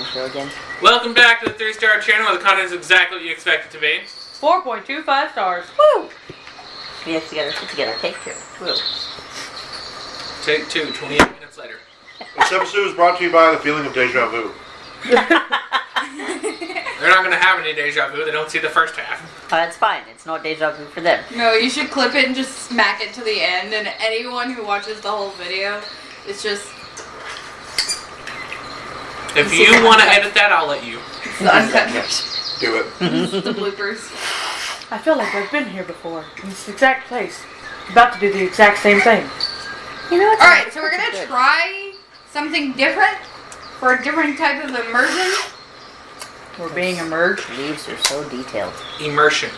intro again. Welcome back to the 3-Star channel where the content is exactly what you expect it to be. 4.25 stars. Woo! Get together, take two. Woo. Take 2, 28 minutes later. This episode is brought to you by the feeling of deja vu. They're not going to have any deja vu. They don't see the first half. That's fine. It's not deja vu for them. No, you should clip it and just smack it to the end, and anyone who watches the whole video, it's just... If you want to edit that, I'll let you. It's the uncut version. Do it. The bloopers. I feel like I've been here before. In this exact place. About to do the exact same thing. You know what? Alright, so we're gonna try something different for a different type of immersion. We're being immersed. Leaves are so detailed. Immersion.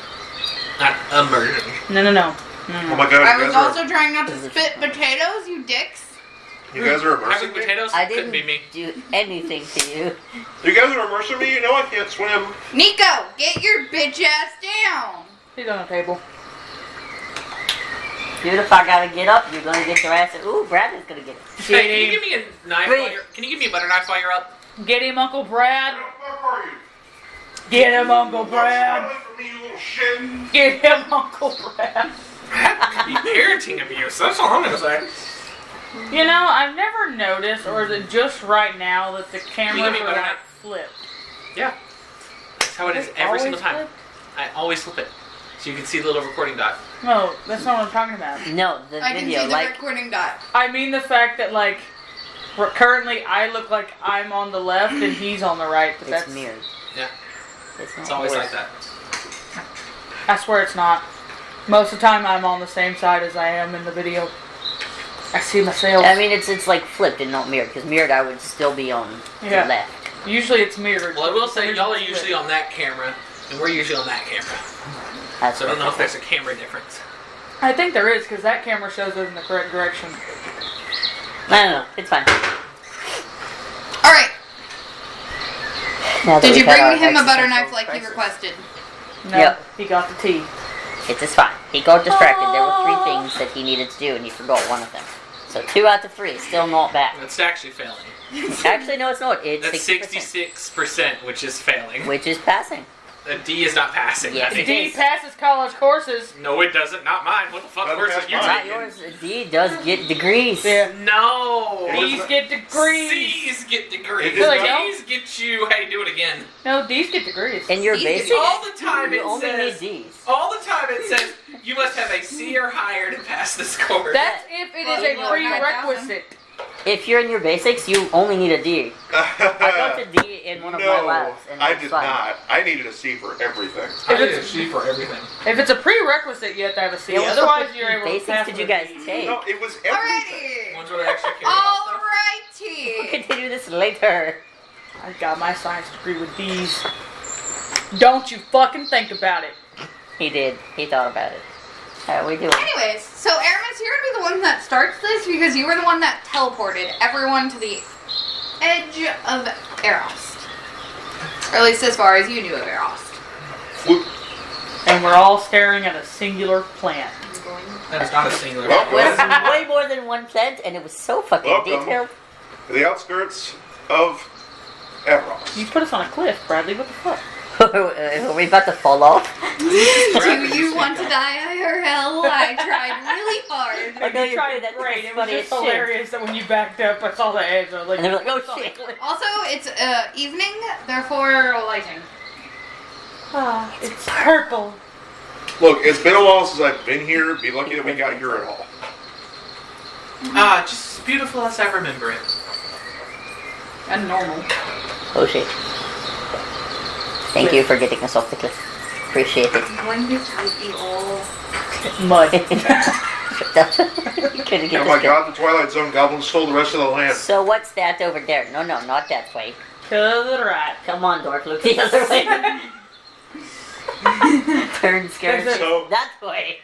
Not immersion. No. Oh my god, I you was guys are, also trying not to spit potatoes, you dicks. you guys are Having immersing me? potatoes I couldn't didn't be me. do anything to you. You guys are immersing me? You know I can't swim. Nico, get your bitch ass down. He's on the table. Dude, if I gotta get up, you're gonna get your ass. Ooh, Bradley's gonna get it. Hey, can you give me a knife Wait. while you're... Can you give me a butter knife while you're up? Get him, Uncle Brad. Where the fuck are you? Get him, Uncle Stop Brad. smiling for me, you little shit. Get him, Uncle Brad. Be parenting abuse. That's all I'm going to say. You know, I've never noticed, or is it just right now, that the cameras give me are butter like knife? flipped? Yeah. That's how it is They every single always time. flip? I always flip it. So you can see the little recording dot. No, that's not what I'm talking about. No, the I can video, see the like, recording dot. I mean the fact that, like, currently I look like I'm on the left and he's on the right, but it's that's... mirrored. Yeah. It's It's not always worse. like that. I swear it's not. Most of the time I'm on the same side as I am in the video. I see myself. I mean, it's like flipped and not mirrored, because mirrored I would still be on Yeah. the left. Usually it's mirrored. Well, I will say, There's y'all are a split. usually on that camera, and we're usually on that camera. That's So I don't know if what there's a camera difference. I think there is, because that camera shows it in the correct direction. I don't know. It's fine. Alright, Now that did you we've had bring our him a butter existential knife like he crisis. requested? No, Yep. he got the tea. It is fine. He got distracted. There were 3 things that he needed to do, and he forgot one of them. So 2 out of 3, still not bad. That's actually failing. Actually, no, it's not. It's That's 60%, 66%, which is failing. which is passing. A D is not passing. Yes, I think. D passes college courses. No, it doesn't. Not mine. What the fuck Doesn't course pass are you mine. Not taking? yours. A D does get degrees. Yeah. No. D's get degrees. C's get degrees. It is not- D's get you, hey, do it again. No, D's get degrees. In your D's basics, All the time you it only says... need D's. All the time it says, you must have a C or higher to pass this course. That's if it is a Well, prerequisite. If you're in your basics, you only need a D. I got the D in one of my no, labs, and I it's did fine. not. I needed a C for everything. I need a C for everything. If it's a prerequisite, you have to have a C. Yeah, what Otherwise, fucking you're able to basics pass did with you a guys D. take? No, it was everything. Alrighty! Ones where they actually care about stuff. We'll Alrighty! continue this later. I got my science degree with D's. Don't you fucking think about it. He did. He thought about it. How we doing? Anyways, so Aramis, you're gonna be the one that starts this because you were the one that teleported everyone to the edge of Erost. Or at least as far as you knew of Erost. Whoop. And we're all staring at a singular plant. That is not a singular. Well, It was way more than one plant, and it was so fucking Welcome. detailed. To the outskirts of Erost. You put us on a cliff, Bradley. What the fuck? Are we about to fall off? Do you want to die IRL? I tried really hard. I know You you're tried good. That's great. the It was funniest just shit. hilarious that when you backed up, I saw the edge. I was like, And they were like, oh, "It's on a shit." cliff." Also, it's evening, therefore lighting. Ah, it's purple. Look, it's been a while since I've been here. Be lucky that we got here at all. Ah, just as beautiful as I remember it. And normal. Oh shit. Thank you for getting us off the cliff. Appreciate it. I'm going to fight you all. Mud. You couldn't get Oh this my good. god, the Twilight Zone goblins stole the rest of the land. So what's that over there? No, not that way. To the right. Come on, Dork, look the other way. Turn scared. There's So, That way.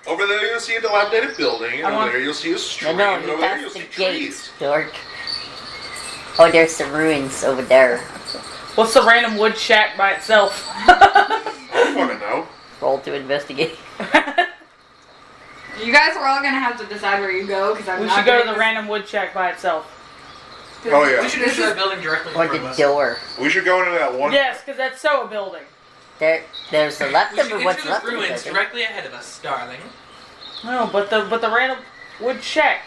over there you'll see a dilapidated building, and I over want- there you'll see a No, stream, no, and you over there you'll passed the see gates, trees. Dork. Oh, there's some ruins over there. What's the random wood shack by itself? I don't fucking know. Roll to investigate. You guys are all gonna have to decide where you go because I'm We not should go to doing the this. random wood shack by itself. Oh yeah. We should enter the building directly in Or front the of us. door. We should go into that one. Yes, because that's so a building. There's the left We of should it. What's enter left the of the ruins building. directly ahead of us, darling. No, but the random wood shack.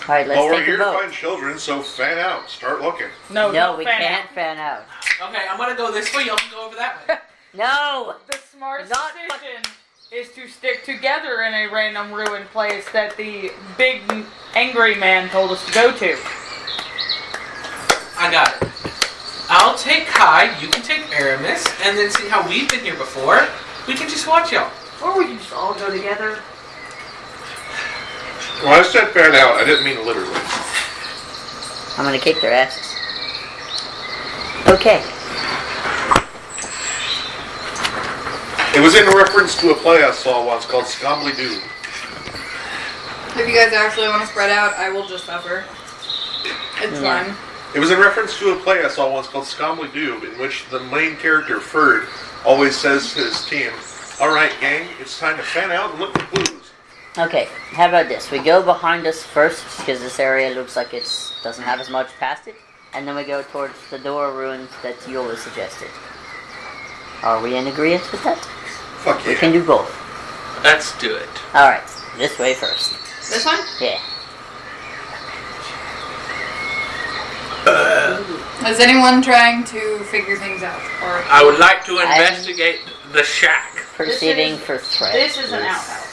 All right, let's Well, we're take here a to vote. find children, so fan out. Start looking. No, No, don't we fan can't out. fan out. Okay, I'm gonna go this way. Y'all can go over that way. No. The smart Not- decision is to stick together in a random ruined place that the big angry man told us to go to. I got it. I'll take Kai, you can take Aramis, and then see how we've been here before. We can just watch y'all. Or we can just all go together. Well, I said fan out. I didn't mean literally. I'm gonna kick their asses. Okay. It was in reference to a play I saw once called Scombly Doo. If you guys actually want to spread out, I will just suffer. It's Yeah. fine. It was in reference to a play I saw once called Scombly Doo, in which the main character, Ferd, always says to his team, "Alright, gang, it's time to fan out and look for clues." Okay. How about this? We go behind us first because this area looks like it doesn't have as much past it, and then we go towards the door ruins that Yola suggested. Are we in agreement with that? Fuck We yeah. can do both. Let's do it. All right. This way first. This one? Yeah. Is anyone trying to figure things out? Or I would like to I'm- investigate the shack. Perceiving is- for threat. This is an outhouse.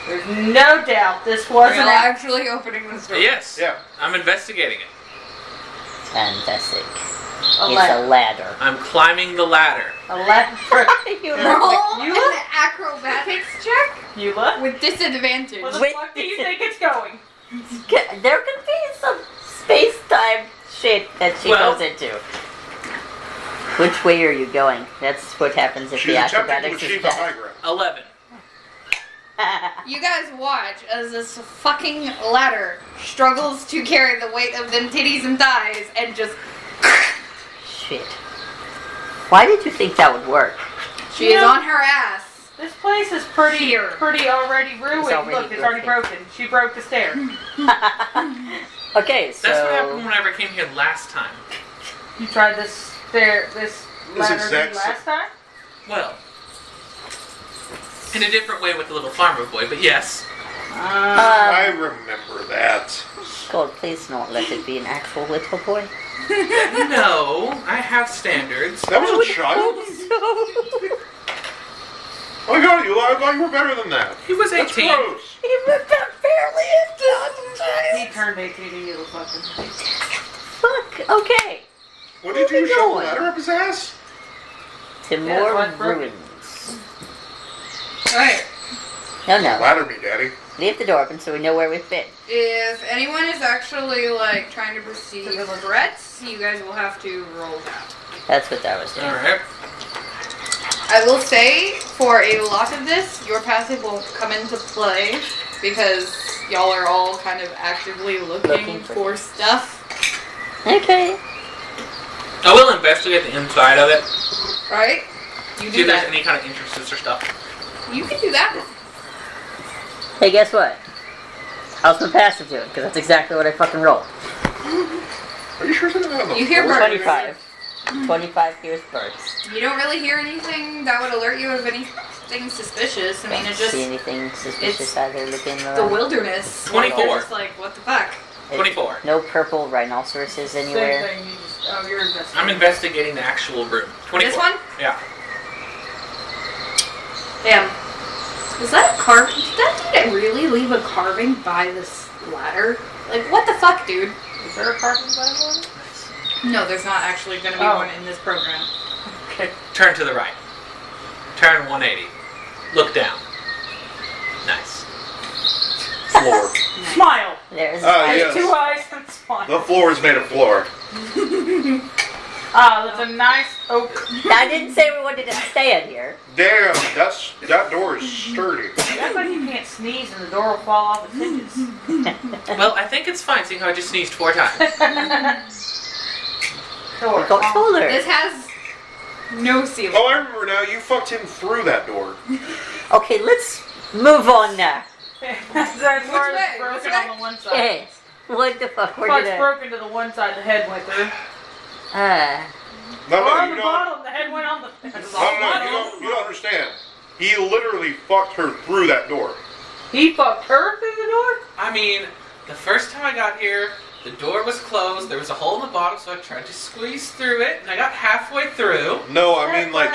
There's no doubt this was are an you outhouse. actually opening this door? Yes. Yeah. I'm investigating it. Fantastic. A It's a ladder. ladder. I'm climbing the ladder. A ladder. You Roll You an look- acrobatics check You look? with disadvantage. Where the Wait. fuck do you think it's going? There could be some space-time shit that she Well- goes into. Which way are you going? That's what happens if She's the attempting to acrobatics is achieve the high bad. ground. 11. You guys watch as this fucking ladder struggles to carry the weight of them titties and thighs and just Shit. Why did you think that would work? she is Yeah. on her ass. This place is pretty Here. already ruined. already Look, it's already broken. She broke the stair. Okay, so... That's what happened whenever I came here last time. You tried this stair, this ladder exact thing last time? Well, in a different way with the little farmer boy, but yes. I remember that. God, please not let it be an actual little boy. No, I have standards. That was a child? Oh my god, you I thought you were better than that. He was That's 18. gross. He ripped out fairly into He turned 18 and you look fucking. Fuck, okay. What did Where you we shove the going? ladder up his ass? To Yeah, more that's why it's ruins. Alright. No, no. Ladder me, daddy. Leave the door open so we know where we've been. If anyone is actually like trying to perceive threats, you guys will have to roll that. That's what that was doing. Alright. I will say, for a lot of this, your passive will come into play because y'all are all kind of actively looking for stuff. Okay. I will investigate the inside of it. Right? You See do if there's that. any kind of entrances or stuff. You can do that. Hey, guess what? How's my passive doing? Because that's exactly what I fucking rolled. Are you sure something on the You hear floor? birds. 25. 25 here's birds. You don't really hear anything that would alert you of anything suspicious. I mean, Don't it's just see anything suspicious it's either looking the around. wilderness. 24. It's like, what the fuck? 24. No purple rhinoceroses Same anywhere. thing. You just, oh, you're investigating. I'm investigating the actual room. 24. This one? Yeah. Damn. Is that a carving? Did that dude really leave a carving by this ladder? Like, what the fuck, dude? Is there a parking bylaw? No, there's not actually going to be Oh. one in this program. Okay. Turn to the right. Turn 180. Look down. Nice. Floor. Smile. There's Yes. Two eyes and smile. The floor is made of floor. Ah, that's a nice oak. I didn't say we wanted to stay in here. Damn, that door is sturdy. That's like you can't sneeze and the door will fall off its hinges. Well, I think it's fine, seeing how I just sneezed 4 times. Door. We got taller. This has no ceiling. Oh, I remember now. You fucked him through that door. Okay, let's move on now. That's where way? it's broken Which on way? the one side. Okay. What the fuck? Where Well, did it's I? broken to the one side the head went through. No, Or on you the don't. bottom, the head went on the... No, you don't understand. He literally fucked her through that door. He fucked her through the door? I mean, the first time I got here, the door was closed. There was a hole in the bottom, so I tried to squeeze through it, and I got halfway through. No, I mean like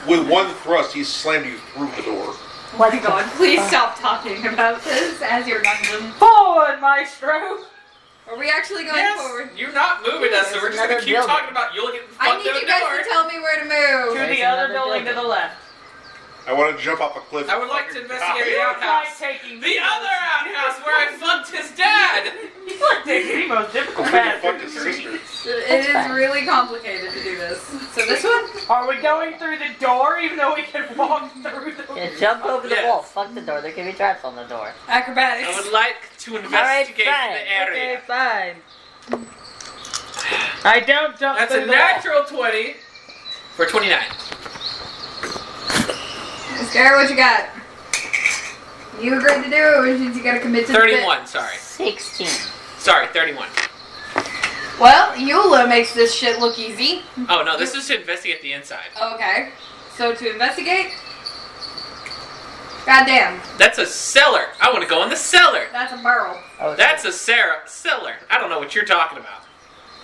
with one thrust, he slammed you through the door. Oh my god, please stop talking about this as your dungeon. Forward, maestro! Are we actually going Yes, forward? you're not moving us, so we're just gonna Another keep building. talking about you'll get I fucked need through you the guys door. to tell me where to To move. There's the other another building to building. the left. I want to jump off a cliff. I would like to investigate the You're outhouse. like taking The other outhouse where I fucked his dad! He's like taking the most difficult I'm gonna path fuck through his the trees. sister. It is fine. really complicated to do this. So this one? Are we going through the door even though we can walk through the Yeah, jump over the Yes. wall. Fuck the door. There can be traps on the door. Acrobatics. I would like to Alright, investigate fine. the area. Okay, fine. I don't jump That's through a the wall. natural 20 for 29. Scare, what you got? You agreed to do it, which means you gotta commit to the bit. 31, sorry. 16. Sorry, 31. Well, Eula makes this shit look easy. Oh no, this is to investigate the inside. Okay. So to investigate. Goddamn, That's a cellar. I want to go in the cellar. that's a barrel. Oh, That's a cellar. I don't know what you're talking about.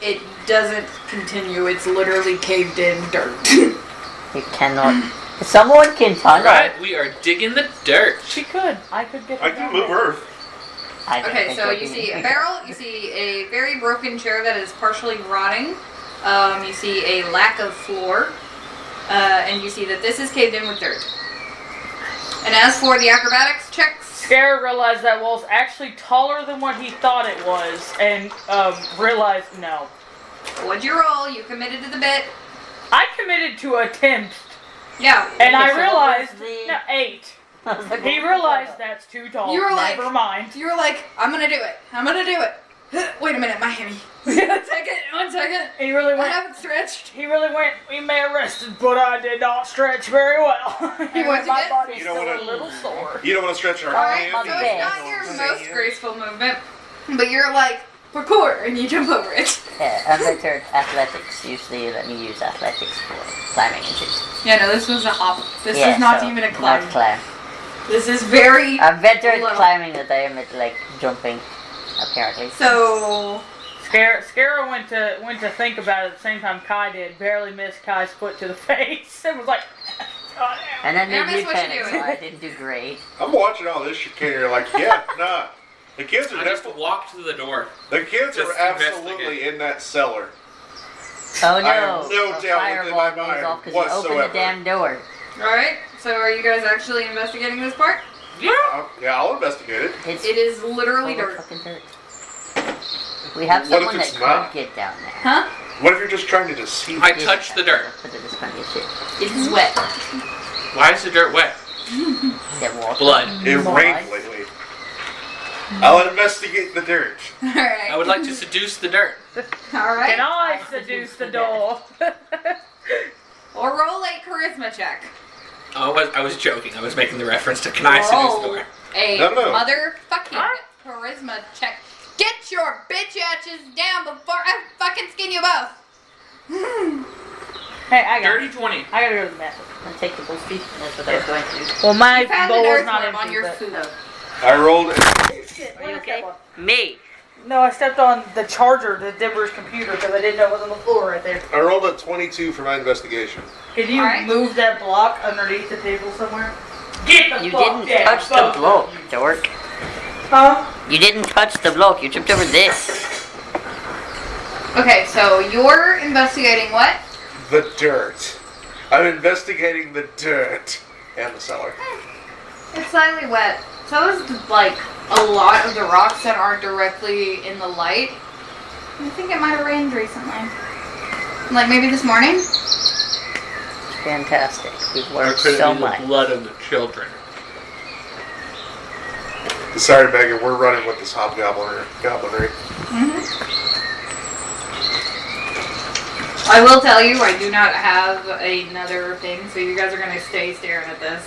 It doesn't continue. It's literally caved in dirt. You cannot. Someone can tunnel. Right, we are digging the dirt. She could. I could get I her can down move there. Earth. I don't Okay, think so I you can- see a barrel, you see a very broken chair that is partially rotting, you see a lack of floor, and you see that this is caved in with dirt. And as for the acrobatics checks, Scare realized that wall's actually taller than what he thought it was, and realized no. what'd you roll? You committed to the bit. I committed to attempt, Yeah. and I Okay, so what realized was the- no 8. I was like, He what was realized that? that's too tall. You were like- Never mind. You were like, I'm gonna do it. I'm gonna do it. Wait a minute, my hammy. One second. He really I went. haven't stretched. He really went. He may have rested, but I did not stretch very well. He And went. what'd you My get? body's You know still what a I- little sore. You don't want to stretch our Alright, hand. so my it's bad. not your most graceful movement, but you're like, parkour, and you jump over it. Yeah, unlettered athletics. Usually you let me use athletics for climbing and shit. Yeah, no, this was a hop. This Yeah, is not so even a climb. Not climb. This is very I'm better at low. climbing than I am at like jumping, apparently. So, Scara went to think about it at the same time Kai did. Barely missed Kai's foot to the face. It was like, God, And then Aramis, made me what you panic, so doing? I didn't do great. I'm watching all this shit, you're like, yeah, nah. The kids are I just definitely. walked to the door. The kids just are absolutely investigate. in that cellar. Oh no! I have no a doubt within fireball my goes mind off because you opened whatsoever. the damn door. alright. So are you guys actually investigating this part? Yeah. Yeah, I'll investigate it. It's It is literally full of dirt. fucking dirt. We have What if someone that it's not? could get down there. Huh? What if you're just trying to deceive I me? touched the dirt. But there's plenty of shit. It is wet. Why is the dirt wet? Is that water? Blood. It Mud. rained lately. I'll investigate the dirt. Alright. I would like to seduce the dirt. Alright. can I I seduce seduced the the door? Or roll a charisma check. Oh, I was joking. I was making the reference to can I seduce the Roll door? a No. motherfucking charisma check. Get your bitch asses down before I fucking skin you both. Hey, I got. Dirty 20. I gotta go to the bathroom. I'll take the bull feet. That's what I was going to. Well, my You found bowl an is not earthworm empty. on your but- food. I rolled. Are you okay? Me. No, I stepped on the charger to Dibber's computer because I didn't know it was on the floor right there. I rolled a 22 for my investigation. Can you Alright. move that block underneath the table somewhere? Get the You fuck didn't down, touch the fuck. block, dork. Huh? You didn't touch the block. You tripped over this. Okay, so you're investigating what? The dirt. I'm investigating the dirt and the cellar. It's slightly wet. So is like a lot of the rocks that aren't directly in the light. I think it might have rained recently. Like maybe this morning? Fantastic. We've learned Could it so be the much. blood of the children? Sorry, Megan, we're running with this goblinry. I will tell you, I do not have another thing, so you guys are gonna stay staring at this.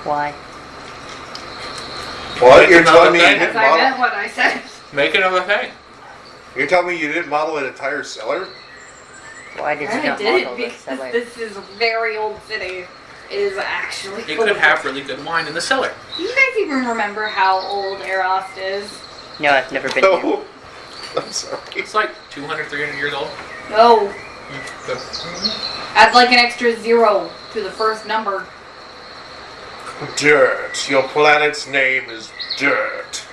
Why? What? You're telling me you Thing. didn't Because I meant model? what I said. Make another thing. You're telling me you didn't model an entire cellar? Why did you I not did model it this? because this is a very old city. It is actually. You could have really good wine in the cellar. Do you guys even remember how old Erost is? No, I've never been here. No. I'm sorry. It's like 200, 300 years old. No. Good. Add like an extra 0 to the first number. Dirt. Your planet's name is Dirt.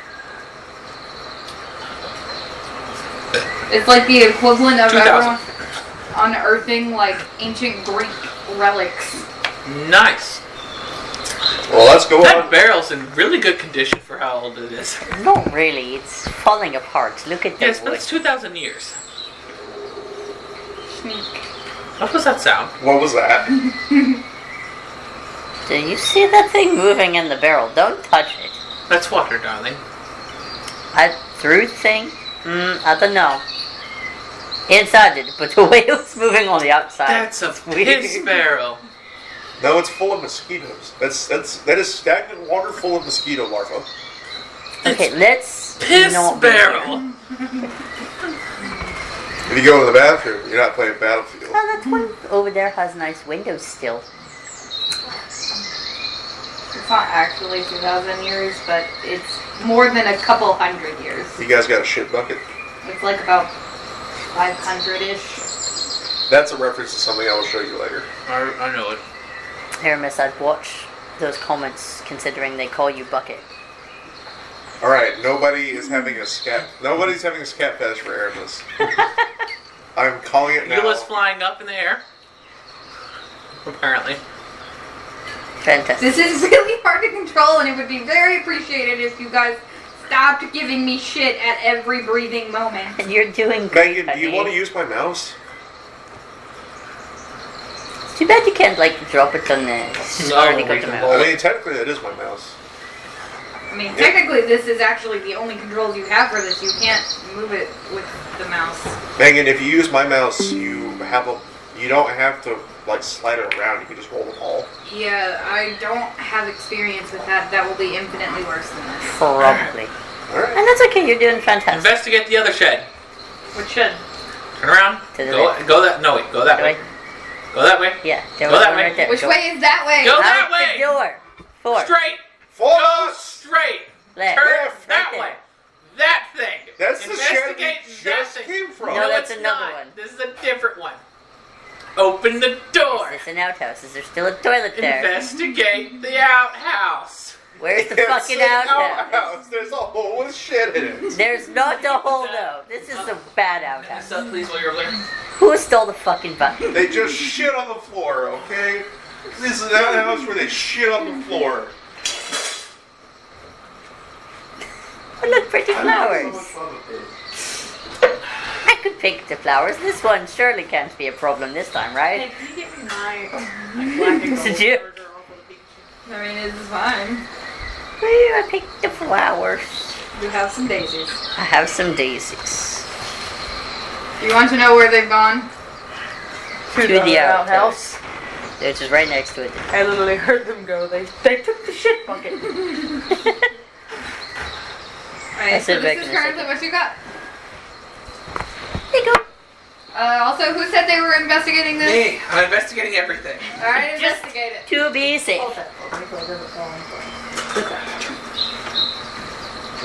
It's like the equivalent of 2000. everyone unearthing like ancient Greek relics. Nice. Well, let's go That on. barrel's in really good condition for how old it is. Not really, it's falling apart. Look at the Yes, but wood. it's 2,000 years. Sneak. What was that sound? What was that? Do you see that thing moving in the barrel? Don't touch it. That's water, darling. Through thing? I don't know. Inside it, but the way it's moving on the outside. That's a weird. piss barrel. No, it's full of mosquitoes. That is stagnant water full of mosquito larvae. Okay, let's Piss not be barrel. here. If you go to the bathroom, you're not playing Battlefield. Oh, that one over there has nice windows still. It's not actually 2,000 years, but it's more than a couple hundred years. You guys got a shit bucket? It's like about 500-ish. That's a reference to something I will show you later. I know it. Hermes, I'd watch those comments considering they call you Bucket. Alright, nobody's having a scat fetish for Aramis. I'm calling it now. Eula's flying up in the air. Apparently. Fantastic. This is really hard to control, and it would be very appreciated if you guys stopped giving me shit at every breathing moment. And you're doing great, Megan, do you honey. want to use my mouse? It's too bad you can't, like, drop it on the screen we cut can them roll out. I mean, technically that is my mouse. I mean, technically, this is actually the only controls you have for this. You can't move it with the mouse. Megan, if you use my mouse, you don't have to like slide it around. You can just roll the ball. Yeah, I don't have experience with that. That will be infinitely worse than this. Probably. All right. And that's okay, you're doing fantastic. Investigate the other shed. Which should. Turn around. To the Go left. that. No, wait. Go that way. Go that way. Yeah, there Go was that one way. right there. Which Go way is that way? Go out that the way. door. 4. Straight. For Go us! straight. Left. Turn Left, that right way. there. That thing. That's the shed Investigate we that just thing. came from. No, that's it's another not. one. This is a different one. Open the door. Is this an outhouse? Is there still a toilet there? Investigate the outhouse. Where's the It's fucking an outhouse? outhouse. There's a hole with shit in it. There's not a hole though. This is a bad outhouse. Up, please, while you're there. Who stole the fucking bucket? They just shit on the floor, okay? This is an outhouse where they shit on the floor. Oh, look, pretty flowers. I could pick the flowers. This one surely can't be a problem this time, right? Hey, can you get me my black and gold Did you? burger off of the pizza? I mean, it's fine. Where I picked the flowers. You have some daisies. I have some daisies. You want to know where they've gone? To the outhouse. Which is right next to it. I literally heard them go. They took the shit bucket. Alright, so sit back this is in a currently what you got. There you go. Also, who said they were investigating this? Me. I'm investigating everything. Alright, Just- investigate it. To be safe.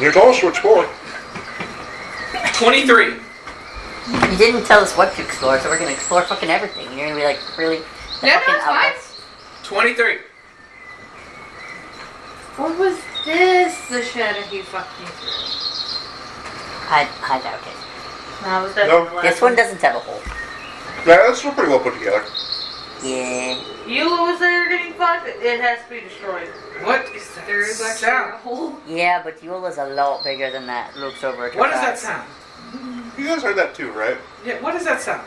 You're told us what score. 23. You didn't tell us what to explore, so we're gonna explore fucking everything. You're gonna be like, really? The Yeah, no, fucking it's fine. outhouse? 23. What was this? The shed he fucked me through. I doubt it. No, it was definitely No. the last This one doesn't have a hole. Yeah, that's still pretty well put together. Yeah. Eula was there getting fucked. It has to be destroyed. What is that There is actually a sound? hole. Yeah, but Eula's a lot bigger than that. Looks over at her What is that eyes. sound? You guys heard that too, right? Yeah, what is that sound?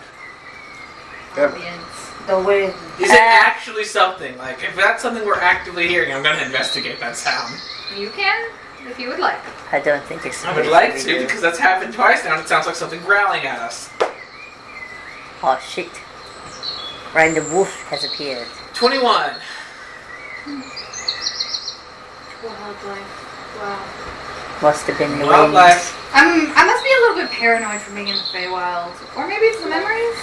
Yeah. Ambience. The way. Is it actually something? Like, if that's something we're actively hearing, I'm gonna investigate that sound. You can, if you would like. I don't think it's I would like to, because that's happened twice now, and it sounds like something growling at us. Oh shit. Ryan the wolf has appeared. 21. Wow. Must have been the wind. Wildlife. I must be a little bit paranoid for being in the Feywild. Or maybe it's the memories?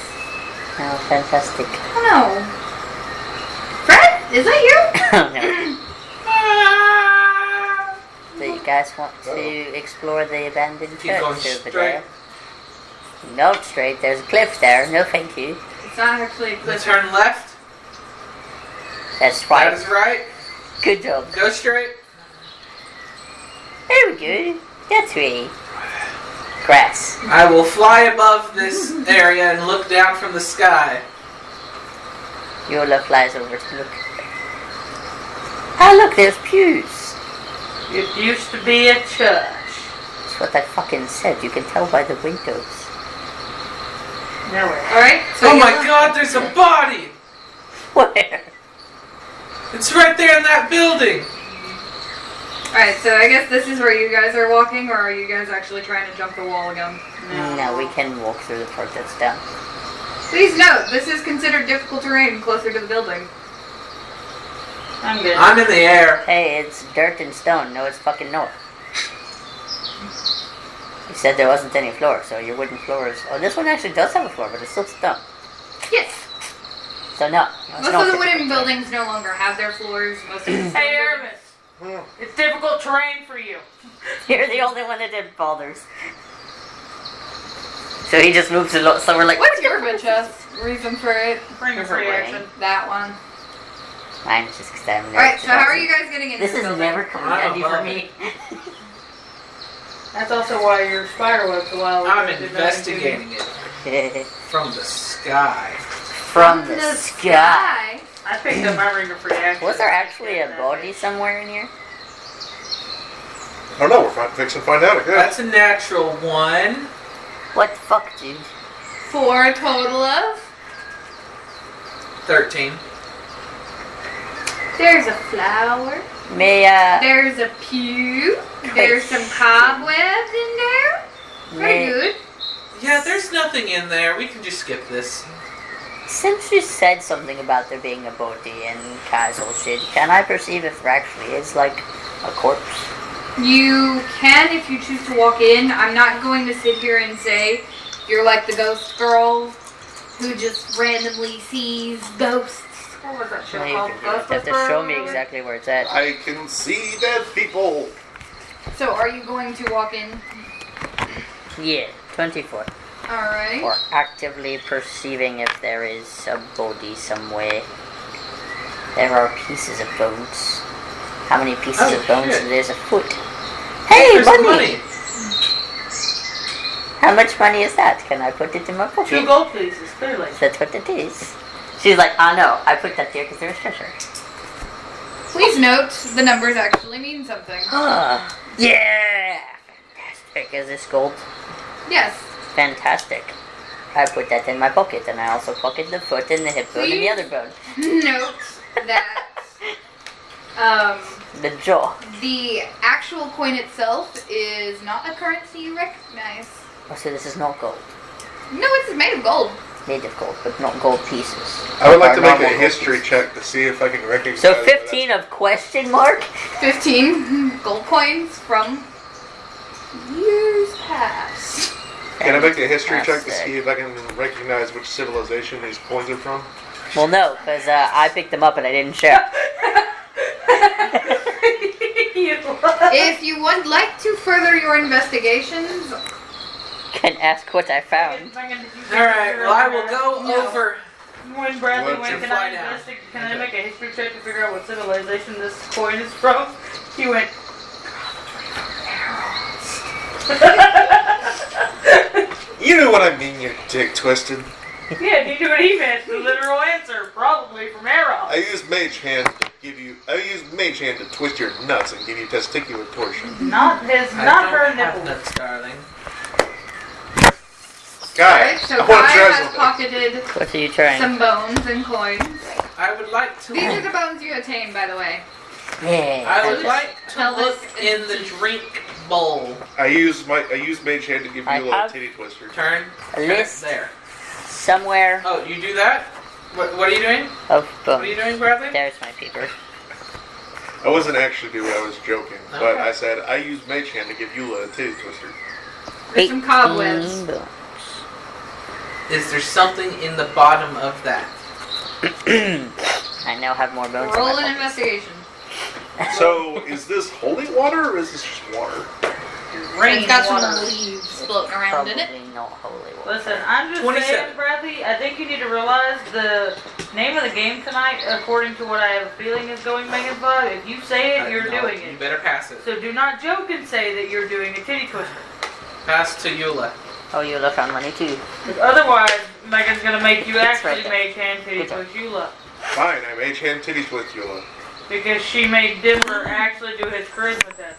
Oh, fantastic. I don't know. Fred? Is that you? Oh, no. So you guys want to explore the abandoned Keep going church over straight. there? No, straight. There's a cliff there. No, thank you. It's not actually a Then cliff. turn left. That's That right. is right. Good job. Go straight. There we go. That's right. Grass. I will fly above this area and look down from the sky. Yola flies over to look. Ah, look, there's pews. It used to be a church. That's what I fucking said. You can tell by the windows. Nowhere. Alright, so Oh you my look- god, there's a body! Where? It's right there in that building! Alright, so I guess this is where you guys are walking, or are you guys actually trying to jump the wall again? No, we can walk through the part that's down. Please note, this is considered difficult terrain closer to the building. I'm good. I'm in the air. Hey, it's dirt and stone. No, it's fucking north. You said there wasn't any floor, so your wooden floors. Oh, this one actually does have a floor, but it's still stone. Yes! So no. Most of the wooden buildings no longer have their floors. Most of the Hey, Aramis. It's difficult terrain for you. You're the only one that did boulders. So he just moves a lot. So we're like, What's your reason for it? Bring a There's a free ring. action. That one. Mine's just because I'm Alright, so how are you guys getting into This the is building? never coming I don't handy for love me. That's also why your spider web's a while. I'm investigating it from the sky. From the sky. I picked up my ring of free action. Was there actually a body somewhere in here? I don't know. We're fixing to find out. Yeah. That's a natural one. What the fuck, dude? For a total of... 13. There's a flower. May, There's a pew. There's some cobwebs in there. Pretty may, good. Yeah, there's nothing in there. We can just skip this. Since you said something about there being a body and casual shit, can I perceive if there actually is, like, a corpse? You can if you choose to walk in. I'm not going to sit here and say you're like the ghost girl who just randomly sees ghosts. What was that show No, you called? can Ghost have to Whisperer show or me whatever? exactly where it's at. I can see dead people. So are you going to walk in? Yeah, 24. Alright. Or actively perceiving if there is a body somewhere. There are pieces of bones. How many pieces Oh, of bones? shit. There's a foot. Hey, There's money! money. How much money is that? Can I put it in my pocket? 2 gold pieces, clearly. That's what it is. She's like, oh no, I put that there because there's treasure. Please note the numbers actually mean something. Yeah! Fantastic. Is this gold? Yes. Fantastic. I put that in my pocket and I also pocket the foot and the hip bone and the Please? other bone. Note that The jaw. the actual coin itself is not a currency you recognize. Oh, so this is not gold. No, it's made of gold. Made of gold, but not gold pieces. I would like to Or make normal a gold history pieces. check to see if I can recognize. So that. 15 of question mark? 15 gold coins from years past. Can I make a history check to Fantastic. see if I can recognize which civilization these coins are from? Well, no, because I picked them up and I didn't share. If you would like to further your investigations, Can ask what I found. Alright, well, I will go No. over. When Bradley What? went, To can fly I, down. can I make a history check to figure out what civilization this coin is from? He went, You know what I mean, you dick twisted. yeah, you knew what he meant. The literal answer, probably from Erost. I use Mage Hand to give you. I use Mage Hand to twist your nuts and give you testicular torsion. Not his, I not don't her have nipple. nuts, darling. Guy, alright, so I want to Guy try has something. pocketed What are you trying? some bones and coins. I would like to. These are the bones you attained, by the way. Yeah. I would like to Tell look us- in the drink bowl. I use Mage Hand to give you I a little have- titty twister. Turn. A turn list there. somewhere Oh, you do that? What are you doing? of What are you bones. doing, Bradley? There's my paper. I wasn't actually doing it, I was joking. But Okay. I said, I used Mage Hand to give Eula a titty twister. There's some cobwebs. 18 bones. Is there something in the bottom of that? I now have more bones. in Roll my an pocket. investigation. So, is this holy water or is this just water? Rain It's got water. some leaves floating around in it. Probably not holy water. Listen, I'm just 27. saying, Bradley, I think you need to realize the name of the game tonight, according to what I have a feeling is going Megan's Bug. If you say it, you're No, doing You it. better pass it. So do not joke and say that you're doing a titty twister. Pass to Eula. Oh, you look on money too. Because otherwise, Megan's gonna make you It's actually right there. make hand titty Good job. twist Eula. Fine, I Mage Hand titty twist Eula. Because she made Dimmer actually do his charisma test.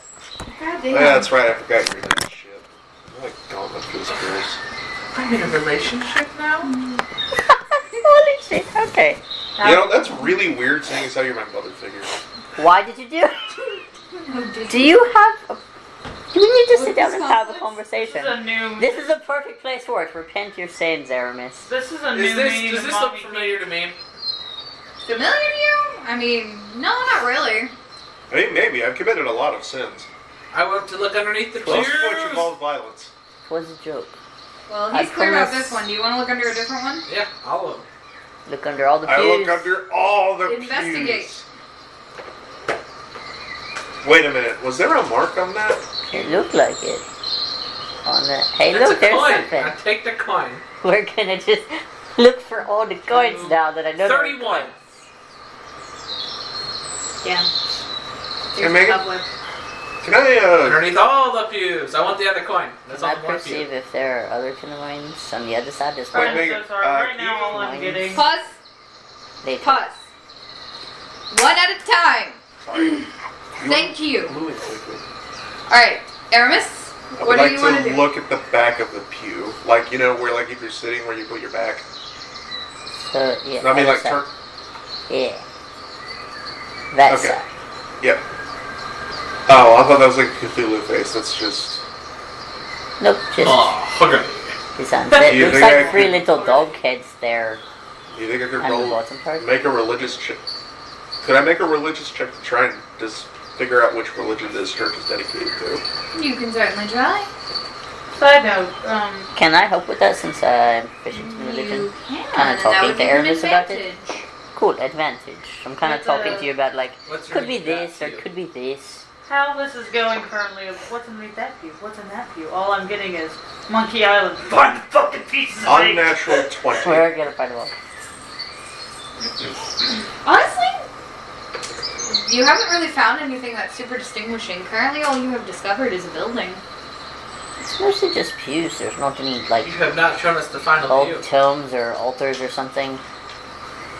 God Yeah, that's right, I forgot you were that shit. Oh my god, that feels gross. I'm in a relationship now? Holy shit, okay. You know, that's really weird seeing as how you're my mother figure. Why did you do it? Oh, Do you have... Do we need to sit What's down this and have a complex? This is conversation? a new. This is a perfect place for it. Repent your sins, Aramis. This is a new Is this, meaning does of this look mommy familiar to me? Familiar to you? I mean, no, not really. I mean, maybe. I've committed a lot of sins. I want to look underneath the Most of which chairs. involves violence. It was a joke. Well, I he's clear about promise- this one. Do you want to look under a different one? Yeah, all of them. Look under all the pews. I look under all the Investigate. pews. Wait a minute. Was there a mark on that? It looked like it. On the... Hey, That's look, a there's coin. something. I take the coin. We're gonna just look for all the coins now that I know. 31. Yeah. Hey, There's a Megan? cobweb. Can I, Underneath all the pews. I want the other coin. That's Can all I I want pew. perceive if there are other coins on the other side? There's Wait, I'm one. Megan, so sorry. Right now, all I'm mine- getting. Pause. Later. Pause. One at a time. Sorry. Thank you. Moving quickly. Alright, Aramis, I what would do like you want to to do? look at the back of the pew. Like, you know, where, like, if you're sitting where you put your back. So, yeah. I mean, other like, side. turn. Yeah. That Okay. side. Yep. Oh, I thought that was like a Cthulhu face. That's just. Nope, just Oh, okay. this on. Do It you looks think I like three could- little dog heads there You think I could on the roll? bottom part. Make a religious check. Could I make a religious check to try and just figure out which religion this church is dedicated to? You can certainly try. Side note, Can I help with that since I'm proficient in religion? You can. Kinda and that talking would to give you Aramis about it? advantage. Cool, advantage. I'm kind of It's, talking to you about like, What's could be underneath this that or pew? could be this. how this is going currently of what's underneath that pew, what's in that pew. All I'm getting is Monkey Island. Find the fucking pieces of meat. Unnatural 20. We're gonna find them all. Honestly, you haven't really found anything that's super distinguishing. Currently, all you have discovered is a building. It's mostly just pews. There's not any like You have not shown us the final old view. tombs or altars or something.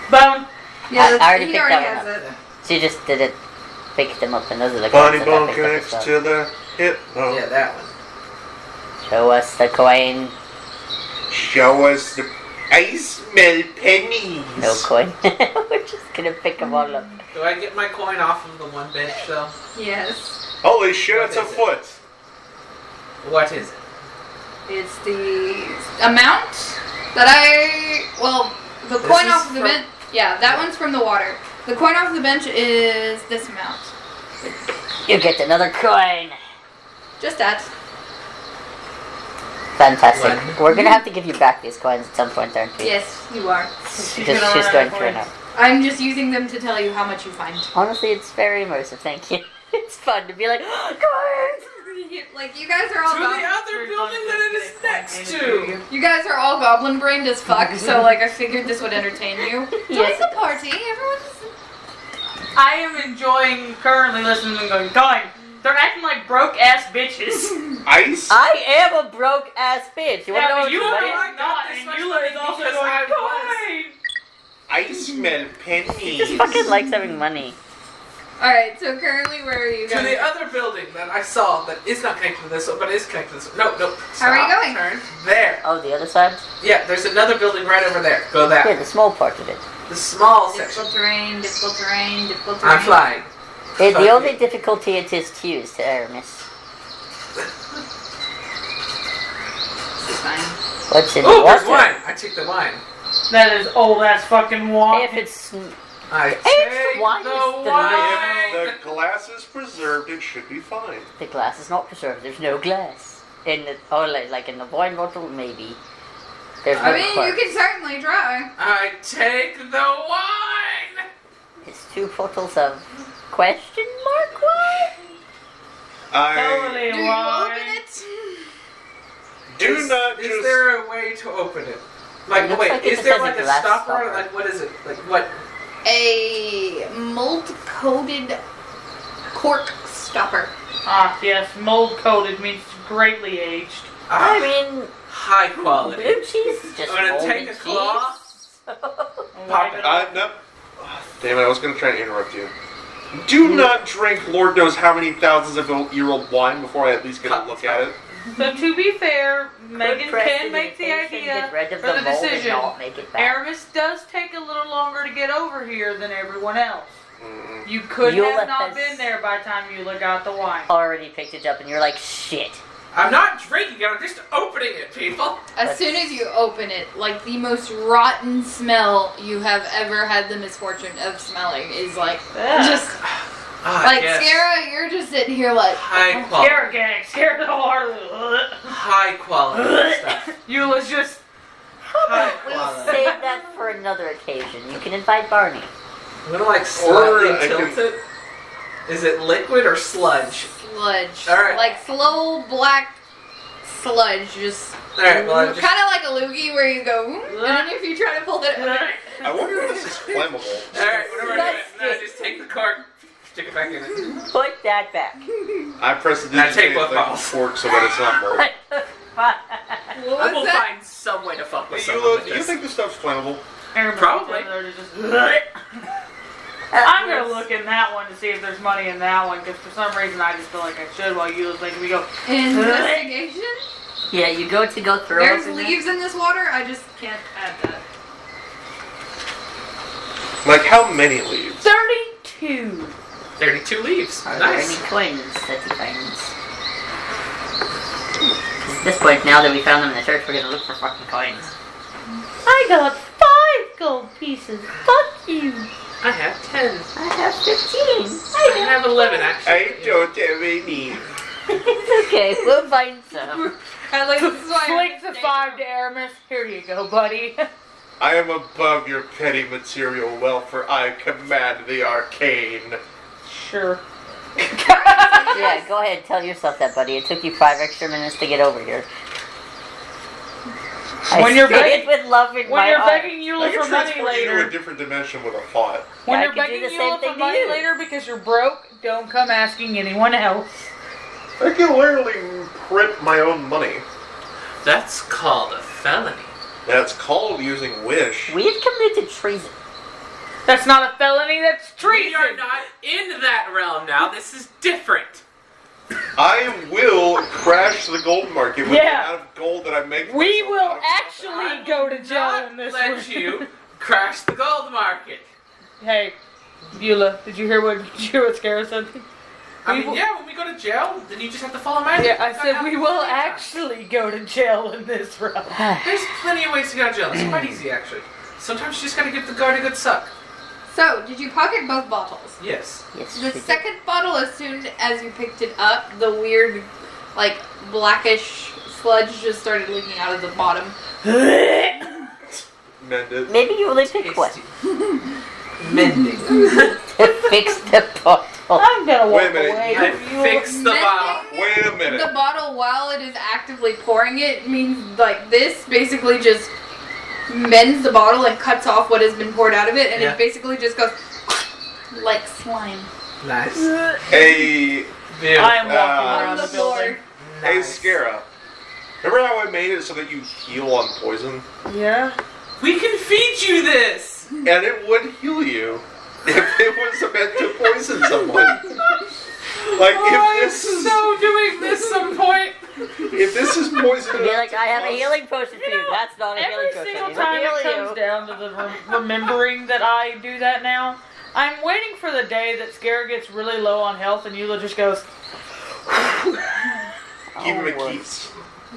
Bone. I already he picked already that has one it. She just didn't pick them up, and those are the Funny coins that I bone picked up as connects well. to the hip bone. Yeah, that one. Show us the coin. Show us the. I smell pennies. No coin. We're just gonna pick them all up. Do I get my coin off of the one bench though? Yes. Holy shit, What it's a is it? foot. What is it? It's the amount that the This coin is off of the from- bench. Yeah, that one's from the water. The coin off the bench is this amount. You get another coin. Just that. Fantastic. One. We're gonna have to give you back these coins at some point, aren't we? Yes, you are. She's Because gonna she's run going out of to run coins. out. I'm just using them to tell you how much you find. Honestly, it's very immersive. Thank you. It's fun to be like, coins. Like you guys are all To the goblin. other building that it is next to. You guys are all goblin brained as fuck. So like I figured this would entertain you. Join Yes, the it does. party. Everyone's. I am enjoying currently listening and going, going. They're acting like broke ass bitches. Ice? I am a broke ass bitch. You wanna know what's you funny? are not, this and much Eula money is also because going, I was. coin. I smell pennies. He just fucking likes having money. All right. So currently, where are you To going? the other building that I saw that is not connected to this one, but is connected to this one. No. How are you Stop, going? Turn. There. Oh, the other side? Yeah, there's another building right over there. Go that Yeah, way. the small part of it. The small Difficult section. terrain. Difficult terrain. Difficult terrain. I'm flying. The Fuck only you. difficulty it is to use to Aramis. This is fine. What's in the Oh, water? there's wine. I take the wine. That is old ass fucking wine. Hey, if it's I It's take wine the is wine. If the glass is preserved, it should be fine. The glass is not preserved. There's no glass in the like in the wine bottle. Maybe there's no I mean, cork. you can certainly try. I take the wine. It's 2 bottles of question mark wine. Totally Do you wine. open it? Do not Is just. there a way to open it? Like, It looks wait, like it is just there has a like a glass stopper on it? stopper. Like, what is it? Like, what? A mold-coated cork stopper. Ah, yes, mold coated means greatly aged. I mean, High quality. blue cheese is just I'm gonna moldy take a claw. cheese. Pop it. No. Damn it, I was going to try to interrupt you. Do not drink Lord knows how many thousands of year old wine before I at least get a look at it. So to be fair, Megan Good can make the prestidigitation, idea get rid of for the the mold and decision. not make it bad. Aramis does take a little longer to get over here than everyone else. Mm-mm. You could Eula have not has- been there by the time Eula got the wine. Already picked it up, and you're like, shit. I'm not drinking it. I'm just opening it, people. As soon as you open it, like the most rotten smell you have ever had the misfortune of smelling is like just like yes. Scara, you're just sitting here like High quality. Scare gang, scare the heart of the High quality stuff. Eula's just High We'll quality. save that for another occasion. You can invite Barney. I'm gonna like slightly I tilt can- it. Is it liquid or sludge? sludge. All right. Like slow black sludge, just Alright, well, kind of like a loogie where you go, and then if you try to pull it out. I wonder if this is flammable. Alright, whatever I do Let's it. No, just take the cork, stick it back in it. Put that back. I press the Now take digit both like bottles. fork so that it's not mold. What I will was that? find some way to fuck with Hey, someone Eula, with do you this. think this stuff's flammable? Aramis Probably. is just I'm gonna look in that one to see if there's money in that one, because for some reason I just feel like I should while Eula's making me go. Investigation? Yeah, you go through There's it. leaves in this water, I just can't add that. Like, how many leaves? 32. 32 leaves. Are there Nice. any coins that he finds? 'Cause at this point, now that we found them in the church, we're gonna look for fucking coins. I got 5 gold pieces. Fuck you. I have 10. I have 15. I have 11 actually. I don't have any. It's okay, we'll find some. I like this is why Flink the 5 to Aramis. Here you go, buddy. I am above your petty material wealth, for I command the arcane. Sure. Yeah, go ahead, tell yourself that, buddy. It took you 5 extra minutes to get over here. When I you're say it begging- with love in When my you're heart. begging I Eula can for money transport you to a later, different dimension with a thought. when Yeah, you're I could do begging the same Eula thing for to money you. later because you're broke, don't come asking anyone else. I can literally print my own money. That's called a felony. That's called using Wish. We have committed treason. That's not a felony, that's We are treason. not in that realm now. This is different. I will crash the gold market with Yeah. the amount of gold that I make. We myself will out of stuff. actually go to jail Not in this let one. you crash the gold market. Hey, Eula, did you hear what Scara said? I We mean, will- yeah, when we go to jail, then you just have to follow my Yeah, I said we will actually go to jail in this round. There's plenty of ways to go to jail. It's quite easy, actually. Sometimes you just gotta give the guard a good suck. So, did you pocket both bottles? Yes. Yes, The we did. second bottle, as soon as you picked it up, the weird, like, blackish sludge just started leaking out of the bottom. Mend it. Maybe you only pick one Tasty. Mending. to fix the bottle. I'm gonna walk Wait a minute, away. I from you. fixed the bottle. Wait a minute. The bottle, while it is actively pouring it, means, like, this basically just mends the bottle and cuts off what has been poured out of it, and Yeah. it basically just goes like slime. Nice. Hey, I am walking Uh, around On the the floor. building. hey, Nice. Scara. Remember how I made it so that you heal on poison? Yeah. We can feed you this. And it would heal you if it was meant to poison someone. Like, I'm if this is so doing this some point. if this is poison, Be like, I have a healing potion for you. That's not a healing Every potion. single It time will it heal comes you. down to the remembering that I do that now, I'm waiting for the day that Scara gets really low on health and Eula just goes, Keep him Oh, at keys.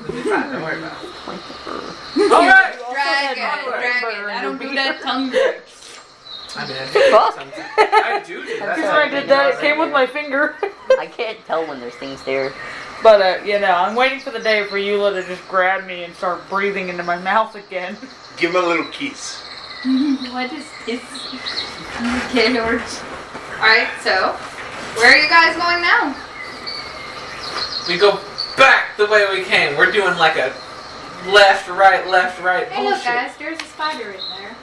It'll be fine. Don't worry about it. All right. Dragon, onward. dragon. I don't do that tongue trick. I mean, Fuck. I do that. Because I did that, it came with my finger. I can't tell when there's things there. But, you know, I'm waiting for the day for Eula to just grab me and start breathing into my mouth again. Give him a little kiss. What is this? Okay, alright, so, where are you guys going now? We go back the way we came. We're doing like a left, right Hey, bullshit. look, guys, there's a spider in there.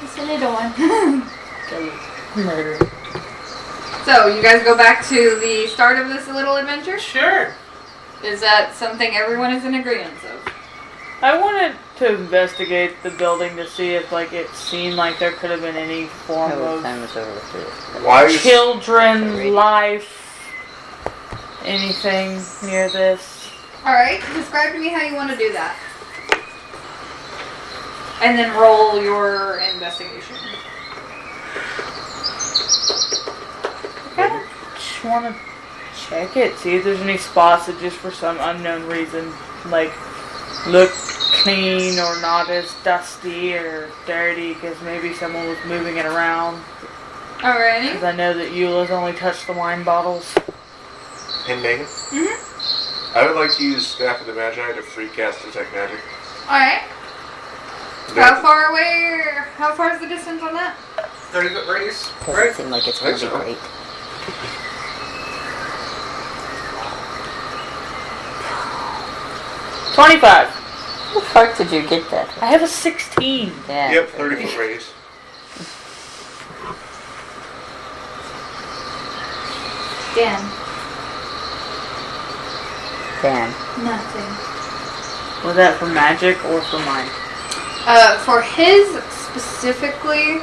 It's a little one. Murder. So, you guys go back to the start of this little adventure? Sure. Is that something everyone is in agreement of? I wanted to investigate the building to see if, like, it seemed like there could have been any form of Why is children, life, anything near this. Alright, describe to me how you want to do that. And then roll your investigation. I just want to check it, see if there's any spots that just for some unknown reason, like, look clean or not as dusty or dirty because maybe someone was moving it around. Alrighty. Because I know that Eula's only touched the wine bottles. Hey, Megan? Mm-hmm. I would like to use Staff of the Magi to free cast Detect Magic. Alright. How far away, how far is the distance on that? 30-foot radius. Doesn't Right. seem like it's gonna be so. great. $25. How the fuck did you get that? I have a 16. Yeah. Yep, 30-foot radius. Dan. Damn. Nothing. Was that for magic or for mine? For his specifically,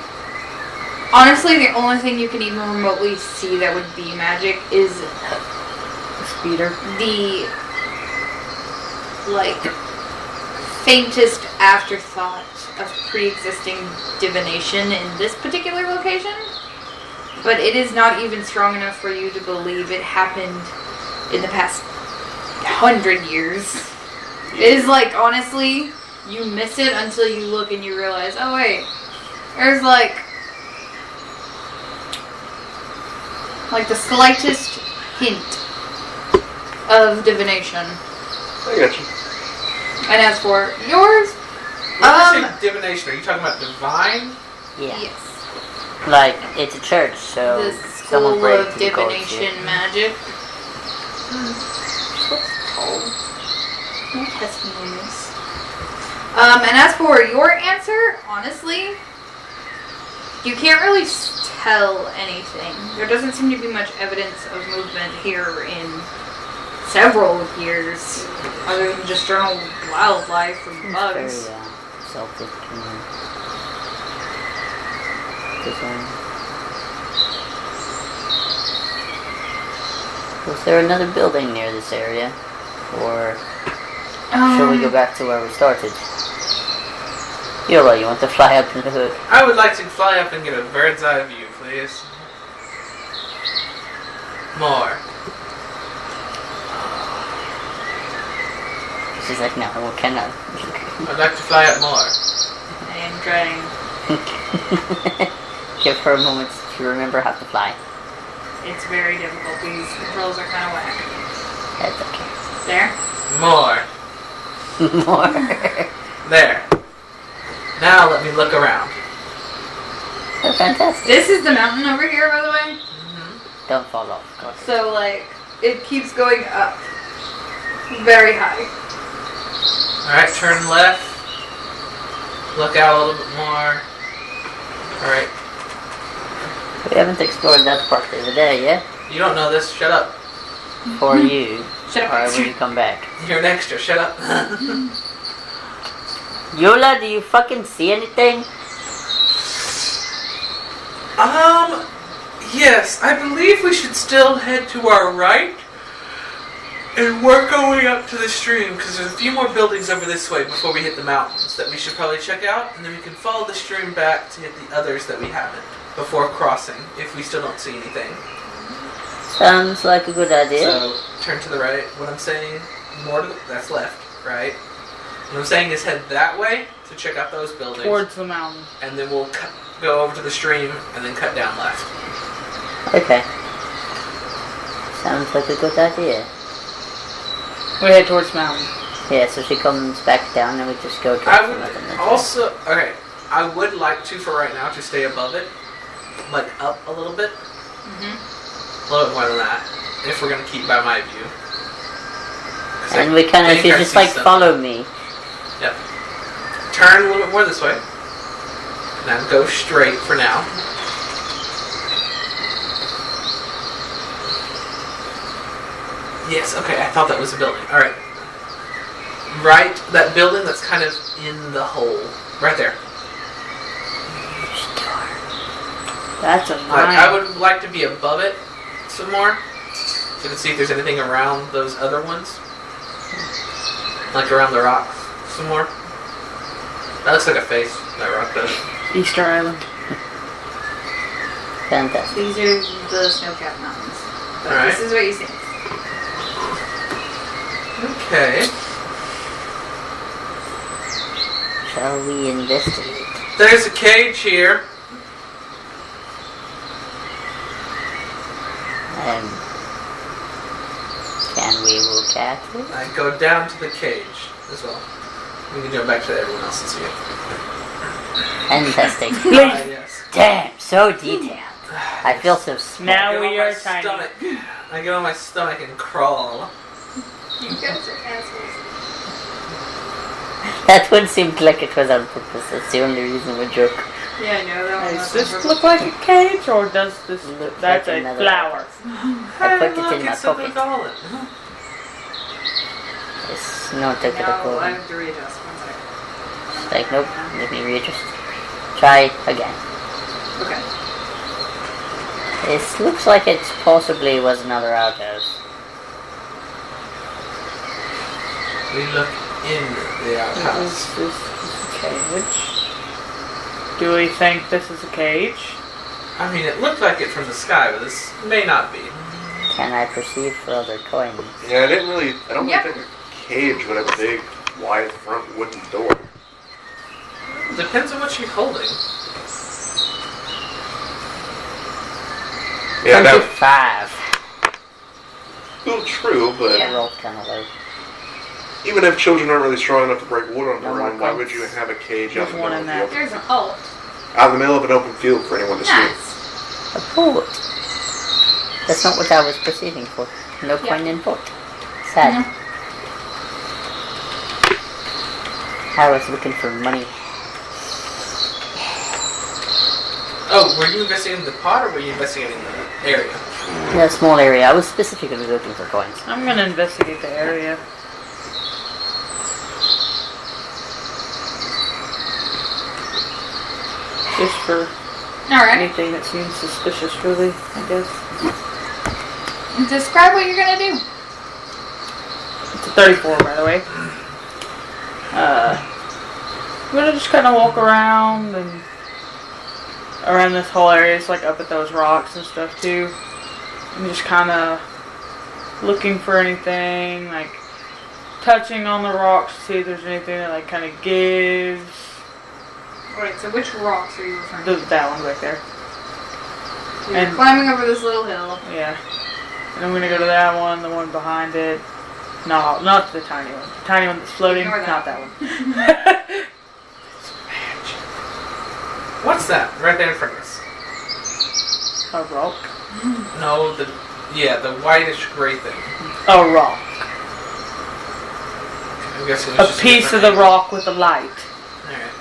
honestly, the only thing you can even remotely see that would be magic is The speeder. the, like, faintest afterthought of pre-existing divination in this particular location. But it is not even strong enough for you to believe it happened in the past 100 years. It is like, honestly, you miss it until you look and you realize, oh wait, there's like the slightest hint of divination. I got you. And as for yours, When you say divination, are you talking about divine? Yeah. yes, Like, it's a church, so the someone school prayed of to the gods divination here. magic. What's it called? Don't test me on this. And as for your answer, honestly, you can't really tell anything. There doesn't seem to be much evidence of movement here in several years, other than just general wildlife and It's bugs. very, Celtic. Was there another building near this area? Or should we go back to where we started? Yola, you want to fly up in the hood? I would like to fly up and get a bird's eye view, please. More. She's like, no, what can I? I'd like to fly up more. I am trying. Give her a moment to remember how to fly. It's very difficult. These controls are kind of whack. That's okay. There. More. More. There. Now let me look around. Oh, fantastic. This is the mountain over here, by the way. Don't fall off. God. So, like, it keeps going up. Very high. Alright, turn left. Look out a little bit more. Alright. We haven't explored that part of the day yet. You don't know this, shut up. For you. Shut up. Alright, when you come back. You're an extra, shut up. Yola, do you fucking see anything? Yes, I believe we should still head to our right and work our way up to the stream because there's a few more buildings over this way before we hit the mountains that we should probably check out, and then we can follow the stream back to hit the others that we haven't before crossing if we still don't see anything. Sounds like a good idea. So turn to the right. What I'm saying, more to the, that's left, right? What I'm saying is head that way to check out those buildings. Towards the mountain. And then we'll go over to the stream, and then cut down left. Okay. Sounds like a good idea. We head towards the mountain. Yeah, so she comes back down and we just go towards I the would mountain. also, okay, I would like to, for right now, to stay above it. Like, up a little bit. A little bit more than that. If we're going to keep by my view. And we kind of, you just like follow me. Yep. Turn a little bit more this way. Now go straight for now. Yes, okay, I thought that was a building. Alright. Right, that building that's kind of in the hole. Right there. That's a Like, mine. I would like to be above it some more. So you can see if there's anything around those other ones. Like around the rocks some more. That looks like a face, that rock does. Easter Island. Fantastic. These are the snow-capped mountains. But Alright. this is what you see. Okay. Shall we investigate? There's a cage here. Can we look at it? I go down to the cage as well. We can jump back to everyone else's view. Fantastic. Yes. Damn, so detailed. I feel so small. Now I get we on are my tiny. stomach. I get on my stomach and crawl. You guys are assholes. That one seemed like it was on purpose. That's the only reason we joke. Yeah, I know that one. Does was this look like a cage, or does this Look that's like a another flower? I put Look, it in my it's a pocket. golem. It's not a Now critical. I have to readjust. One second. Like, nope, let me readjust. Try again. Okay. It looks like it possibly was another outhouse. We look in the outhouse. Is this a cage? Do we think this is a cage? I mean, it looked like it from the sky, but this may not be. Can I perceive further coins? Yeah, I don't Yep. think a cage would have a big, wide front wooden door. Depends on what you're holding. Yeah, now, 25. well, true, but Yeah. I rolled kind of low. even if children aren't really strong enough to break wood on their No more own, why would points. you have a cage out There's in the one middle in of the that. open? There's an alt. Out in the middle of an open field for anyone to see? Nice. A port. That's not what I was perceiving for. No coin in port. Sad. I was looking for money. Oh, were you investigating the pot or were you investigating the area? In a small area. I was specifically looking for coins. I'm gonna investigate the area. Just for Alright. anything that seems suspicious, really, I guess. Describe what you're gonna do. It's a 34, by the way. I'm gonna just kind of walk around and around this whole area. It's like up at those rocks and stuff too. I'm just kind of looking for anything, like touching on the rocks to see if there's anything that like kind of gives. Alright, so which rocks are you referring to? That one right there. You're and- climbing over this little hill. Yeah. And I'm gonna go to that one, the one behind it. No, not the tiny one. The tiny one that's floating, Ignore that. not that one. What's that? Right there in front of us. A rock. No, the whitish gray thing. A rock. I'm guessing it's A just piece of different the rock with a light. Alright.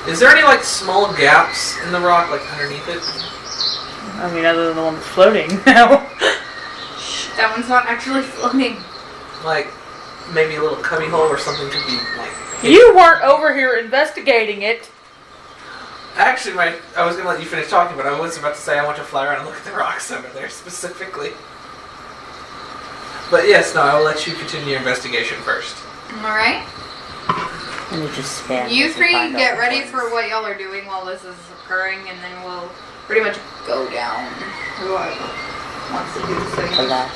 Is there any like small gaps in the rock, like underneath it? I mean, other than the one that's floating now. That one's not actually floating. Like maybe a little cubby hole or something could be like. You weren't over here investigating it. Actually, I was gonna let you finish talking, but I was about to say I want to fly around and look at the rocks over there specifically. But yes, no, I will let you continue your investigation first. Alright. Let me just scan. You this and three find out get the ready coins. for what y'all are doing while this is occurring, and then we'll pretty much go down. Whoever wants to do so. Alas.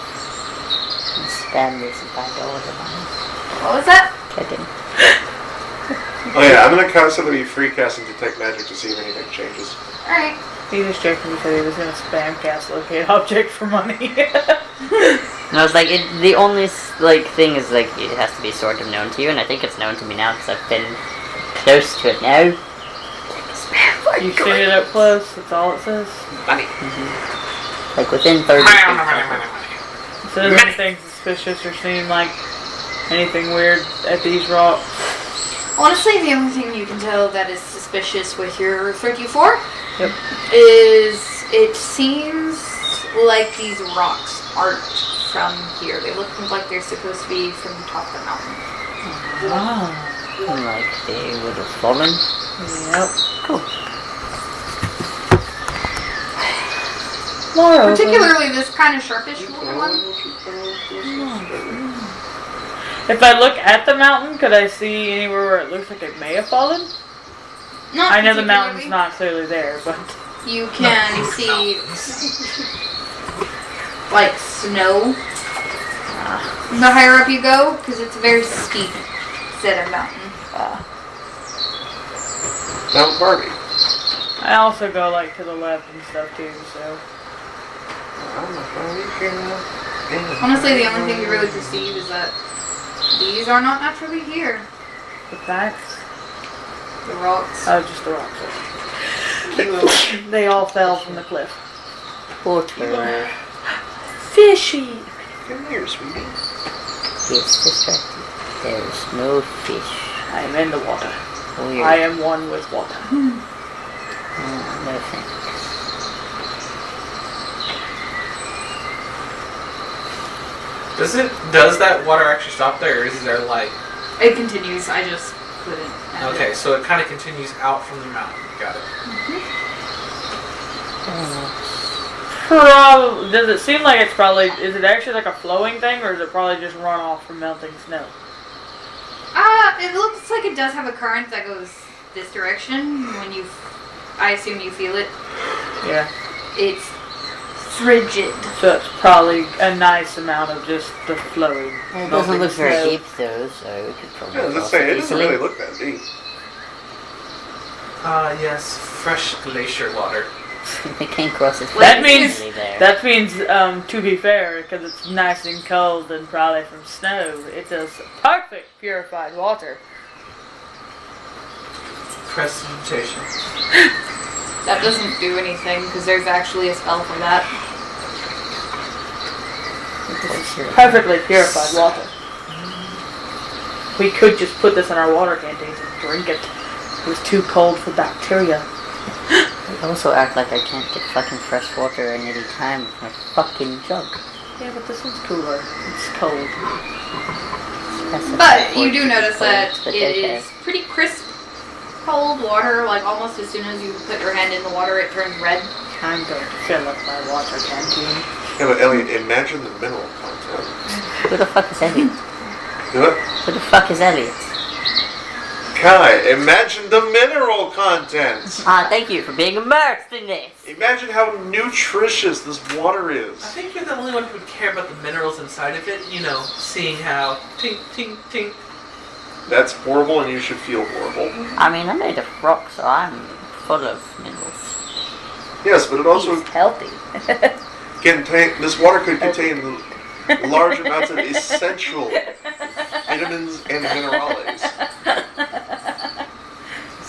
And scan this and find out what the money. What was that? Kidding. Oh yeah, I'm gonna constantly free cast and detect magic to see if anything changes. Alright. He just checked and said he was gonna spam cast locate object for money. And I was like, the only like thing is like it has to be sort of known to you, and I think it's known to me now because I've been close to it now. You see it up close, that's all it says. Like within 30 feet. It says anything suspicious or seem like anything weird at these rocks. Honestly, the only thing you can tell that is suspicious with your 34 Yep. is it seems like these rocks aren't from here. They look like they're supposed to be from the top of the mountain. Ah. Like they would have fallen. Yep. Cool. Moreover, Particularly this kind of sharpish looking one. if I look at the mountain, could I see anywhere where it looks like it may have fallen? Not I know the particularly. mountain's not clearly there, but You can see like snow the higher up you go because it's a very steep set of mountain. Mount Barbie. I also go like to the left and stuff too, so. Honestly, the only thing you really perceive is that these are not naturally here. The facts? The rocks. Oh, just the rocks. They all fell from the cliff. Water. Fishy! Come here, sweetie. It's distracted. There's no fish. I am in the water. Weird. I am one with water. No thanks. Does that water actually stop there, or is there like? It continues. I just couldn't. add Okay, it. so it kind of continues out from the mountain. Got it. Probably. Does it seem like it's probably? Is it actually like a flowing thing, or is it probably just run off from melting snow? It looks like it does have a current that goes this direction. When you, I assume you feel it. Yeah. It's frigid. So it's probably a nice amount of just the flowing. It doesn't look very snow. deep though, so we could probably. Yeah, I was cross just saying, it doesn't easily. really look that deep. Yes, fresh glacier water. We can't cross it. That very means easily there. that means to be fair, because it's nice and cold and probably from snow, it does perfect purified water. Precipitation. That doesn't do anything because there's actually a spell for that. Perfectly purified water. We could just put this in our water canteens and drink it. It was too cold for bacteria. I also act like I can't get fucking fresh water at any time with my fucking jug. Yeah, but this one's cooler. It's cold. But you do notice that But it okay. is pretty crisp, cold water. Like almost as soon as you put your hand in the water, it turns red. I'm going to fill up my water canteen. Yeah, but Elliot, imagine the mineral content. Who the fuck is Elliot? What? Who the fuck is Elliot? Kai, imagine the mineral content. Ah, thank you for being immersed in this. Imagine how nutritious this water I is. think you're the only one who would care about the minerals inside of it. You know, seeing how tink tink tink. That's horrible, and you should feel horrible. I mean, I'm made of rock, so I'm full of minerals. Yes, but it also He's healthy. contain. This water could contain large amounts of essential vitamins and minerales.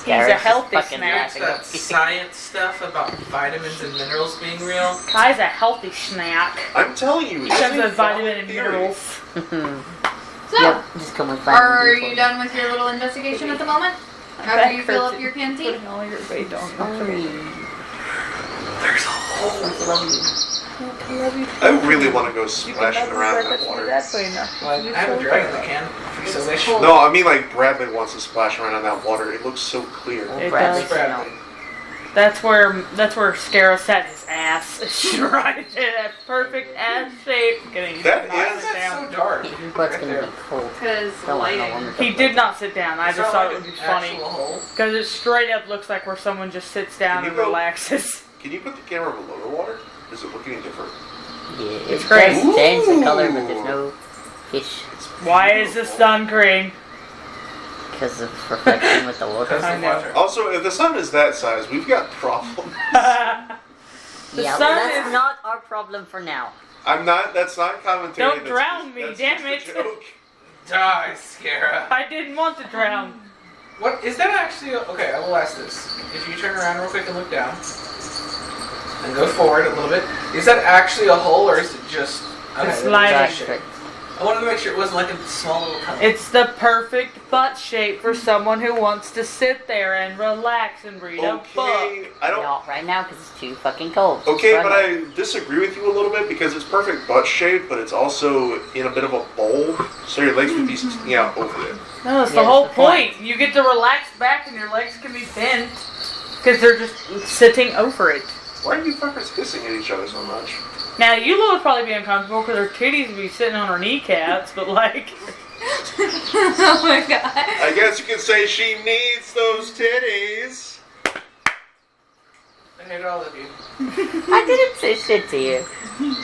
He's a healthy fucking snack. It's laughing that at me. science stuff about vitamins and minerals being real. Kai's a healthy snack. I'm telling you, Because it's a of vitamin valid and theory. minerals. So, Yep, just come with are vitamin D you for done with your little investigation at the moment? After you fill up your canteen? Putting all your weight on. There's a hole. Love you. I really want to go splashing around in that water. I have a dragon that can. If you so wish. cold. No, I mean like Bradley wants to splash around in that water. It looks so clear. It Bradley does. Bradley. That's where Scarrow set his ass. Right in that perfect ass shape. Getting That Why is- is that so dark? Your butt's gonna be cold. Because Don't want no lighting. one He did not sit down. I It's just not thought like it would be an funny. actual hole. Because it straight up looks like where someone just sits down Can and you go- relaxes. Can you put the camera below the water? Does it look any different? Yeah, It's it great. does change the color, but Ooh. there's no fish. Why is the sun green? Because of reflecting with the water. Because I of know. water. Also, if the sun is that size, we've got problems. The Yeah, sun well, that's is- not our problem for now. That's not commentary. Don't drown me, that's damn just it. a joke. Die, Scara. I didn't want to drown. What is that actually? Okay, I will ask this. If you turn around real quick and look down, and go forward a little bit, is that actually a hole or is it just? Okay, It's that's lighting. a shape. I wanted to make sure it wasn't like a small little tunnel. It's the perfect butt shape for someone who wants to sit there and relax and read a book. Okay, I don't. Not right now because it's too fucking cold. Okay, Run but up. I disagree with you a little bit because it's perfect butt shape, but it's also in a bit of a bowl, so your legs would be sticking out over it. No, that's Yeah, the whole that's the point. point. You get to relax back and your legs can be bent because they're just sitting over it. Why are you fuckers hissing at each other so much? Now, Eula would probably be uncomfortable because her titties would be sitting on her kneecaps, but like, Oh my god. I guess you could say she needs those titties. I hate all of you. I didn't say shit to you. You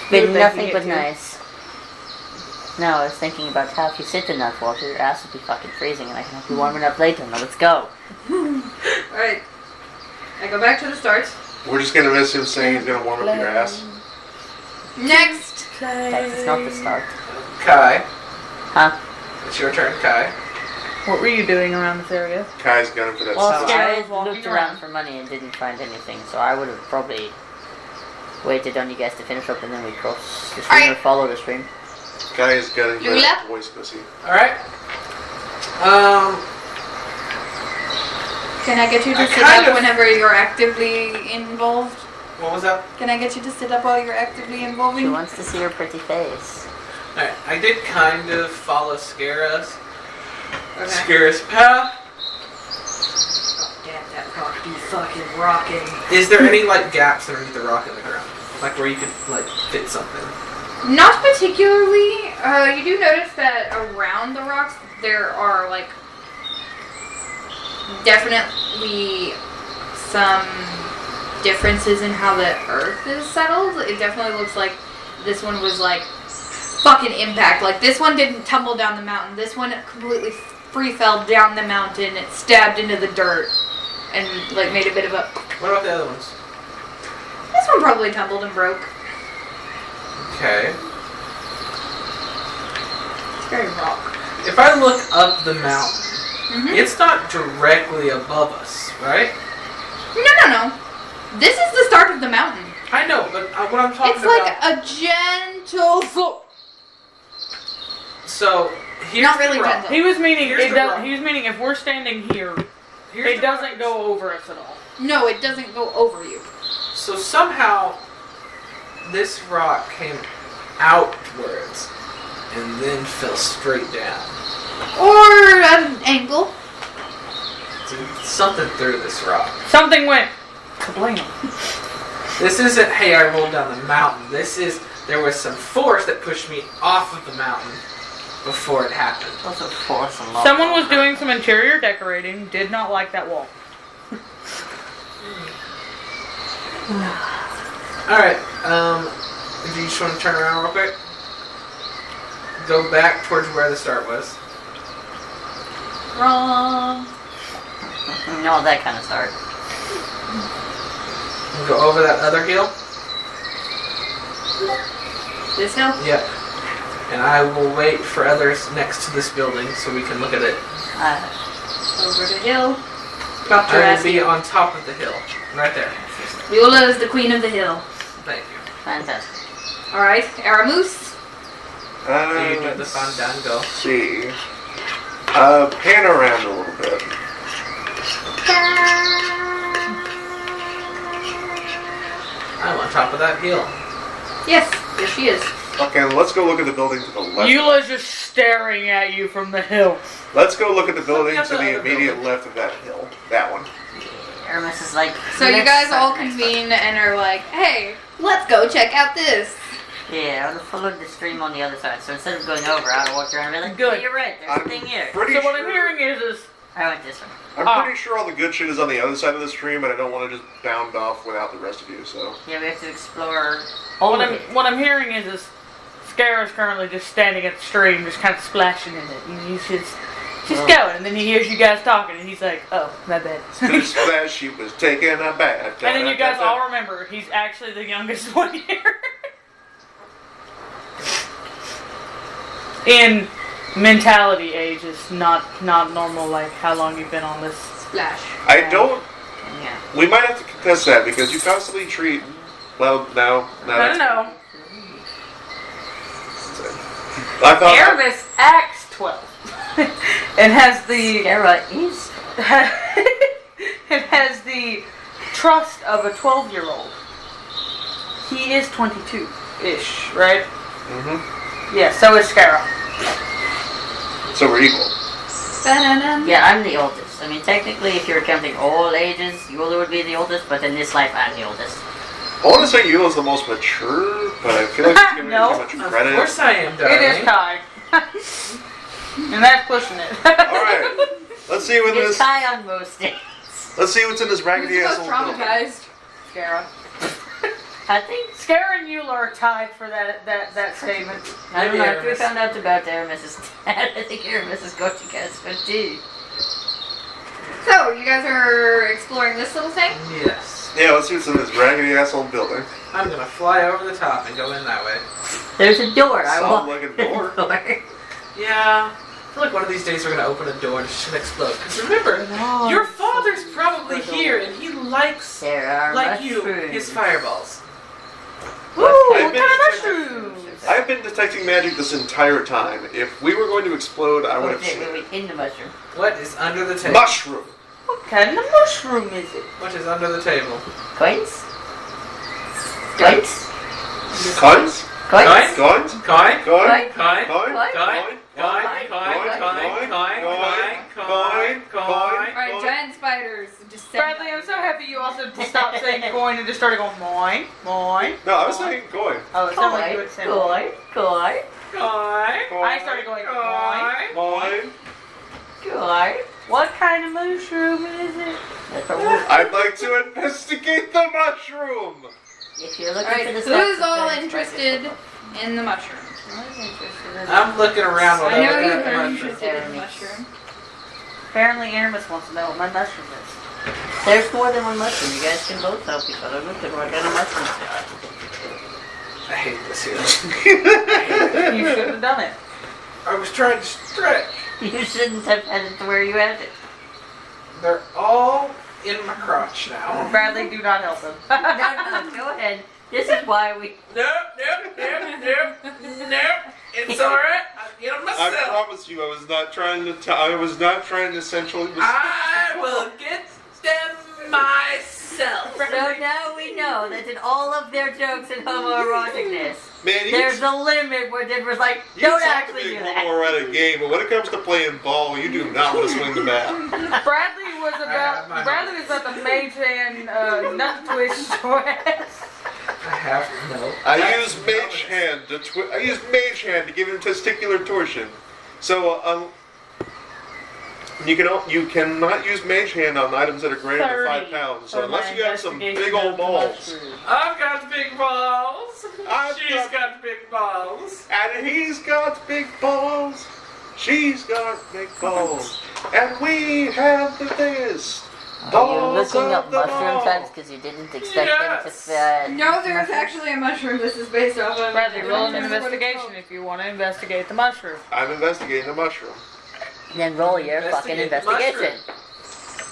Been were nothing thinking but it too. nice. No, I was thinking about how if you sit in that water, your ass will be fucking freezing and I can help you warm it up later. Now let's go. Alright. I go back to the start. We're just gonna miss him saying he's gonna warm up your ass. Next. That's not the start. Kai, Huh? it's your turn, Kai. What were you doing around this area? Kai's gunning for that Well, stuff. So Scara I was walking looked around around. for money and didn't find anything, so I would have probably waited on you guys to finish up and then we cross the stream or Alright. follow the stream. Kai is gunning for Lula? that voice pussy. Alright. Can I get you I to sit kind up of- whenever you're actively involved? What was that? Can I get you to sit up while you're actively She involving? wants to see her pretty face. Alright, I did kind of follow Scara's Okay. path. Oh, damn, that rock be fucking rocking. Is there any like gaps underneath the rock in the ground? Like where you could like fit something? Not particularly. You do notice that around the rocks there are like definitely some differences in how the earth is settled. It definitely looks like this one was like fucking impact. Like this one didn't tumble down the mountain. This one completely free fell down the mountain. It stabbed into the dirt and like made a bit of a. What about the other ones? This one probably tumbled and broke. Okay. It's very rock. If I look up the mountain, Mm-hmm. it's not directly above us, right? No. This is the start of the mountain. I know, but what I'm talking It's like about. a gentle slope. So here's Not the really rock. gentle. He was meaning Here's the rock. He was meaning if we're standing here, Here's it the doesn't rock. go over us at all. No, it doesn't go over you. So somehow this rock came outwards and then fell straight down. Or at an angle. So something through this rock. Something went kablam. This isn't, hey, I rolled down the mountain. This is, there was some force that pushed me off of the mountain before it happened. Also force and love. Someone was doing some interior decorating, did not like that wall. Alright, do you just want to turn around real quick? Go back towards where the start was. Wrong. No, that kind of start. And go over that other hill. This hill? Yep. And I will wait for others next to this building so we can look at it. Over the hill. Dropped your I ass will be here. on top of the hill. Right there. Viola is the queen of the hill. Thank you. Fantastic. Alright, Aramoose. Do you do the fandango? Let's see. Pan around a little bit. I'm on top of that hill. Yes, she is. Okay, let's go look at the building to the left. Eula's just staring at you from the hill. Let's go look at the building at to the the other immediate building. left of that hill. That one. Hermes is like. So you "Let's guys start all the next convene and are like, hey, let's go check out this. one." Yeah, I would have followed the stream on the other side. So instead of going over, I would have walked around and be like, Good. "Hey, you're right, there's a thing here." Pretty So sure, what I'm hearing is I went this way. I'm pretty sure all the good shit is on the other side of the stream, and I don't want to just bound off without the rest of you. So Yeah, we have to explore all what of I'm it. what I'm hearing is Scara's currently just standing at the stream, just kind of splashing in it. And She's going, and then he hears you guys talking, and he's like, oh, my bad. Splash, she was taking a bath. And then you guys all remember, he's actually the youngest one here. In mentality age is not normal, like how long you've been on this. Splash. I don't. Yeah. We might have to contest that because you constantly treat. Well, no. No. I thought. Aramis acts 12. and has the Sarah is. it has the trust of a 12-year-old. He is 22-ish, right? Mm-hmm. Yeah, so is Scarra. So we're equal. Ba-na-na. Yeah, I'm the oldest. I mean, technically, if you're counting all ages, Eula would be the oldest, but in this life, I'm the oldest. I want to say Eula's the most mature, but I feel like it's giving No. her too much Of credit. course I am, darling. It is Kai. And that's pushing it. Alright. Let's see what It's this. high on most days. Let's see what's in this Who's raggedy the ass most old building. traumatized? Scarra. I think. Scarra and Eula are tied for that statement. I don't know. Maybe After we Aramis. found out about Aramis's dad, I think Aramis is going to get one too. So, you guys are exploring this little thing? Yes. Yeah, let's see what's in this raggedy ass old building. I'm gonna fly over the top and go in that way. There's a door. I Solid want looking door. Yeah. I feel like one of these days we're gonna open a door and it's gonna explode. Because remember, your father's probably here and he likes, There are like you, mushrooms. his fireballs. Ooh, I've what been kind of detecting- mushrooms? I've been detecting magic this entire time. If we were going to explode, I would have Okay, seen wait, it. wait, in the mushroom. What is under the table? Mushroom. What kind of mushroom is it? What is under the table? Coins? Coins? Coins? Coins? Coins? Coin? Coin? Coin? Coin? Coin? Coin? Alright, giant spiders. Just Bradley, I'm so happy you also stopped saying coin and just started going moin, moin. No, I was saying coin. Oh, it sounded like you would say Coin? Coin? I started going moin. Coin. Coin? What kind of mushroom is it? That's a wolf. I'd like to investigate the mushroom. If you're looking Alright, for the who's stuff all that's interested in the mushroom? I'm looking around I with know every you other are mushroom. interested in the mushroom. Apparently Aramis wants to know what my mushroom is. There's more than one mushroom. You guys can both help each other look at what kind of mushrooms there are. I hate this here. You should have done it. I was trying to stretch. You shouldn't have had it to where you had it. They're all in my crotch now. Bradley, do not help him. No, go ahead. This is why we. Nope. It's alright. I'll get them I myself. promise you, I was not trying to. I was not trying to essentially. I will get them myself. So now we know that in all of their jokes and homoeroticness, Man, you there's a limit where Denver's like, you don't talk actually to do me that. more at a game, but when it comes to playing ball, you do not want to swing the bat. Bradley was about the mage hand nut twist twist. I have no. I use mage hand to give him testicular torsion. So you cannot use mage hand on items that are greater than 5 pounds. So for unless my you have some investigation big old of the balls, mushroom. I've got big balls. She's got big balls. and he's got big balls, she's got big balls, and we have the biggest. Are you Balls looking of up them mushroom all. types because you didn't expect them to Yes. fit? No, there's actually a mushroom this is based off of. Bradley, roll an I don't remember what it's investigation called. if you want to investigate the mushroom. I'm investigating the mushroom. Then roll your fucking Investigate the investigation.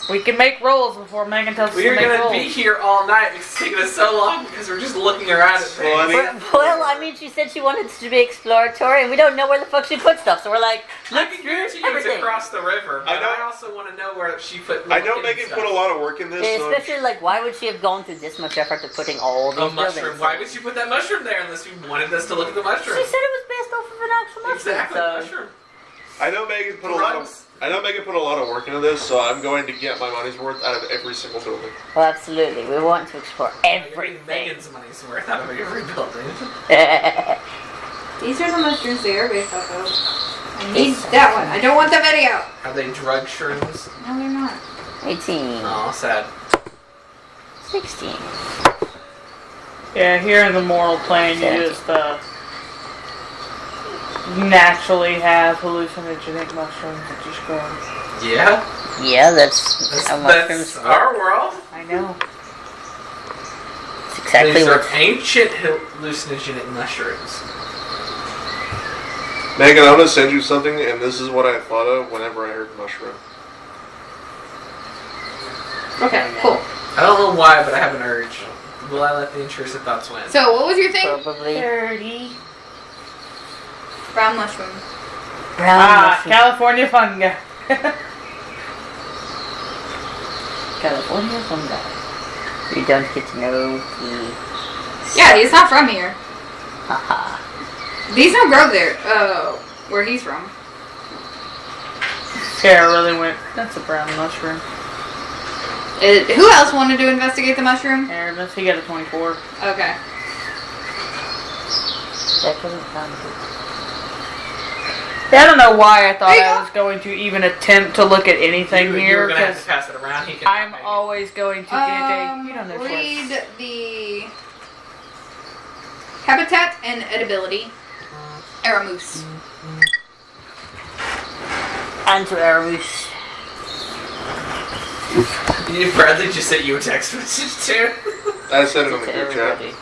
We can make rolls before Megan tells us We're to make gonna rolls. be here all night. It's taking us so long because we're just looking around at things. Well, I mean- Well, I mean, she said she wanted it to be exploratory, and we don't know where the fuck she put stuff, so we're like, I look can through guarantee you it's everything. across the river, I but know- I also want to know where she put. I know hidden Megan stuff. put a lot of work in this. So Especially, like, why would she have gone through this much effort to putting all these A mushroom. buildings? Why would she put that mushroom there unless you wanted us to look at the mushroom? She said it was based off of an actual mushroom. Exactly, So. mushroom. I know Megan put a lot of. Drugs. I know Megan put a lot of work into this, so I'm going to get my money's worth out of every single building. Well, absolutely. We want to explore Getting everything. Megan's money's worth out of every building. These are the mushrooms they are based off of. I need that one. I don't want the video. Are they drug shrooms? No, they're not. 18. Oh, sad. 16. Yeah, here in the moral plane, you just naturally have hallucinogenic mushrooms that just grow. Yeah. Yeah, that's how mushrooms That's work. our world. I know. It's exactly These are what. ancient hallucinogenic mushrooms. Megan, I'm gonna send you something, and this is what I thought of whenever I heard mushroom. Okay, cool. I don't know why, but I have an urge. Will I let the intrusive thoughts win? So, what was your thing? Probably Dirty. Brown mushroom. brown mushroom. California fungi. California fungi. You don't get to know the. Yeah, he's not from here. Haha. These don't grow there. Where he's from. Sarah really went, that's a brown mushroom. Who else wanted to investigate the mushroom? Aramis, he got a 24. Okay. That doesn't sound good. I don't know why I thought There you I go. was going to even attempt to look at anything you here, were gonna have to because pass it around. He can I'm make it. always going to get a, you don't know Read the habitat and edibility. Aramoose. Answer Erost. Bradley just sent you a text message too. I said it in To the group chat. everybody.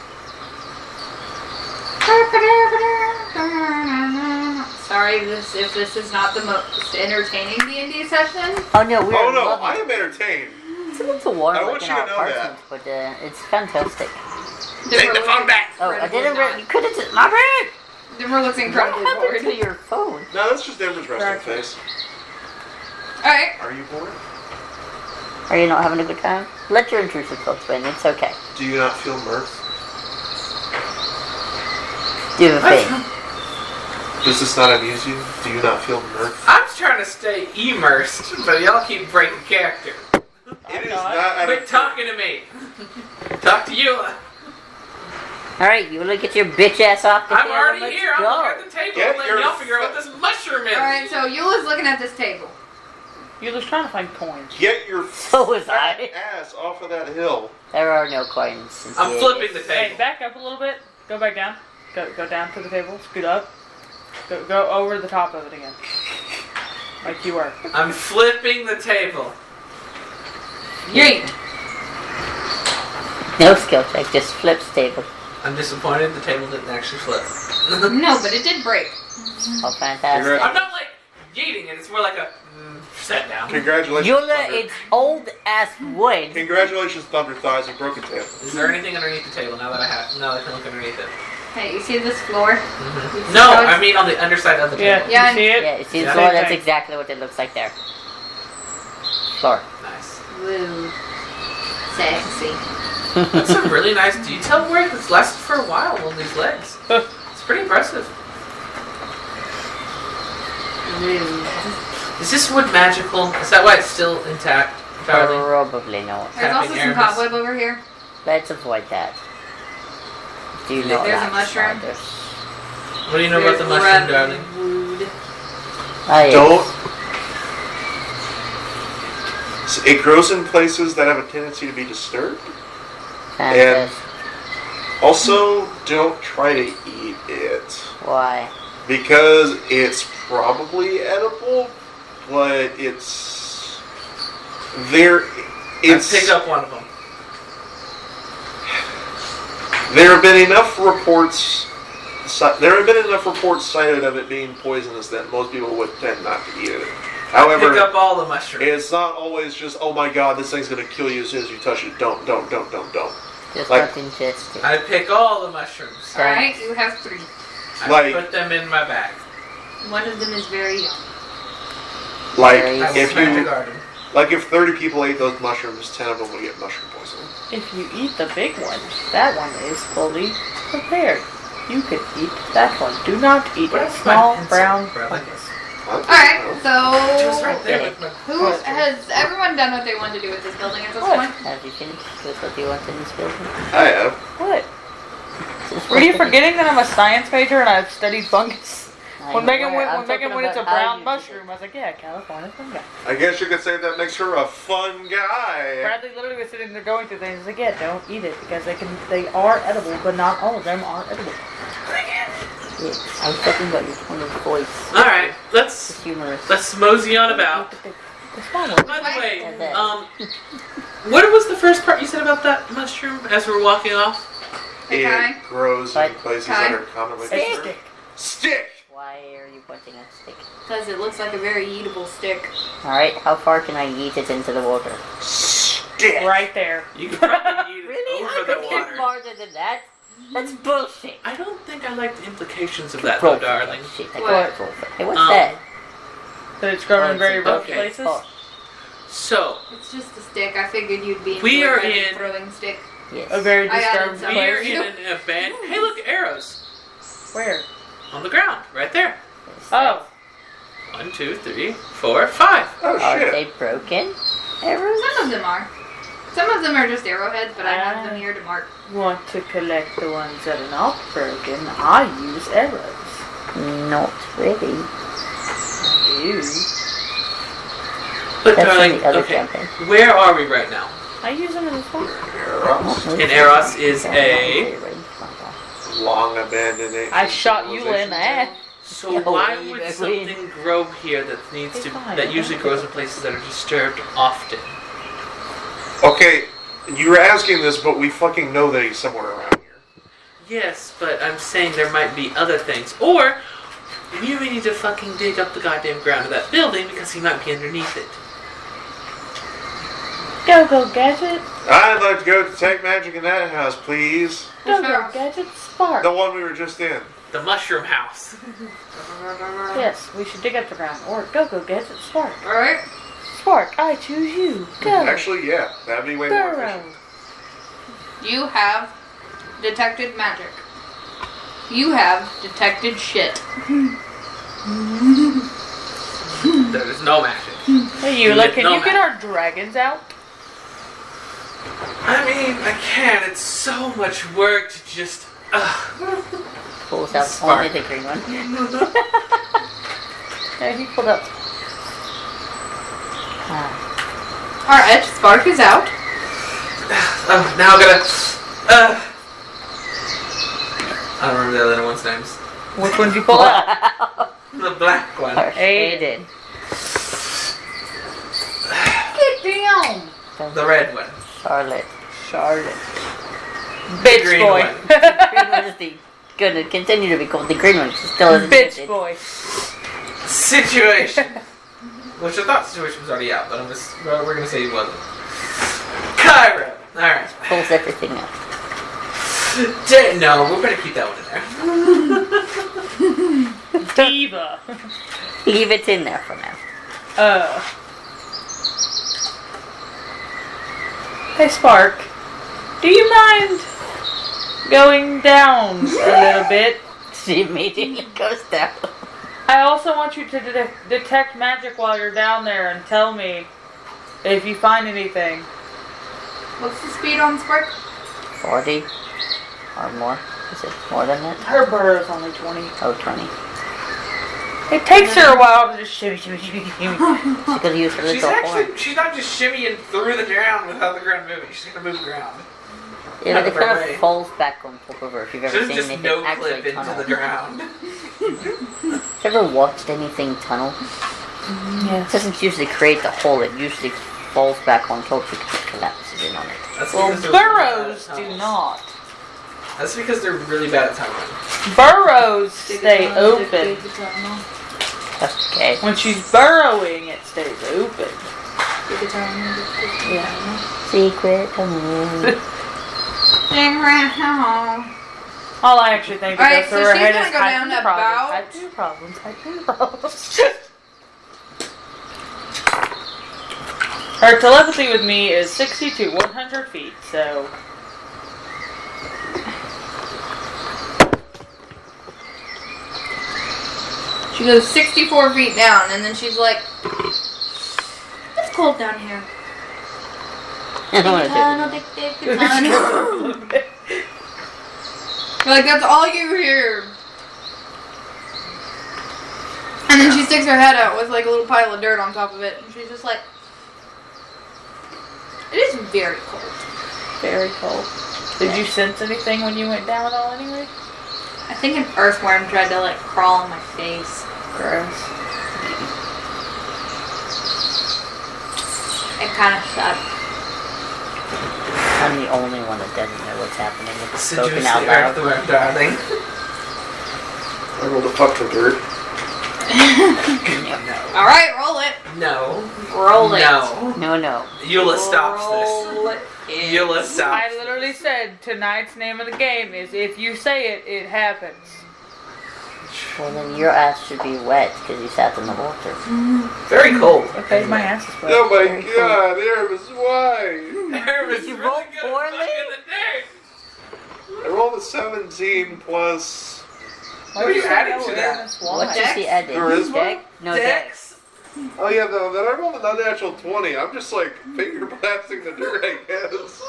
Sorry, if this is not the most entertaining D&D session. Oh no, we're Oh no, loving I it. am entertained. It's a little warm I like want in you to our know apartment, but it's fantastic. Take the phone back. Oh, I didn't. Incredibly You could have just my bad. Denver looks What incredibly happened bored. to your phone? No, that's just Denver's resting face. Alright. Are you bored? Are you not having a good time? Let your intrusive thoughts win. It's okay. Do you not feel mirth? Do the thing. Does this not amuse you? Do you not feel mirth? I'm trying to stay immersed, but y'all keep breaking character. It is not. not. Quit talking to me. Talk to you. All right, you look at your bitch ass off the I'm table. already Let's here. I'm go. looking at the table. Get I'm letting your y'all figure out what this mushroom is. Alright, so Eula's looking at this table. You're just trying to find coins. Get your So was fat I. ass off of that hill. There are no coins. I'm flipping the Hey, table. back up a little bit. Go back down. Go down to the table. Scoot up. Go over the top of it again. Like you were. I'm flipping the table. Yeet. No skill check, just flips table. I'm disappointed the table didn't actually flip. No, but it did break. Oh, fantastic. Congrats. I'm not like yeeting it. It's more like a set down. Congratulations, Eula, Thunder. it's old ass wood. Congratulations, Thunder Thighs. You broke a tail. Is there anything underneath the table now that I can look underneath it? Hey, you see this floor? No, I mean on the underside of the Yeah, table. Yeah, you see it? Yeah, you see the Yeah. floor? Same That's thing. exactly what it looks like there. Floor. Nice. Woo. Sexy. That's some really nice detail work that's lasted for a while on these legs. It's pretty impressive. Woo. Is this wood magical? Is that why it's still intact? Entirely? Probably not. There's also some Aramis. cobweb over here. Let's avoid that. Do you know There's a that, mushroom. Sanders? What do you know about the mushroom, darling? Wood. Oh, yeah. Don't. It grows in places that have a tendency to be disturbed. Fantastic. Also, don't try to eat it. Why? Because it's probably edible, but it's there. It's Pick up one of them. there have been enough reports. There have been enough reports cited of it being poisonous that most people would tend not to eat it. However, Pick up all the mushrooms. it's not always just, oh my god, this thing's gonna kill you as soon as you touch it. Don't. Just Like- not ingest it. I pick all the mushrooms. Alright, you have 3. I Like- put them in my bag. One of them is very young. Like Very I will if smack the you, garden. like if 30 people ate those mushrooms, 10 of them would get mushroom poisoning. If you eat the big one, that one is fully prepared. You could eat that one. Do not eat Where's a my small pencil, brown Bradley? fungus. Alright, Just so right there with my... who has everyone done what they want to do with this building at this What? point? Have you finished with what you want in this building? I have. What? Just Were you what the- forgetting that I'm a science major and I've studied fungus? I When know Megan where- went, I'm when Megan talking went, it's a about how brown you mushroom. I was like, yeah, California fungi. I guess you could say that makes her a fun guy. Bradley literally was sitting there going through things. He's like, yeah, don't eat it because they are edible, but not all of them are edible. Yes, I was talking about your tone of voice. All right, It's humorous. let's mosey on about. The small one. By the way, And then- what was the first part you said about that mushroom as we were walking off? Hey, Kai. It grows in But- places Kai? that are commonly Stick. disturbed. Stick! Why are you pointing at a stick? Because it looks like a very eatable stick. Alright, how far can I yeet it into the water? Stick! Right there. You could probably eat it Really? over I the could get water. farther than that? That's bullshit. I don't think I like the implications of that, though, Bullshit. darling. Shit, I What? got bullshit. Hey, what's Um, that? That it's grown in it's very a rough okay. places. Oh, Oh, So, It's just a stick. I figured you'd be We enjoying are that in- throwing stick. yes. A very I added disturbed some. we are place. in an event. Hey, look, arrows Where? on the ground, right there. Yes. Oh. 1, 2, 3, 4, 5. Oh Are shit. they broken? Arrows? Some of them are. Some of them are just arrowheads, but I have them here to mark. Want to collect the ones that are not broken? I use arrows. Not really. I do. But, That's darling, in the other okay, campaign. where are we right now? I use them in this one. In Erost is a- Long abandoned. I shot you in the ass. So No, why we would agree. something grow here that needs It's to fine, that I usually don't grows in care. places that are disturbed often? Okay, you were asking this, but we fucking know that he's somewhere around here. Yes, but I'm saying there might be other things. Or we really need to fucking dig up the goddamn ground of that building because he might be underneath it. Go, Gadget. I'd like to go detect magic in that house, please. Go, Which house? Gadget. Spark. The one we were just in. The mushroom house. Yes, we should dig up the ground. Or go, Gadget. Spark. Alright. Spark, I choose you. Go. Actually, yeah, that'd be way more Burrow. efficient. You have detected magic. You have detected shit. There is no magic. Hey, Eula, With can no you get magic. our dragons out? I mean, I can't. It's so much work to just. Pulls out Spark. only the green one. No, he pulled up. Ah, Alright, Spark is out. Oh, now I'm gonna. I don't remember the other one's names. Which one'd you pull out? The black one. Aiden. Get down! The red one. Charlotte. Charlotte. Bitch green boy. one. The green one is gonna continue to be called the green one. She still isn't Bitch muted. boy. Situation. Which I thought situation was already out, but we're gonna say he wasn't. Cairo. Alright. Pulls everything up. No, we're gonna keep that one in there. Diva. Leave it in there for now. Hey, Spark. Do you mind going down a little bit? She immediately goes down. I also want you to detect magic while you're down there and tell me if you find anything. What's the speed on Spark? 40 or more. Is it more than that? Her burrow's only 20. Oh, 20. It takes her a while to just shimmy, shimmy, shimmy, shimmy. She's gonna use her She's little horn. she's not just shimmying through the ground without the ground moving. She's gonna move the ground. Yeah, Out it of her kind way. of falls back on top of her if you've ever She's seen just anything no actually clip into tunnel. the ground. Have you ever watched anything tunnel? It Yes. doesn't usually create the hole, it usually falls back on top because it collapses in on it. That's Well, because they're really burrows bad at do tunnels. not. That's because they're really bad at tunneling. Burrows stay open. Okay. When she's burrowing, it stays open. Secret tunnel. All I actually think to Alright, go through so her she's head gonna is go down about- I do problems. Her telepathy with me is 60 to 100 feet, so... She goes 64 feet down, and then she's like, "It's cold down here." I don't want to do Tunnel, dick, dick, tunnel. You're like, that's all you hear. And then she sticks her head out with like a little pile of dirt on top of it, and she's just like, "It is very cold." Very cold. Did you sense anything when you went down at all anyway? I think an earthworm tried to like crawl on my face. Gross. It kind of sucked. I'm the only one that doesn't know what's happening. It's Seduce spoken out the loud. earthworm, darling. I rolled a fuck for dirt. All right, roll it. No. Roll it. No. No. Eula stops Roll this. it. Eula stops. I literally said tonight's name of the game is if you say it, it happens. Well, then your ass should be wet because you sat in the water. Very cold. Okay, my ass is wet. Oh my Very cool. god, Aramis, why? Aramis, You really rolled good at poorly? sucking the dirt. I rolled a 17 plus Why What are you say adding no, to that? Amos? What Why? does he add? Charisma? Dex? No, Dex. Oh yeah, no, then I rolled an unnatural 20. I'm just like finger blasting the dirt, I guess.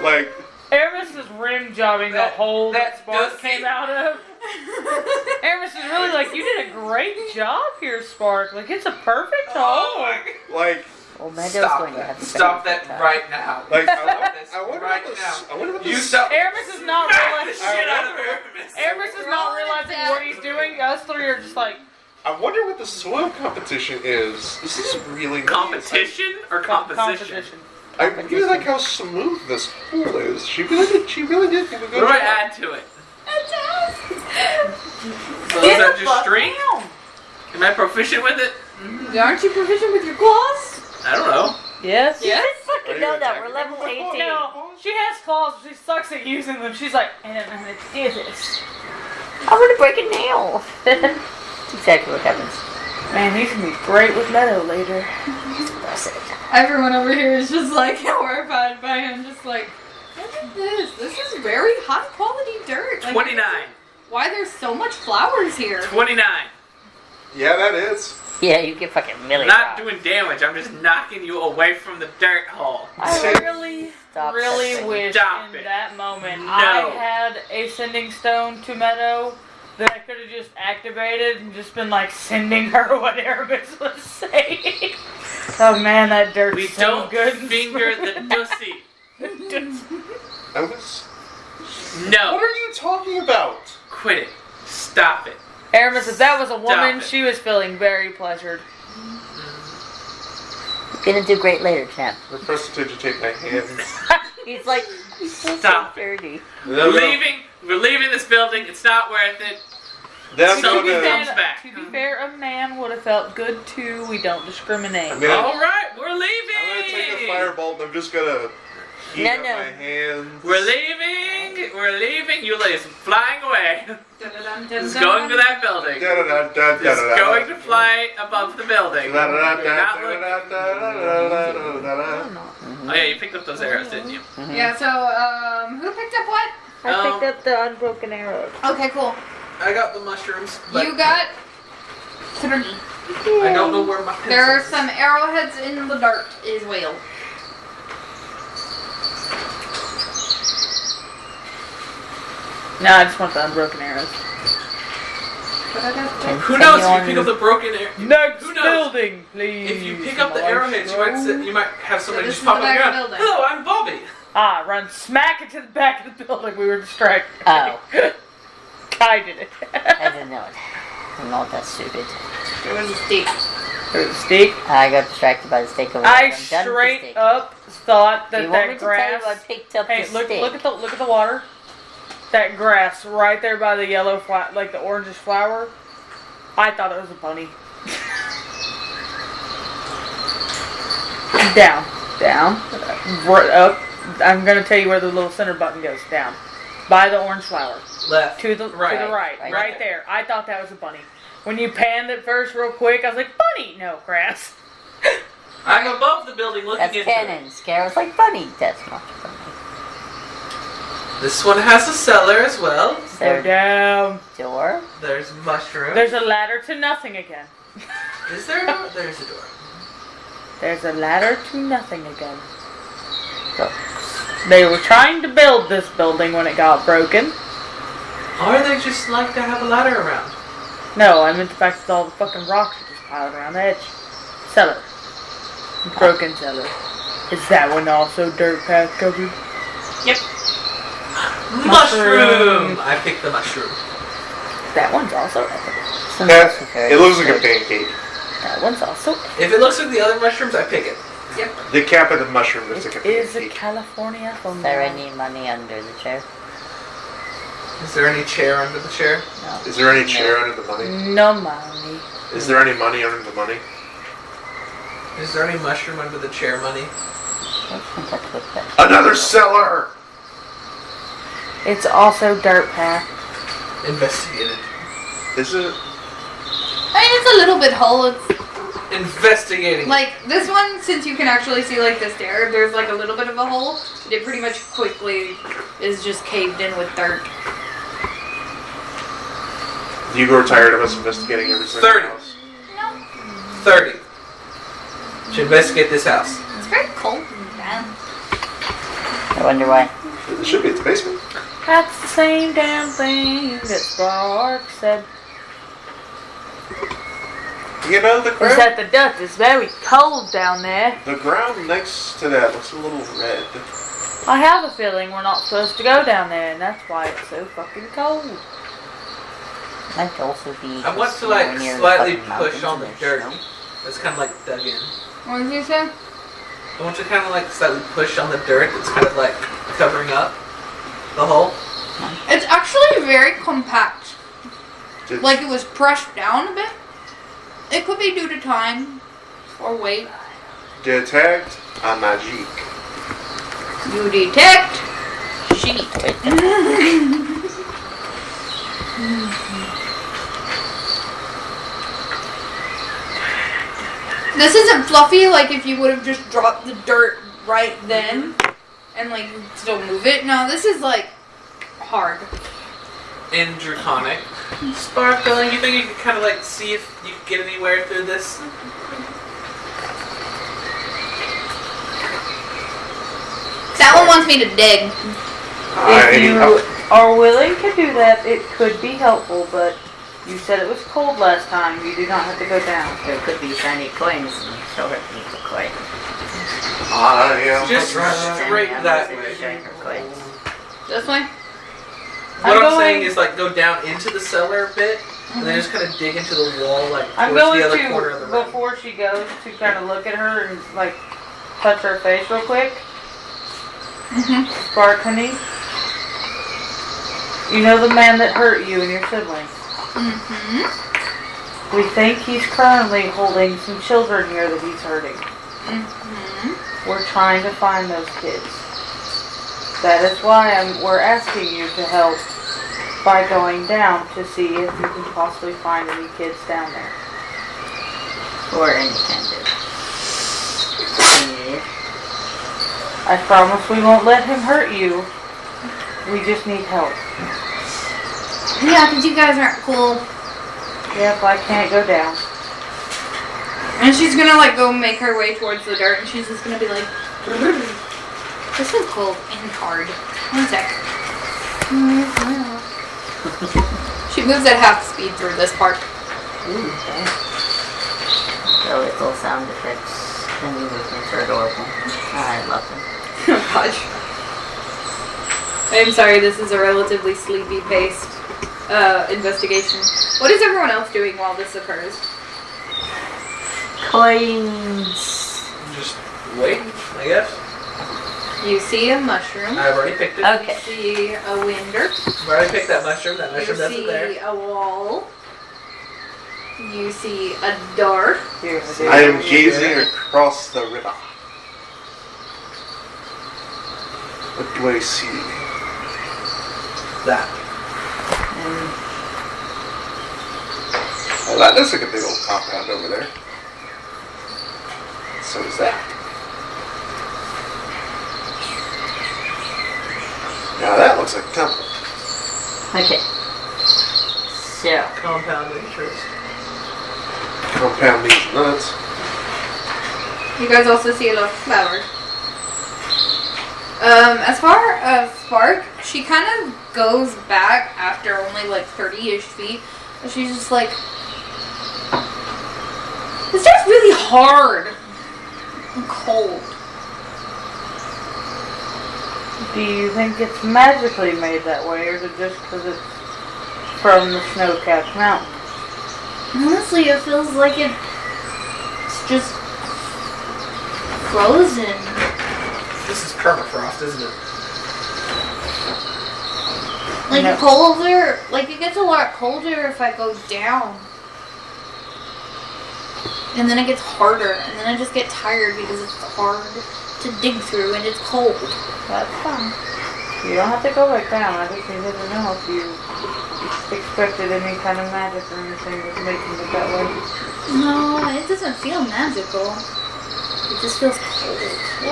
Like, Aramis is rim jobbing the That- hole that that Spark does came seem- out of. Aramis is really like, you did a great job here, Spark. Like, it's a perfect Oh hole. my like, Well, Meadow's Stop going to have that. to Stop spend that time. right now. like I I wonder right what now. this. I wonder what You this. stop. Aramis is not Smack the realizing. shit out of Aramis. Aramis is not realizing what he's doing. Us three are just like I wonder what the soil competition is. This is really nice. Competition or composition? competition. I really like how smooth this hole is. She really did do a good What do job. I add to it? So is that just string? Am I proficient with it? Aren't you proficient with your claws? I don't know. Yes. Yes. Fucking Are you know that. We're attacking level me? 18. No, she has claws. She sucks at using them. She's like, I don't know how to do this. I'm going to break a nail. That's exactly what happens. Man, he's gonna be great with Meadow later. That's it. Everyone over here is just like horrified by him. Just like, look at this. This is very high quality dirt. Like, 29. why there's so much flowers here? 29. Yeah, that is. Yeah, you get fucking million. Not doing damage. I'm just knocking you away from the dirt hole. I really, Stop really that thing. wish Stop in it. that moment No. I had a sending stone to Meadow that I could have just activated and just been like sending her what Aramis was saying. Oh man, that dirt's We so don't good. finger the dussy. I was. No. What are you talking about? Quit it. Stop it. Aramis, if that was a woman, it. she was feeling very pleasured. You're going to do great later, champ. Request to take my hands. He's like, he's so Stop it. dirty. No, no. We're leaving this building. It's not worth it. Then I'm So we gonna. can- comes back. To be fair, a man would have felt good too. We don't discriminate. I mean, All right, we're I'm leaving. gonna take a firebolt and I'm just gonna heat No, up no. my hands. We're leaving. We're leaving. Eula is flying away. Just Just going to that building. Da-da-da-da-da-da-da. Just going to fly above the building. You're not looking- Da-da-da-da-da-da-da-da-da-da. Oh yeah, you picked up those arrows, didn't you? Yeah. So, who picked up what? I picked up the unbroken arrow. Okay, cool. I got the mushrooms, but You got 3. I don't know where my pencil There are is. some arrowheads in the dirt as well. No, I just want the unbroken arrows. Who knows? If you pick up the broken arrow. Next Who knows? building, please. If you pick up the arrowheads, you might have somebody this just is the pop up back your of the hand. building. Hello, I'm Bobby. Ah, run smack into the back of the building. We were distracted. Oh. Kai did it. I didn't know it. I'm not that stupid. There was a stick. There's a steak. I got distracted by the steak over there. I I'm done with the straight steak. up thought that You want me that to tell you grass. I picked up Hey, the look! steak? Look at the water. That grass right there by the yellow flower, like the orangish flower. I thought it was a bunny. Down, right up. I'm gonna tell you where the little center button goes. Down, by the orange flower. Left. To the Right. right, Right. right there. I thought that was a bunny. When you panned it first, real quick, I was like, bunny, no grass. I'm above the building looking That's into canon. Scare's like bunny. That's not funny. it. This one has a cellar as well. Go There, down. door. There's mushrooms. There's a ladder to nothing again. Is there a door? There's a door. There's a ladder to nothing again. Go. They were trying to build this building when it got broken. Or they just like to have a ladder around. No, I meant the fact that all the fucking rocks are just piled around the edge. Cellar. Broken cellar. Is that one also dirt path covered? Yep. Mushroom! I picked the mushroom. That one's also edible. It looks like a pancake. That one's also If it looks like the other mushrooms, I pick it. Yep. The cap of the mushroom looks like a It is a pancake. California Is phone. there any money under the chair? Is there any chair under the chair? No. Is there any chair under the money? No money. Is there any money under the money? Is there any mushroom under the chair money? What's contact with that? Another cellar! It's also dirt path. Investigate it. Is it? I mean, it's a little bit hollow. It's Investigating. like this one, since you can actually see like the stair, there's like a little bit of a hole. But it pretty much quickly is just caved in with dirt. Do you grow tired of us investigating every single 30. house? No, 30. Should investigate this house. it's very cold and damp. I wonder why. It should be at the basement. That's the same damn thing that Spark said. You know, the Is ground, that the dust is very cold down there. the ground next to that looks a little red. I have a feeling we're not supposed to go down there, and that's why it's so fucking cold. Might also be. I want to nowhere like near the slightly fucking push mountains on the and dirt. snow. That's kind of like dug in. What did you say? I want to kind of like slightly push on the dirt that's kind of like covering up the hole. It's actually very compact. Did- Like it was pressed down a bit. It could be due to time or weight. Detect a magic. You detect sheep. This isn't fluffy like if you would have just dropped the dirt right then and like still move it. No, this is like hard. In Draconic. Sparkle, you think you could kind of like see if you could get anywhere through this? That one wants me to dig. If you are willing to do that, it could be helpful, but you said it was cold last time. You do not have to go down. There could be shiny coins in the silver people coin. I am Just a dragon. straight that way. Showing her coins. This way? What I'm saying going- is like go down into the cellar a bit and then just kind of dig into the wall like I'm towards going the other corner of the to, room. before she goes, to kind of look at her and like touch her face real quick. Spark, honey. You know the man that hurt you and your siblings? Mm-hmm. We think he's currently holding some children here that he's hurting. Mm-hmm. We're trying to find those kids. That is why we're asking you to help by going down to see if you can possibly find any kids down there. Or independent. Yeah. I promise we won't let him hurt you. We just need help. Yeah, because you guys aren't cool. Yep, I can't go down. And she's gonna like go make her way towards the dirt and she's just gonna be like, this is cold and hard. One sec. She moves at half speed through this part. Ooh, okay. The little sound effects and movements are adorable. I love them. Oh gosh. I'm sorry, this is a relatively sleepy paced investigation. What is everyone else doing while this occurs? Coins. Just wait, I guess. You see a mushroom. I've already picked it. Okay. You see a winder. I've already picked that mushroom. That You mushroom doesn't see there. a wall. You see a door. Here, I am gazing across the river. What do I see? That. Oh, that looks like a big old compound over there. So is that. Now that looks like a temple. Okay. So, Compound interest. Compound means nuts. You guys also see a lot of flowers. As far as Spark, she kind of goes back after only like 30-ish feet. And she's just like, this dirt's really hard and cold. Do you think it's magically made that way, or is it just because it's from the snow-capped mountain? Honestly, it feels like it's just frozen. This is permafrost, isn't it? Like No. colder, like it gets a lot colder if I go down. And then it gets harder, and then I just get tired because it's hard to dig through and it's cold. That's fine. You don't have to go back down. I just needed to know if you expected any kind of magic or anything that's making it that way. No, it doesn't feel magical. It just feels cold.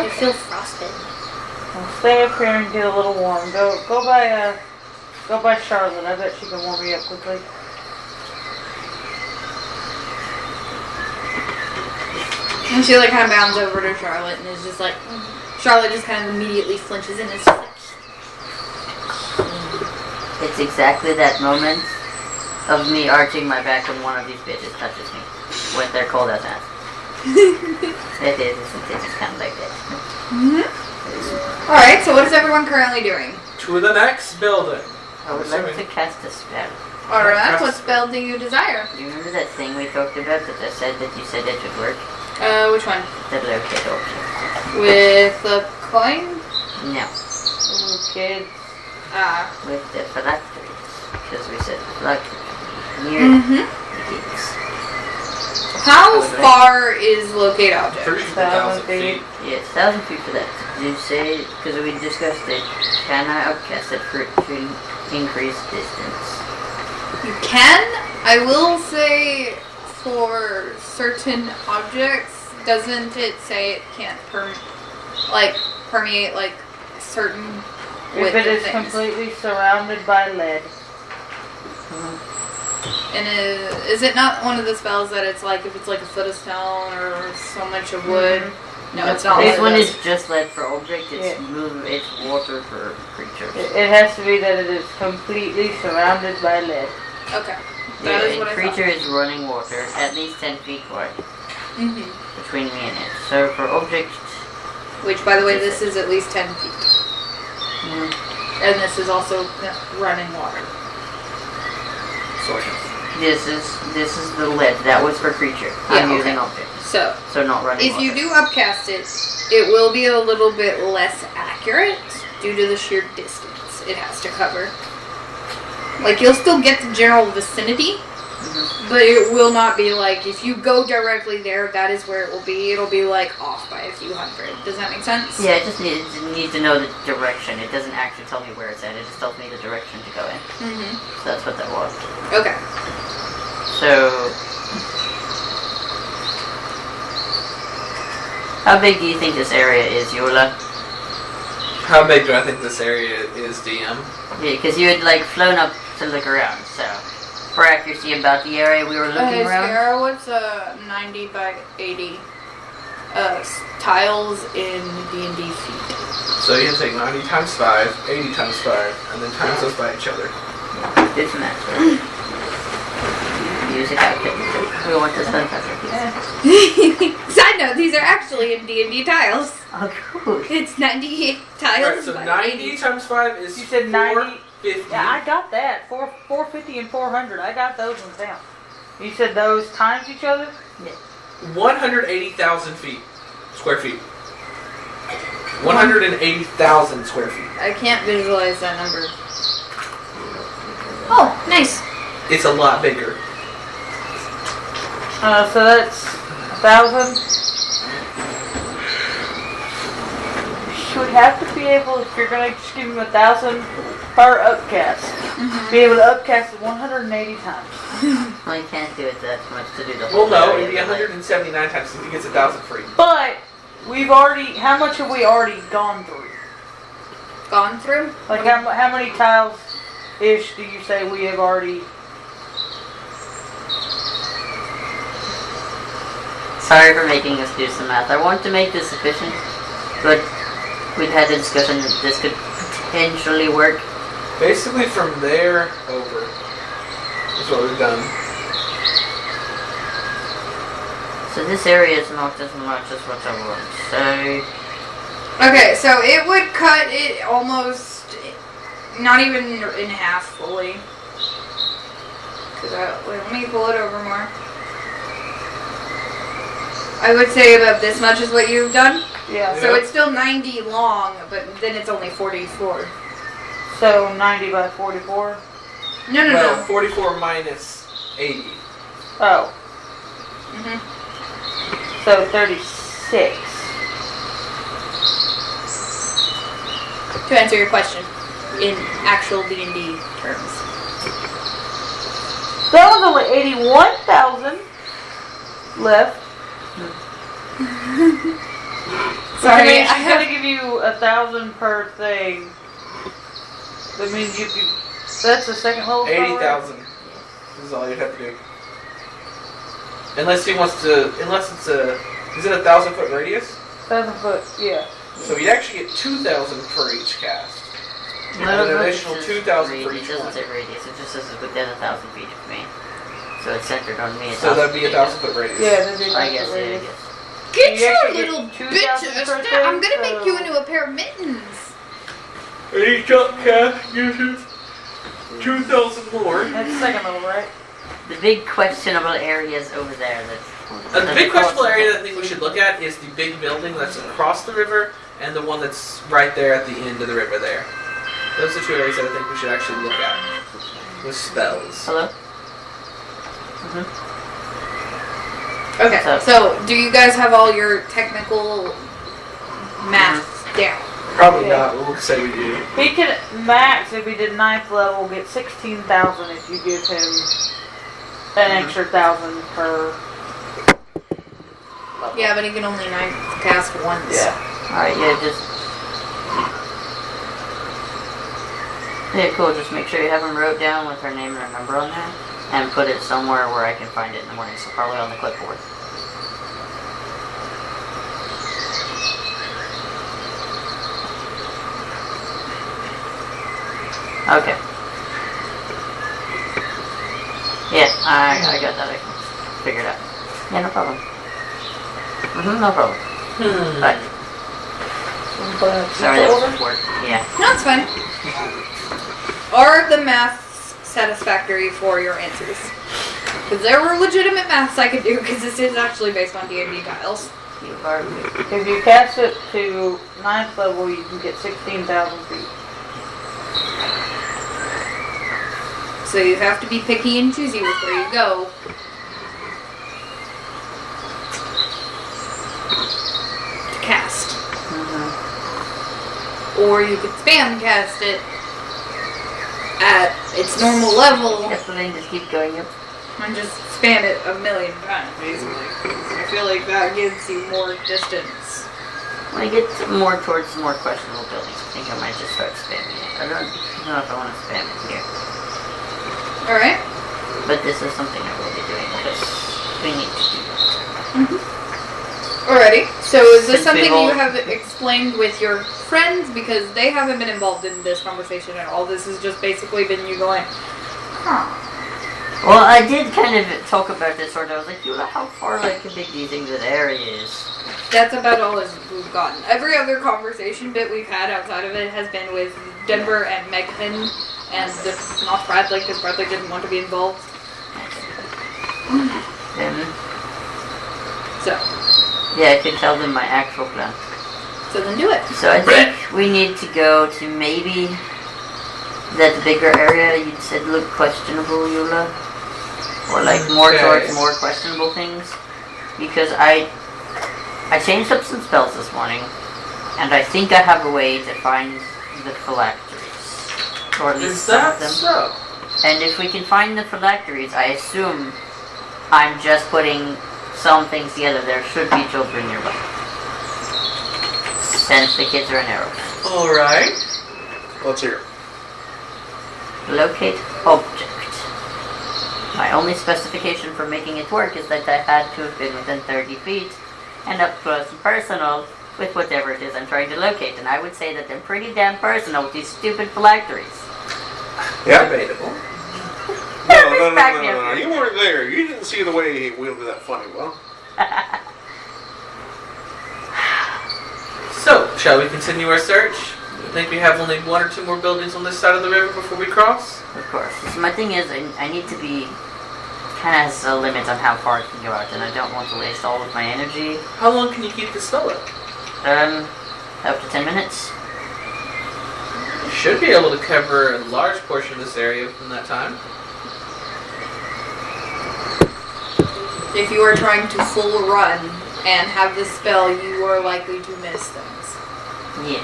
It feels frosted. Well, stay up here and get a little warm. Go by Charlotte. I bet she can warm you up quickly. And she like kind of bounds over to Charlotte and is just like, Charlotte just kind of immediately flinches and is just like, It's exactly that moment of me arching my back when one of these bitches touches me with their cold ass hands. It is, isn't it? It's kind of like that. Alright, so what is everyone currently doing? To the next building. I would like to cast a spell. Alright, what spell do you desire? Do you remember that thing we talked about that I said that you said it would work? Which one? The locate option. With the coin? No, Ooh, kids. with the phylacteries. Because we said phylacteries. Near Mm-hmm. kids. How far is locate object? 34,000 feet. Yes, 1,000 feet for that. Did you say, because we discussed it, can I outcast it for to increase distance? You can. I will say for certain objects, doesn't it say it can't permeate like certain width If it of is things? completely surrounded by lead. And is it not one of the spells that it's like if it's like a foot of stone or so much of wood? No, it's not. This one one of those. is just lead for object, it's Yeah. it's water for creatures. It has to be that it is completely surrounded by lead. Okay. That is what I creature thought. is running water, at least 10 feet wide Mm-hmm. between me and it. So for object, Which, by the way, this is at least 10 feet. And this is also running water. Sort of. this is the lead. That was for creature. I'm Yeah, using okay. object, So, so not running if water. you do upcast it, it will be a little bit less accurate due to the sheer distance it has to cover. Like, you'll still get the general vicinity, but it will not be like, if you go directly there, that is where it will be. It'll be, like, off by a few hundred. Does that make sense? Yeah, it just needs to know the direction. It doesn't actually tell me where it's at. It just tells me the direction to go in. Mm-hmm. So that's what that was. Okay. So, how big do you think this area is, Yola? How big do I think this area is, DM? Yeah, because you had like flown up to look around. So, for accuracy about the area we were looking around. Sierra, what's 90 by 80 tiles in D&D feet? So you can take 90 times 5, 80 times 5, and then times those by each other. This matter. Use a calculator. We want this one calculator. Side note, these are actually in D&D tiles. Oh, cool. It's 98 tiles Right, so by 90 80. times 5 is You said 90? 450. Yeah, I got that. 450 and 400. I got those ones down. You said those times each other? 180,000 feet. Square feet. 180,000 square feet. I can't visualize that number. Oh, nice. It's a lot bigger. So that's 1,000. You would have to be able, if you're going to just give him 1,000 per upcast, be able to upcast it 180 times. Well, you can't do it that much to do the whole Well, no, area, it'd be but, like, 179 times since he gets 1,000 free. But we've already, how much have we already gone through? Gone through? Like how many tiles-ish do you say we have already? Sorry for making us do some math. I want to make this efficient, but we've had a discussion that this could potentially work. Basically, from there over is what we've done. So this area is not as much as what I want. So Okay, so it would cut it almost, not even in half fully. Wait, let me pull it over more. I would say about this much is what you've done. Yeah. So it's still 90 long, but then it's only 44. So 90 by 44? No, 44 minus 80. Oh. Mm-hmm. So 36. To answer your question, in actual D&D terms. That was only 81,000 left. Sorry, I have to give you 1,000 per thing. That means you could. That's the second level. 80,000. This is all you have to do. Unless he wants to. Unless it's a. Is it a 1,000-foot radius? 1,000 foot, yeah. So you'd actually get 2,000 for each cast. No, And an no, additional it says 2,000 for radius. each It doesn't one. say radius. It just says it's within 1,000 feet of me. So it's centered on me. So that'd be a 1,000-foot radius. Yeah, that'd be I guess. Yeah, I guess. Get You your actually little get 2,000 bitch! per I'm thing, gonna make you so- into a pair of mittens. And each upcast uses 2,000 more. That's the second level, right? The big questionable areas over there. The big questionable area that I think we should look at is the big building that's across the river and the one that's right there at the end of the river there. Those are two areas that I think we should actually look at with spells. Hello? Okay, So- so do you guys have all your technical math down? Probably Yeah. not, but we'll say we do. He can max, if he did 9th level, get 16,000 if you give him an extra 1,000 per level. Yeah, but he can only cast once. Yeah. Alright, yeah, just. Yeah, cool. Just make sure you have them wrote down with her name and her number on there. And put it somewhere where I can find it in the morning, so probably on the clipboard. Okay. Yeah, I got that. I figured out. Yeah, no problem. No problem. Bye. Sorry, that was work. Yeah. No, it's fine. Are the maths satisfactory for your answers? Because there were legitimate maths I could do, because this is actually based on D&D tiles. You are. If you cast it to 9th level, you can get 16,000 feet. So you have to be picky and choosy with where you go. To cast. Or you could spam cast it at its normal level Yes, the thing just keep going up. and just spam it a million times, basically. I feel like that gives you more distance. When I get more towards more questionable buildings, I think I might just start spamming it. I don't know if I want to spam it here. Alright? But this is something I will be doing because we need to do that. Alrighty. So is this Since something we've all- you have explained with your friends? Because they haven't been involved in this conversation at all. This has just basically been you going, huh. Well, I did kind of talk about this sort of. I was like, Yula, how far big do you think that area is? That's about all as we've gotten. Every other conversation bit we've had outside of it has been with Denver and Megan and not Bradley, because Bradley didn't want to be involved. Then, So yeah, I can tell them my actual plan. then do it. So I think we need to go to maybe that bigger area you said looked questionable, Yula. Or like more Okay. towards more questionable things. Because I changed up some spells this morning, and I think I have a way to find the phylacteries. Or at least Is some of that them. so? And if we can find the phylacteries, I assume I'm just putting some things together. There should be children nearby. Since the kids are in Erost. Alright. Let's hear it. Locate object. My only specification for making it work is that I had to have been within 30 feet and up close and personal with whatever it is I'm trying to locate. And I would say that they're pretty damn personal with these stupid phylacteries. Yeah. Debatable. No. You weren't there. You didn't see the way he wielded that funny well. So, Shall we continue our search? I think we have only 1 or 2 more buildings on this side of the river before we cross. Of course. So my thing is, I need to be kind of has a limit on how far I can go out, and I don't want to waste all of my energy. How long can you keep the spell up? Up to 10 minutes. You should be able to cover a large portion of this area in that time. If you are trying to full run and have the spell, you are likely to miss things. Yeah.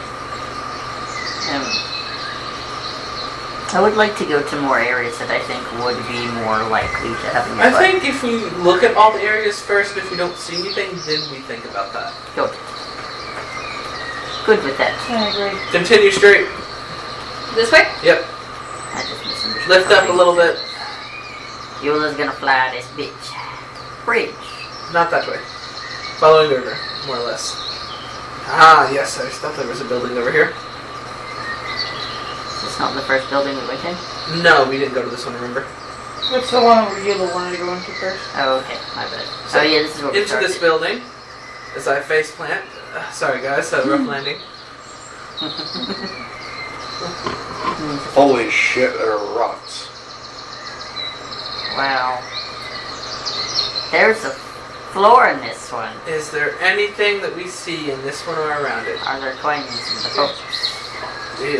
I would like to go to more areas that I think would be more likely to have a I think if we look at all the areas first, if we don't see anything, then we think about that. Good with that. I agree. Continue straight. This way? Yep. I just misunderstood. Lift up a little bit. Eula's gonna fly this bitch. Bridge. Not that way. Following the river, more or less. Ah, yes, I thought there was a building over here. It's not the first building we went in? No, we didn't go to this one, remember? What's the one where Eula wanted to go into first? Oh, okay. My bad. So oh, yeah, this is where we into started. this building, as I face plant. Sorry, guys, rough landing. Holy shit, there are rocks. Wow. There's a floor in this one. Is there anything that we see in this one or around it? Are there coins in the boat?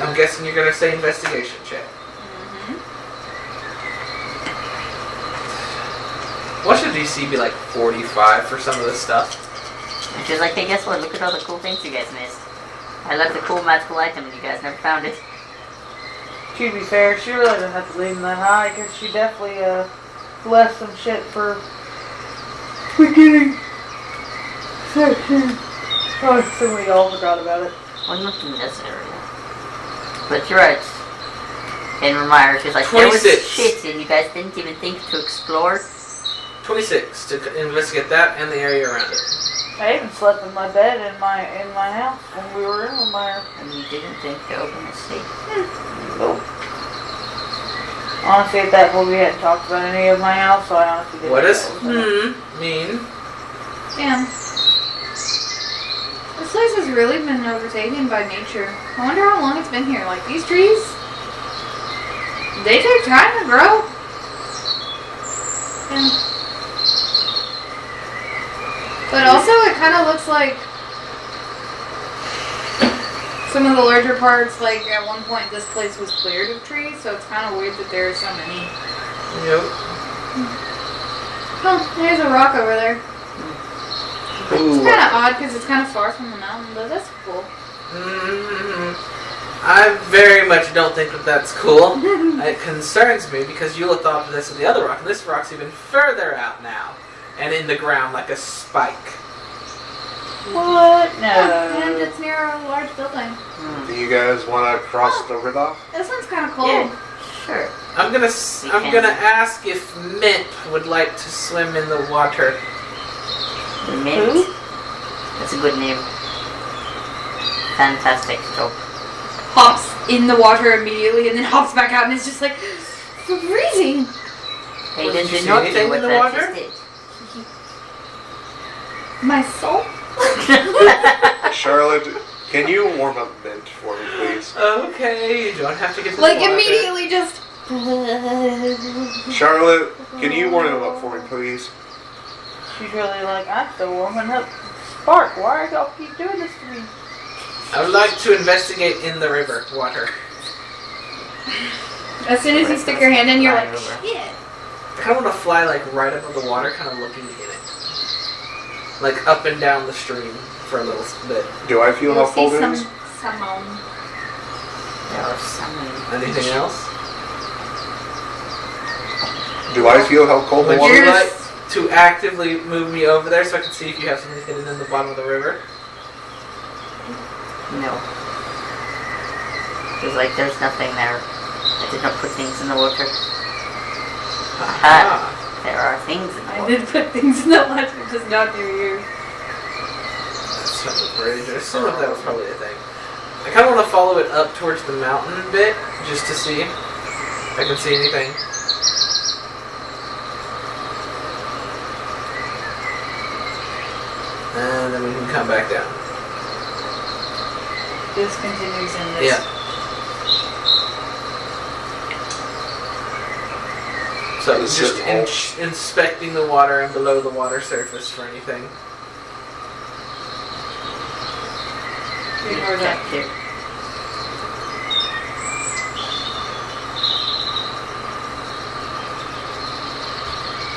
I'm guessing you're gonna say investigation check. What should DC be like 45 for some of this stuff? And she's like, hey, guess what? Look at all the cool things you guys missed. I left a cool magical item and you guys never found it. To be fair, she really doesn't have to leave him that high, because she definitely left some shit for beginning section. Oh, so we all forgot about it. Well, not in this area. But you're right. And Remire, she's like, there was 26. shit and you guys didn't even think to explore. 26 to investigate that and the area around it. I even slept in my bed in my house when we were in Remire. And you didn't think to open the safe. Nope. Honestly, at that point, we hadn't talked about any of my house, so I honestly didn't What know does what was in it. mean? Damn. This place has really been overtaken by nature. I wonder how long it's been here. Like, these trees, they take time to grow. Yeah. But also, it kind of looks like some of the larger parts, like at one point this place was cleared of trees, so it's kind of weird that there are so many. Yep. Oh, there's a rock over there. It's Ooh. kind of odd because it's kind of far from the mountain, but that's cool. I very much don't think that that's cool. It concerns me because Eula thought of this with the other rock, and this rock's even further out now. And in the ground like a spike. What? No. Yeah, and it's near a large building. Do you guys want to cross the river? This one's kind of cold. Yeah, sure. I'm gonna ask if Mint would like to swim in the water. Mint. Who? That's a good name. Fantastic job. Hops in the water immediately and then hops back out and is just like, freezing. Hey, Well, did did you you see not anything do what in the that water? just did? My soul? Charlotte, can you warm up Mint for me, please? Okay, you don't have to get to Like the water. immediately just. Charlotte, can you warm him up for me, please? She's really like, I'm still warming up. Spark, why are y'all keep doing this to me? I would like to investigate in the river water. As soon as you stick your hand in, you're like, Right over. shit. I kind of want to fly like right above the water, kind of looking in it. Like up and down the stream for a little bit. Do I feel You'll how cold see it some is? salmon. There was some... Anything else? Do I feel how cold the Would water you is? like to actively move me over there so I can see if you have something hidden in the bottom of the river? No. It's like there's nothing there. I did not put things in the water. Ah. There are things in the I water. did put things in the water, just not near you. That's not the bridge. I assume that was probably a thing. I kind of want to follow it up towards the mountain a bit, just to see if I can see anything. And then we can come back down. This continues in this. Yeah. So This just is inspecting the water and below the water surface for anything. Ignore that. Here.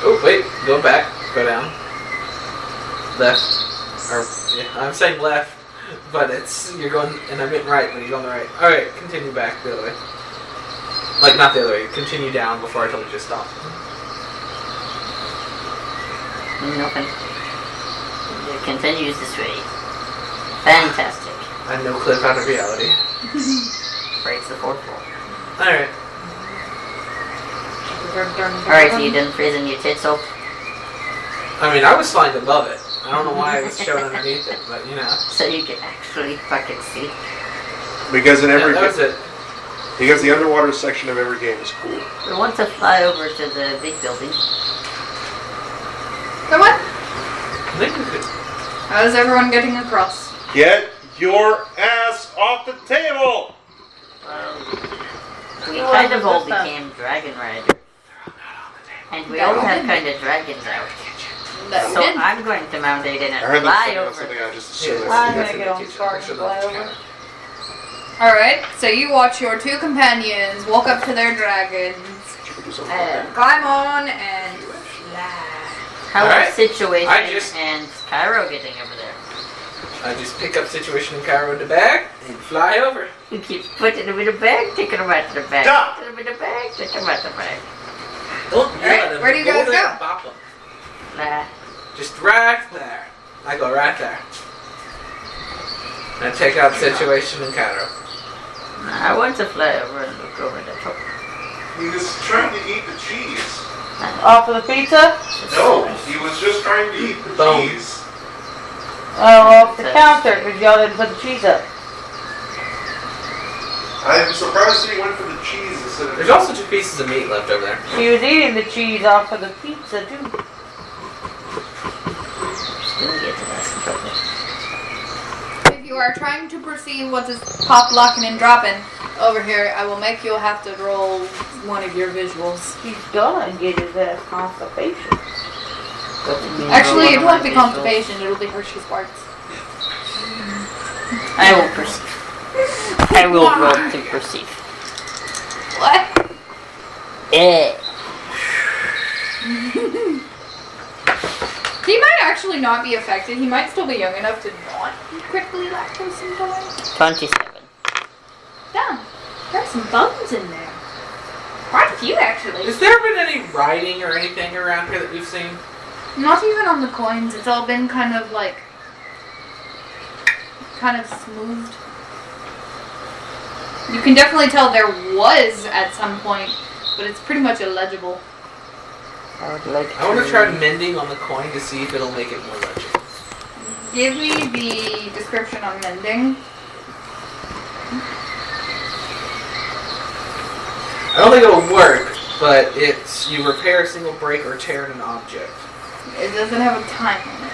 Oh wait, go back, go down, left, or yeah, I'm saying left, but you're going, and I meant right, but you're going the right. All right, continue back the other way. Like not the other way. Continue down before I told you to stop. Nothing. It continues this way. Fantastic. I no clip out of reality. Breaks the fourth wall. All right. Alright, so you done freezing your tits off? I mean, I was flying above it. I don't know why it was shown underneath it, but you know. So you can actually fucking see. Because in Yeah, every that was it. because the underwater section of every game is cool. We want to fly over to the big building. Come on. I think we could. How's everyone getting across? Get your ass off the table! We kind of all became dragon riders. And we all have kind of dragons out. That So we did. I'm going to mount it and I heard them fly talking about over. something, I just assumed Yeah. that. I'm gonna get on Spark and fly over. Alright, so you watch your two companions walk up to their dragons and climb on and fly. How Alright. is Situation I just- and Cairo getting over there? I just pick up Situation in Cairo in the bag and fly over. You keep putting them in a bag, taking them out of the bag. Stop! Put them in the bag, taking them out of the bag. Don't Alright, them. where do you guys there go? and bop them. Nah. Just right there. I go right there. And I take out Situation in Cairo. I want to fly over and look over the top. He was trying to eat the cheese. Off of the pizza? No, he was just trying to eat the Boom. cheese. Oh, off the counter, because y'all didn't put the cheese up. I'm surprised that he went for the cheese instead of There's also 2 pieces of meat left over there. She was eating the cheese off of the pizza, too. Just gonna get to that in trouble. If you are trying to perceive what is pop, locking, and dropping over here, I will make you have to roll one of your visuals. He's gonna get his ass constipation. Actually, it won't be constipation, it'll be Hershey's Barks. I will perceive. I will roll to perceive. What? Eh. He might actually not be affected. He might still be young enough to not be critically lactose intolerant. 27. Damn, there's some bones in there. Quite a few, actually. Has there been any writing or anything around here that we've seen? Not even on the coins. It's all been kind of like, smoothed. You can definitely tell there was at some point, but it's pretty much illegible. I would like I want to try mending on the coin to see if it'll make it more legible. Give me the description on mending. I don't think it'll work, but it's you repair a single break or tear in an object. It doesn't have a time on it.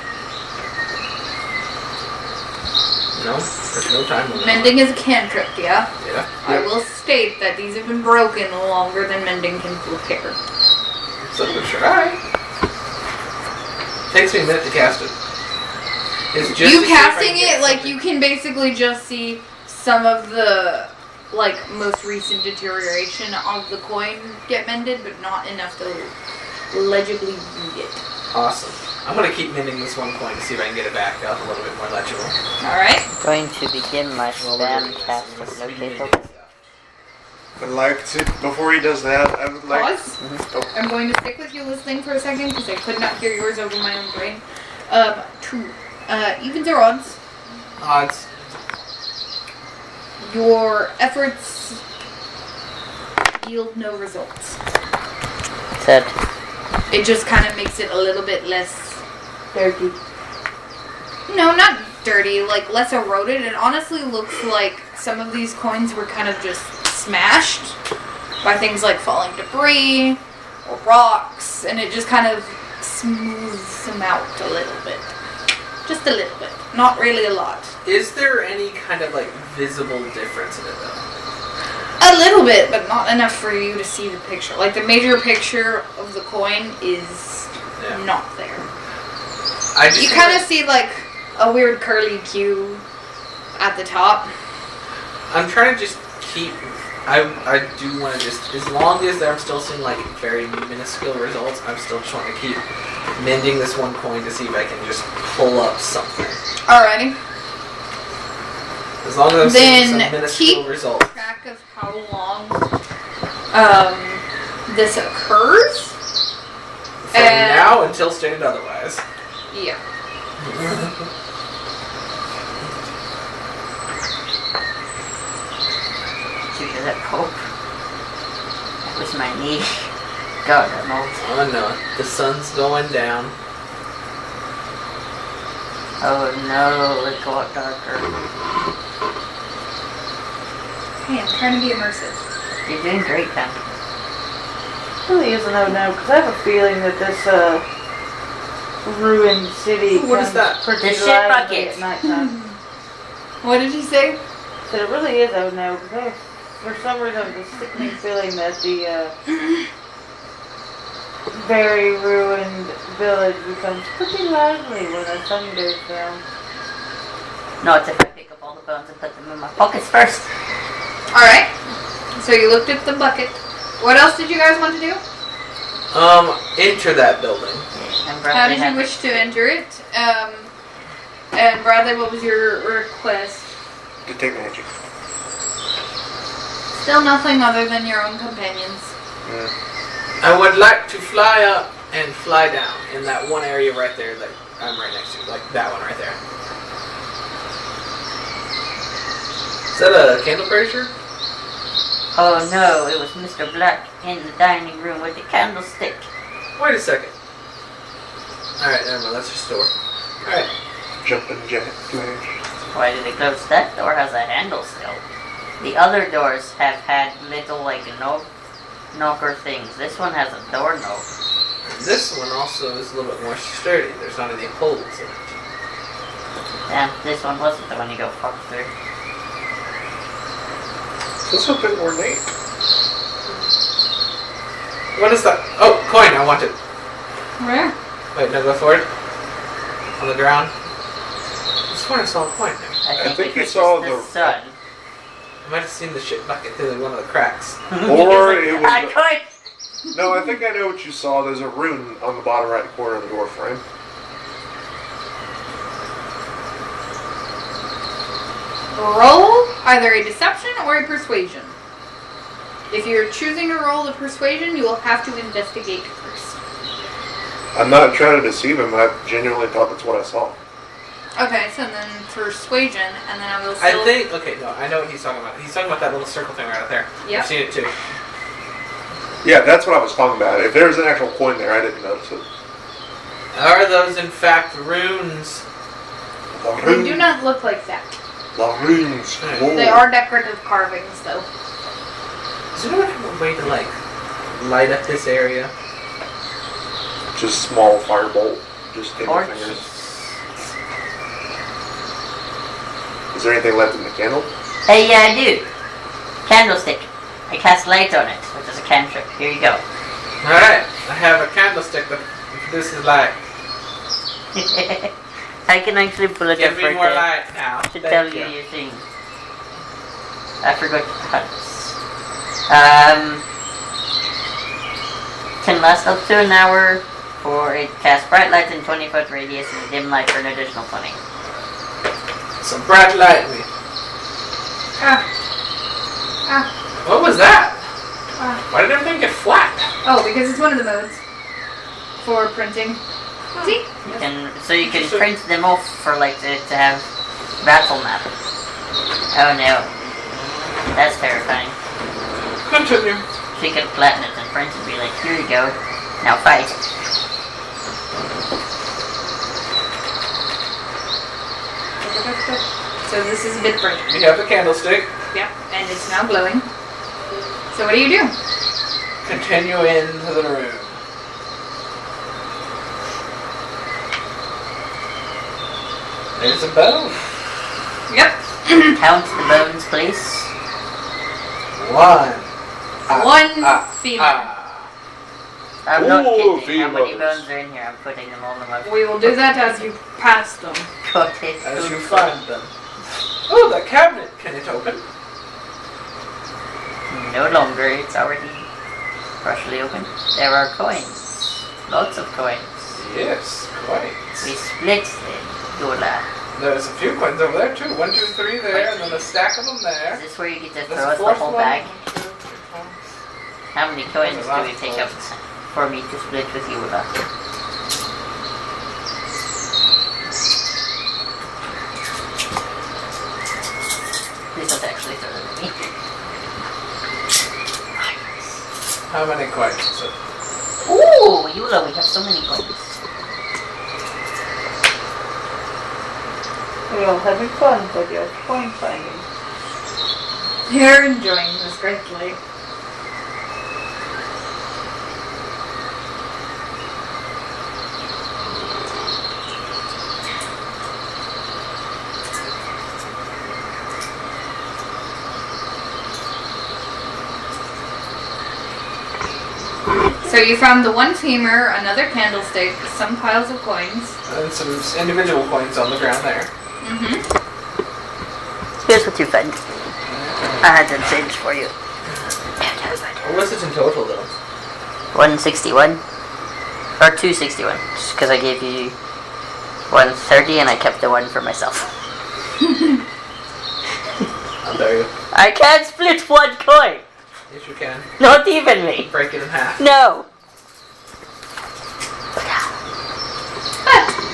No, there's no time limit. Mending is a cantrip, yeah? Yeah. I will state that these have been broken longer than mending can repair. So we'll try. Takes me a minute to cast it. It's just You to see if I casting can get it, like, something. you can basically just see some of the, like, most recent deterioration of the coin get mended, but not enough to legibly read it. Awesome. I'm gonna keep mending this one coin to see if I can get it back up a little bit more legible. Alright? going to begin my spam cast of locator. I'd like to, before he does that, I would like... Pause. Oh, I'm going to stick with you listening for a second because I could not hear yours over my own brain. 2. Evens or odds? Odds. Your efforts yield no results. Said. It just kind of makes it a little bit less... Dirty. No, not dirty, like less eroded. It honestly looks like some of these coins were kind of just smashed by things like falling debris or rocks, and it just kind of smooths them out a little bit. Just a little bit. Not really a lot. Is there any kind of like visible difference in it though? A little bit, but not enough for you to see the picture. Like the major picture of the coin is not there. You kind of see like a weird curly Q at the top. I'm trying to just keep. I do want to just, as long as I'm still seeing like very minuscule results, I'm still trying to keep mending this one coin to see if I can just pull up something. Alrighty. As long as I'm seeing some Then minuscule keep results. track of how long this occurs. From now until stated otherwise. Yeah. Did you hear that poke? That was my knee. God, that moved. Oh no, the sun's going down. Oh no, it got darker. Hey, I'm trying to be immersive. You're doing great, Ken. Really isn't no, because I have a feeling that this ruined city What is that? pretty The shit lively bucket. at nighttime. What did you say? That it really is no, because for some reason I have this sickening feeling that the very ruined village becomes pretty lively when the sun goes down. No, it's if I pick up all the bones and put them in my pockets first. Alright. So you looked at the bucket. What else did you guys want to do? Enter that building. And How did you wish to enter it? And Bradley, what was your request? Detect magic. Still nothing other than your own companions. Yeah. I would like to fly up and fly down in that one area right there that I'm right next to. Like that one right there. Is that a candle brazier? Oh no, it was Mr. Black in the dining room with the candlestick. Wait a second. Alright, never mind, that's your store. Alright. Jumping jack flash. Why did it close? That door has a handle still. The other doors have had little like knocker things. This one has a door knob. This one also is a little bit more sturdy. There's not any holes in it. Yeah, this one wasn't the one you go fuck through. This is a bit ornate. What is that? Oh, coin, I want it. Where? Wait, no, go forward. On the ground. I swear I saw a coin there. I think you it's saw just the- sun. I might have seen the shit bucket through one of the cracks. Or it was. I could. No, I think I know what you saw. There's a rune on the bottom right corner of the door frame. Roll either a deception or a persuasion. If you're choosing to roll a persuasion, you will have to investigate first. I'm not trying to deceive him. I genuinely thought that's what I saw. Okay, so then persuasion, and then I will I still... think, okay, no, I know what he's talking about. He's talking about that little circle thing right out there. Yep. I've seen it too. Yeah, that's what I was talking about. If there's an actual coin there, I didn't notice it. Are those in fact runes? They do not look like that. The runes. Whoa. They are decorative carvings, though. Does anyone have a way to, like, light up this area? Just small firebolt. Just in your Torch. fingers. Is there anything left in the candle? Hey, yeah, I do. Candlestick. I cast light on it, which is a cantrip. Here you go. Alright, I have a candlestick that produces light. I can actually pull it Give up me right more there light now. to Thank tell you your thing. I forgot to cut this. Can last up to an hour for it cast bright light in 20-foot radius and dim light for an additional 20. Some bright light me. What was that? Why did everything get flat? Oh, because it's one of the modes for printing. See? You can print them off for like to have battle map. Oh no. That's terrifying. Continue. She could flatten it and print and be like, here you go. Now fight. So this is a bit bright. We have the candlestick. Yep, and it's now glowing. So what do you do? Continue into the room. There's a bone. Yep. Count the bones, please. 1. One femur. I'm not Ooh, kidding. How many femurs. bones are in here? I'm putting them all in my We will do that as you pass them. Got it. As you find them. Oh, the cabinet. Can it open? No longer. It's already partially open. There are coins. Lots of coins. Yes, quite. We split them. Yola. There's a few coins over there too. 1, 2, 3 there, and then a stack of them Is there. this where you get to There's throw a us the fourth whole one. bag? 1, 2, 3, 4. How many coins There's a do lot we of take coins. up for me to split with Yola? Please don't actually throw them at me. How many coins is it? Ooh, Yola, we have so many coins. We're all having fun with your coin finding. You're enjoying this greatly. So you found the one femur, another candlestick, some piles of coins. And some individual coins on the ground there. Mm-hmm. Here's what you found. I had them changed for you. What was it in total though? 161 or 261, just because I gave you 130 and I kept the one for myself. How dare you? I can't split one coin. Yes, you can. Not even me. Break it in half. No.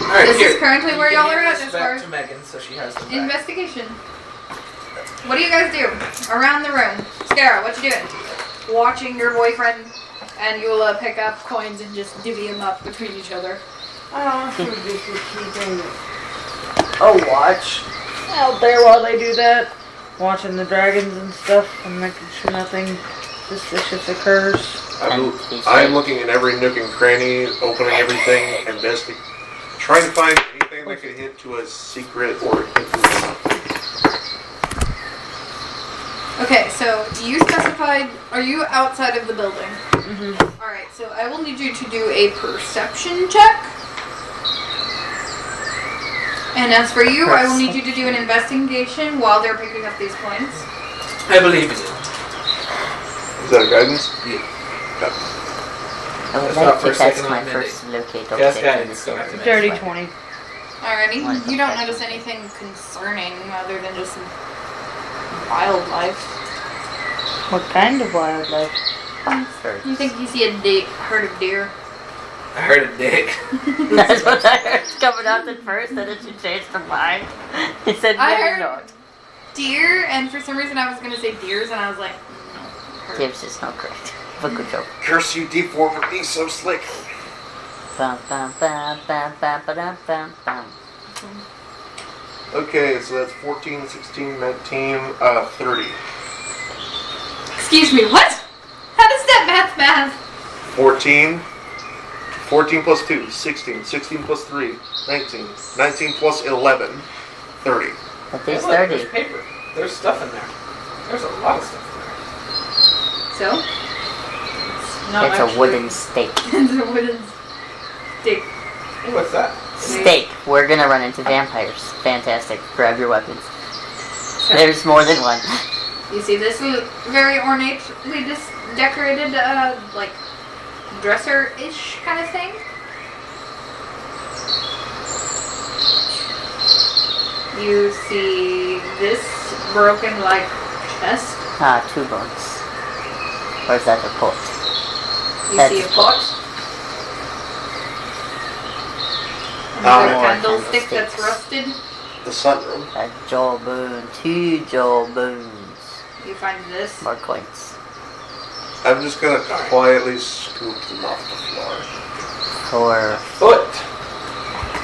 Alright, This here. is currently where You y'all can are hand at this as back far as to Megan so she has them back. investigation. What do you guys do around the room? Scara, what you doing? Watching your boyfriend and you'll pick up coins and just divvy them up between each other. I should just be keeping a watch out there while they do that. Watching the dragons and stuff and making sure nothing suspicious occurs. I'm looking in every nook and cranny, opening everything, trying to find anything that could hint to a secret or hidden. Okay, so you specified, are you outside of the building? Mm-hmm. Alright, so I will need you to do a perception check. And as for you, I will need you to do an investigation while they're picking up these coins. I believe in you. Is that a guidance? Yeah. I would That's like not to for a test second my on first locate Yes, object guys, in this go back to area. Dirty Fine. 20. Alrighty, What you don't the heck? notice anything concerning other than just some wildlife. What kind of wildlife? First. You think you see a herd of deer? I heard a dick. That's what I heard coming out at first, and then she changed her mind. He said, I maybe heard- not. Deer, and for some reason I was gonna say deers, and I was like, no. herd. Gibbs is not correct. But good job. Curse you, D4, for being so slick. Bum, bum, bum, bum, bum, ba-dum, bum, bum. Okay, so that's 14, 16, 19, 30. Excuse me, what? How does that math? 14. 14 plus 2, 16. 16 plus 3, 19. 19 plus 11, 30. But Hey, there's look, 30. there's paper. There's stuff in there. There's a lot of stuff So? Not It's actually- a wooden stake. It's a wooden stick. in there. What's that? Stake. We're gonna run into vampires. Fantastic. Grab your weapons. There's more than one. You see this very ornately decorated, like, dresser-ish kind of thing? You see this broken, like, chest. Ah, 2 bones. Or is that a pot? You That's see a a pot. Oh, Another more candlestick that's candlesticks. rusted. The sunroom. A jawbone. 2 jawbones. You find this. More coins. I'm just gonna quietly scoop them off the floor. 4. Foot.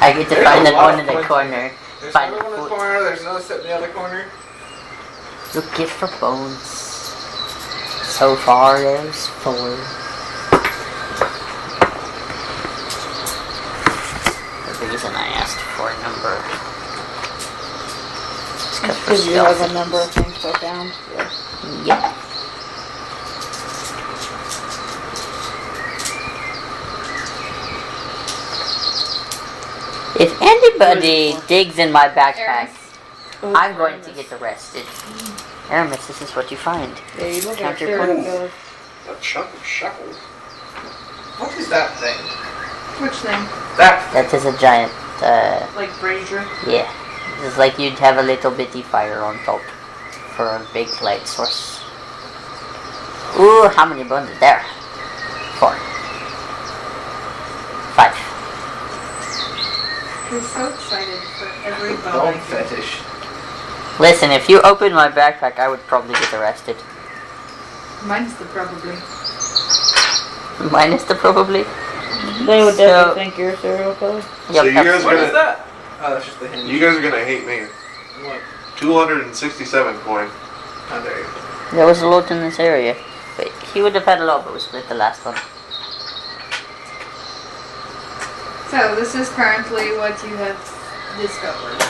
I get to There's find a that lot one of in the coins. corner. There's Find another one in foot. the corner. There's another set in the other corner. Look it for bones. So far there's 4. The reason I asked for a number. Just for Because you have stealth. a number of things put down. Yeah. Yep. If anybody digs in my backpack, Aramis. I'm going to get arrested. Aramis, this is what you find. Yeah, you look Count like your serial coins. killer. A chunk of shekels. What is that thing? Which thing? That That is a giant, Like brazier? yeah. It's like you'd have a little bitty fire on top for a big light source. Ooh, how many bones are there? 4. 5. You're so excited for every bone bone. fetish. Listen, if you open my backpack, I would probably get arrested. Mine's the probably. Minus the probably. They would So- definitely think you're a serial killer. So you guys What gonna- is that? Oh, that's just the hinge. You guys are gonna hate me. What? 267 coin. How dare you? There was a lot in this area. But he would have had a lot, but we split the last one. So, this is currently what you have discovered.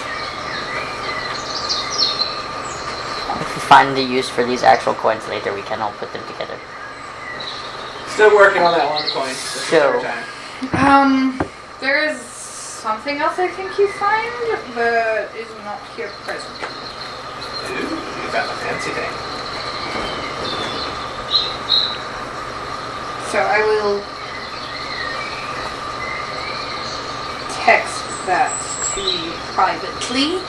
If we find the use for these actual coins later, we can all put them together. Still working on that one coin. This is So- every time. There is something else I think you find, but is not here present. Ooh, you found a fancy thing. So I will text that to you privately. You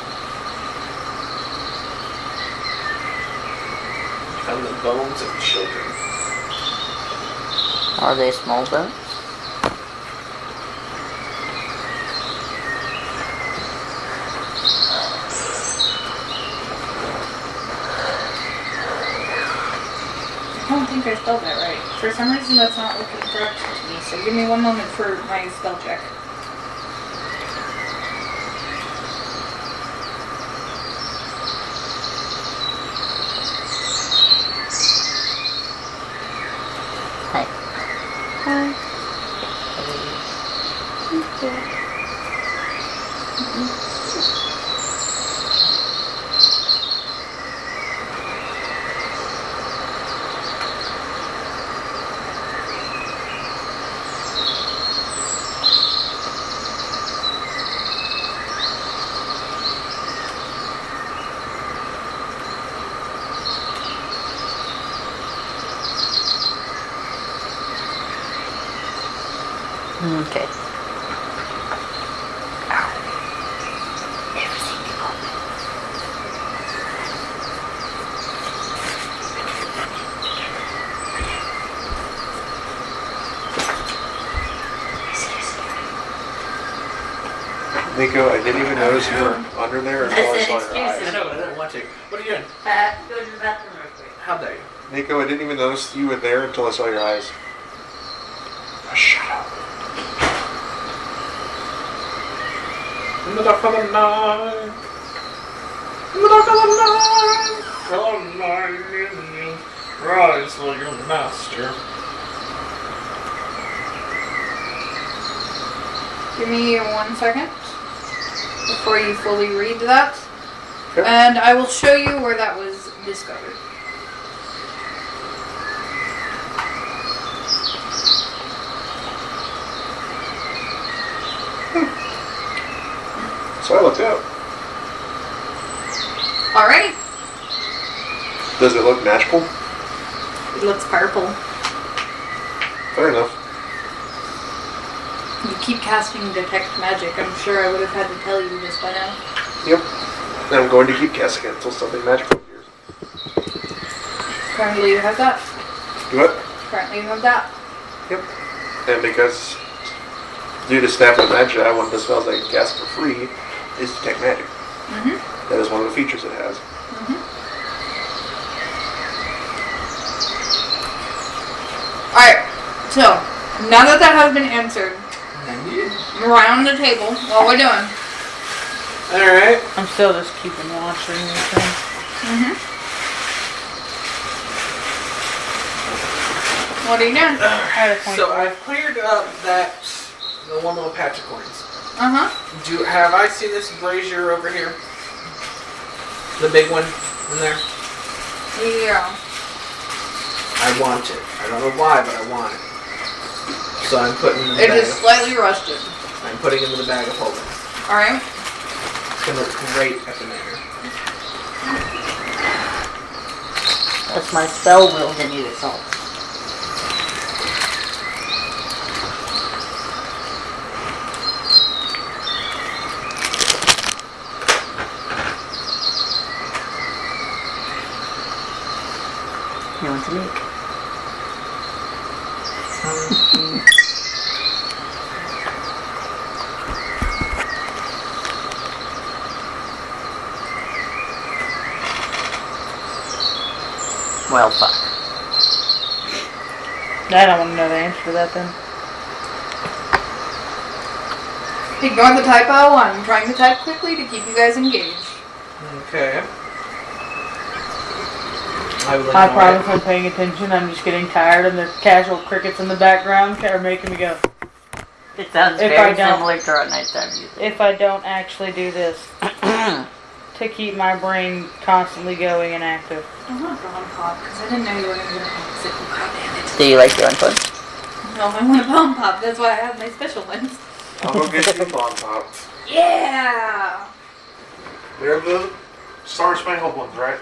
found the bones of children. Are they small bones? I don't think I spelled that right. For some reason that's not looking correct to me, so give me one moment for my spell check. Hi. Okay. Nico, I didn't even notice you were under there until I saw your I eyes. know, I didn't want to. What are you doing? Go to the bathroom real quick. How dare you? Nico, I didn't even notice you were there until I saw your eyes. Oh, shut up. In the dark of the night. In the dark of the night. Come my rise like your master. Give me 1 second before you fully read that. Okay. And I will show you where that was discovered. So I looked out. Alrighty. Does it look magical? It looks purple. Fair enough. You keep casting Detect Magic. I'm sure I would have had to tell you this by now. Yep. And I'm going to keep casting it until something magical appears. Currently you have that. Do what? Currently you have that. Yep. And because due to Staff of Magic, one of the spells I can cast for free is Detect Magic. Mm-hmm. That is one of the features it has. Alright, so now that that has been answered, around the table, what we're doing. Alright. I'm still just keeping watching these things. What are you doing? I had a point. So I've cleared up that the one little patch of coins. Uh-huh. Have I seen this brazier over here? The big one in there? Yeah. I want it. I don't know why, but I want it. So I'm putting it in the It bag. is slightly rusted. I'm putting it in the bag of holding. Alright. It's gonna look great at the manor. That's my spell will to need assault. You want to leak? Well, fuck. I don't want to know the answer to that then. Ignore the typo. I'm trying to type quickly to keep you guys engaged. Okay. I will I ignore promise it. I'm paying attention. I'm just getting tired and there's casual crickets in the background are making me go. It sounds If very I don't- similar to our nighttime music. If I don't actually do this to keep my brain constantly going and active. I want a bomb pop because I didn't know you were going to get a popsicle. God damn it. Do you like your own fun? No, I want a bomb pop. That's why I have my special ones. I'll go get you a bomb pop. Yeah! They're the Star Spangled ones, right?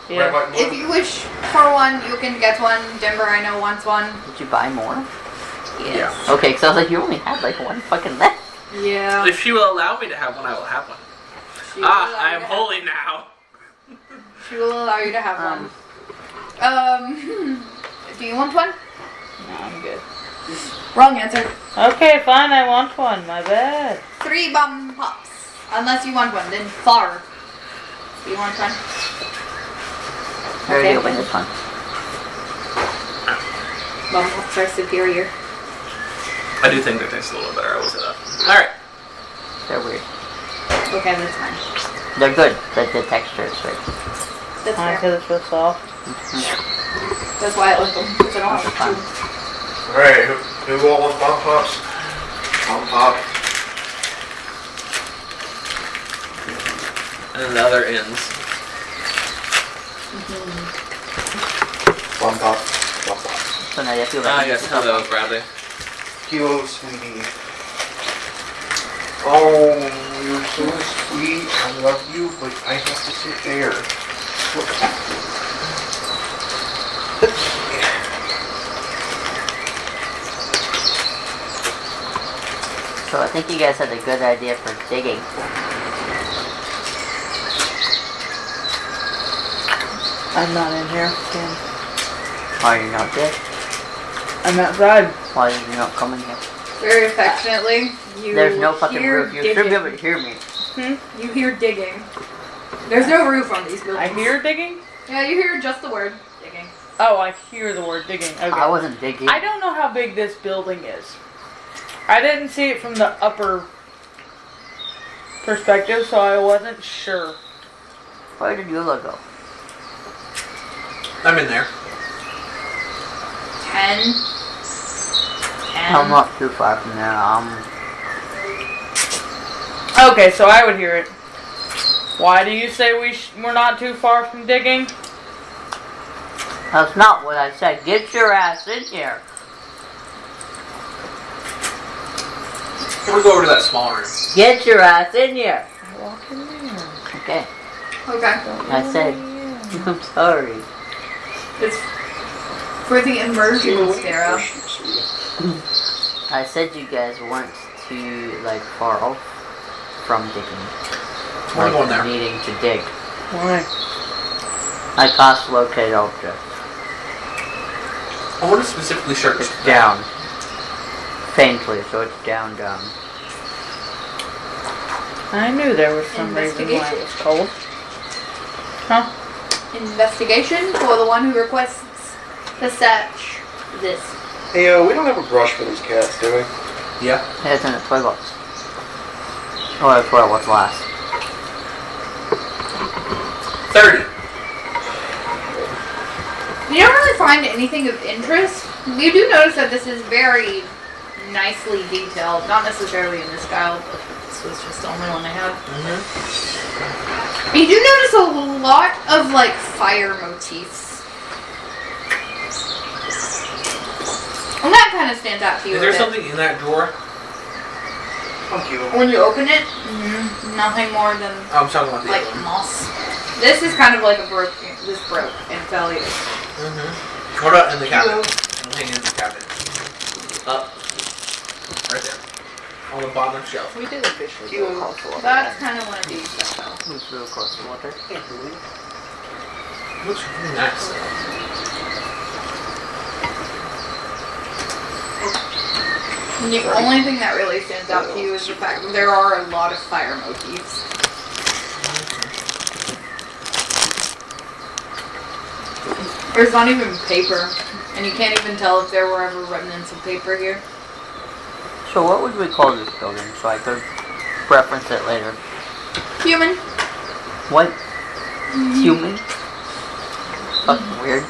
Red, Yeah. white, and blue. If you wish for one, you can get one. Denver, I know, wants one. Did you buy more? Yes. Okay, because I was like, you only had like one fucking left. Yeah. If you will allow me to have one, I will have one. She will allow I you am to holy now. She will allow you to have one. Do you want one? No, I'm good. Wrong answer. Okay, fine, I want one. My bad. 3 bomb pops. Unless you want one, then far. Do you want one? I already Okay. opened this one. Bomb pops are superior. I do think they taste a little better, I will say that. Alright. They're weird. Okay, that's fine. They're good, but the texture is weird. That's Fine, fair. because it's so soft. That's why I like them. Because I don't have Fine. to. Alright, who all wants bomb pops? Bomb pop. And then the other ends. Bomb pop. Bomb pop. So now you feel like Ah, you yes, need to hello, go. Bradley. Hello, sweetie. Oh, you're so sweet. I love you, but I have to sit there. So I think you guys had a good idea for digging. I'm not in here. Again. Why are you not dead? I'm outside. Why are you not coming here? Very affectionately, you There's no fucking hear roof. You should digging. be able to hear me. You hear digging. There's no roof on these buildings. I hear digging? Yeah, you hear just the word digging. Oh, I hear the word digging. Okay. I wasn't digging. I don't know how big this building is. I didn't see it from the upper perspective, so I wasn't sure. Where did Eula go? I'm in there. 10. I'm not too far from there. Okay, so I would hear it. Why do you say we're not too far from digging? That's not what I said. Get your ass in here. Can we go over to that small room? Get your ass in here. I walk in there. Okay. Okay. I said, I'm sorry. It's for the immersion, Sarah. I said you guys weren't too, like, far off from digging. We're going there. Needing to dig. Why? I cast locate object. I want to specifically search It's down. Faintly, so it's down. I knew there was some reason why it was cold. Huh? Investigation for the one who requests to search this. Hey, we don't have a brush for these cats, do we? Yeah. Hey, it's in the toy box. Oh, that's where it was last. 30. You don't really find anything of interest. You do notice that this is very nicely detailed. Not necessarily in this style, but it's was just the only one I had. Mm-hmm. You do notice a lot of like fire motifs. And that kind of stands out to you. Is a there bit. something in that drawer? Fuck you. When you open it, nothing more than Oh, I'm talking about the like other one. moss. This is kind of like a broke. This broke and fell here. Mm-hmm. What about in the cabinet? I'm hanging in the cabinet. Up. Right there. On the bottom shelf. We did officially go across the water. That's kind of one of these that fell. We flew across the water. Looks really nice though. The only thing that really stands out to you is the fact that there are a lot of fire motifs. There's not even paper, and you can't even tell if there were ever remnants of paper here. So what would we call this building so I could reference it later? Human. What? Human? Fucking weird.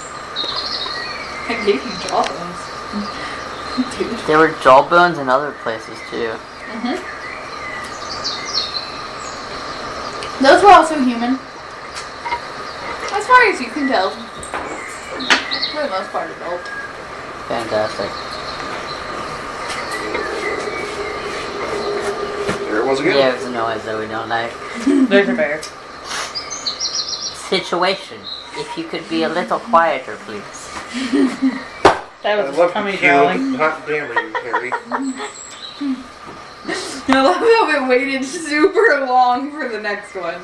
I gave you jawbones. Dude. There were jawbones in other places too. Those were also human. As far as you can tell. For the most part, adult. Fantastic. There it was again. Yeah, there's a noise that we don't like. There's a bear. Situation. If you could be a little quieter, please. That I was love tummy you. growling. Hot damn are you, Harry. I love how it waited super long for the next one.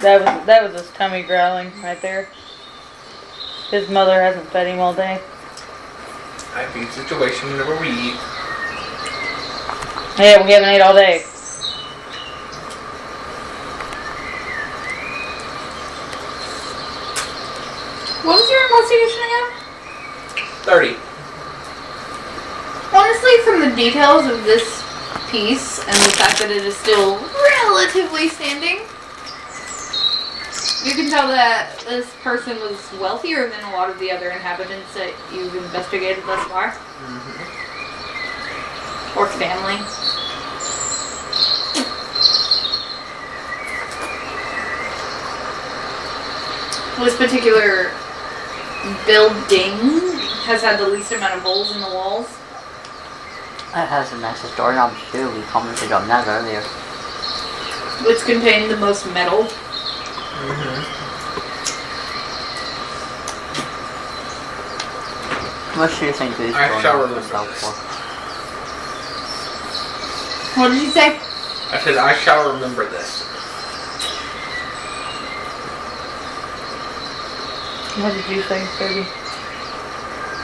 That was his tummy growling right there. His mother hasn't fed him all day. I feed situation whenever we eat. Yeah, we haven't ate all day. What was your investigation again? 30. Honestly, from the details of this piece and the fact that it is still relatively standing, you can tell that this person was wealthier than a lot of the other inhabitants that you've investigated thus far. Or family. This particular building has had the least amount of holes in the walls. That has the nicest doorknob too. We commented on that earlier. Which contained the most metal. How much do you think these I shall doorknobs remember sell this. for? What did you say? I said I shall remember this. What did you say, baby?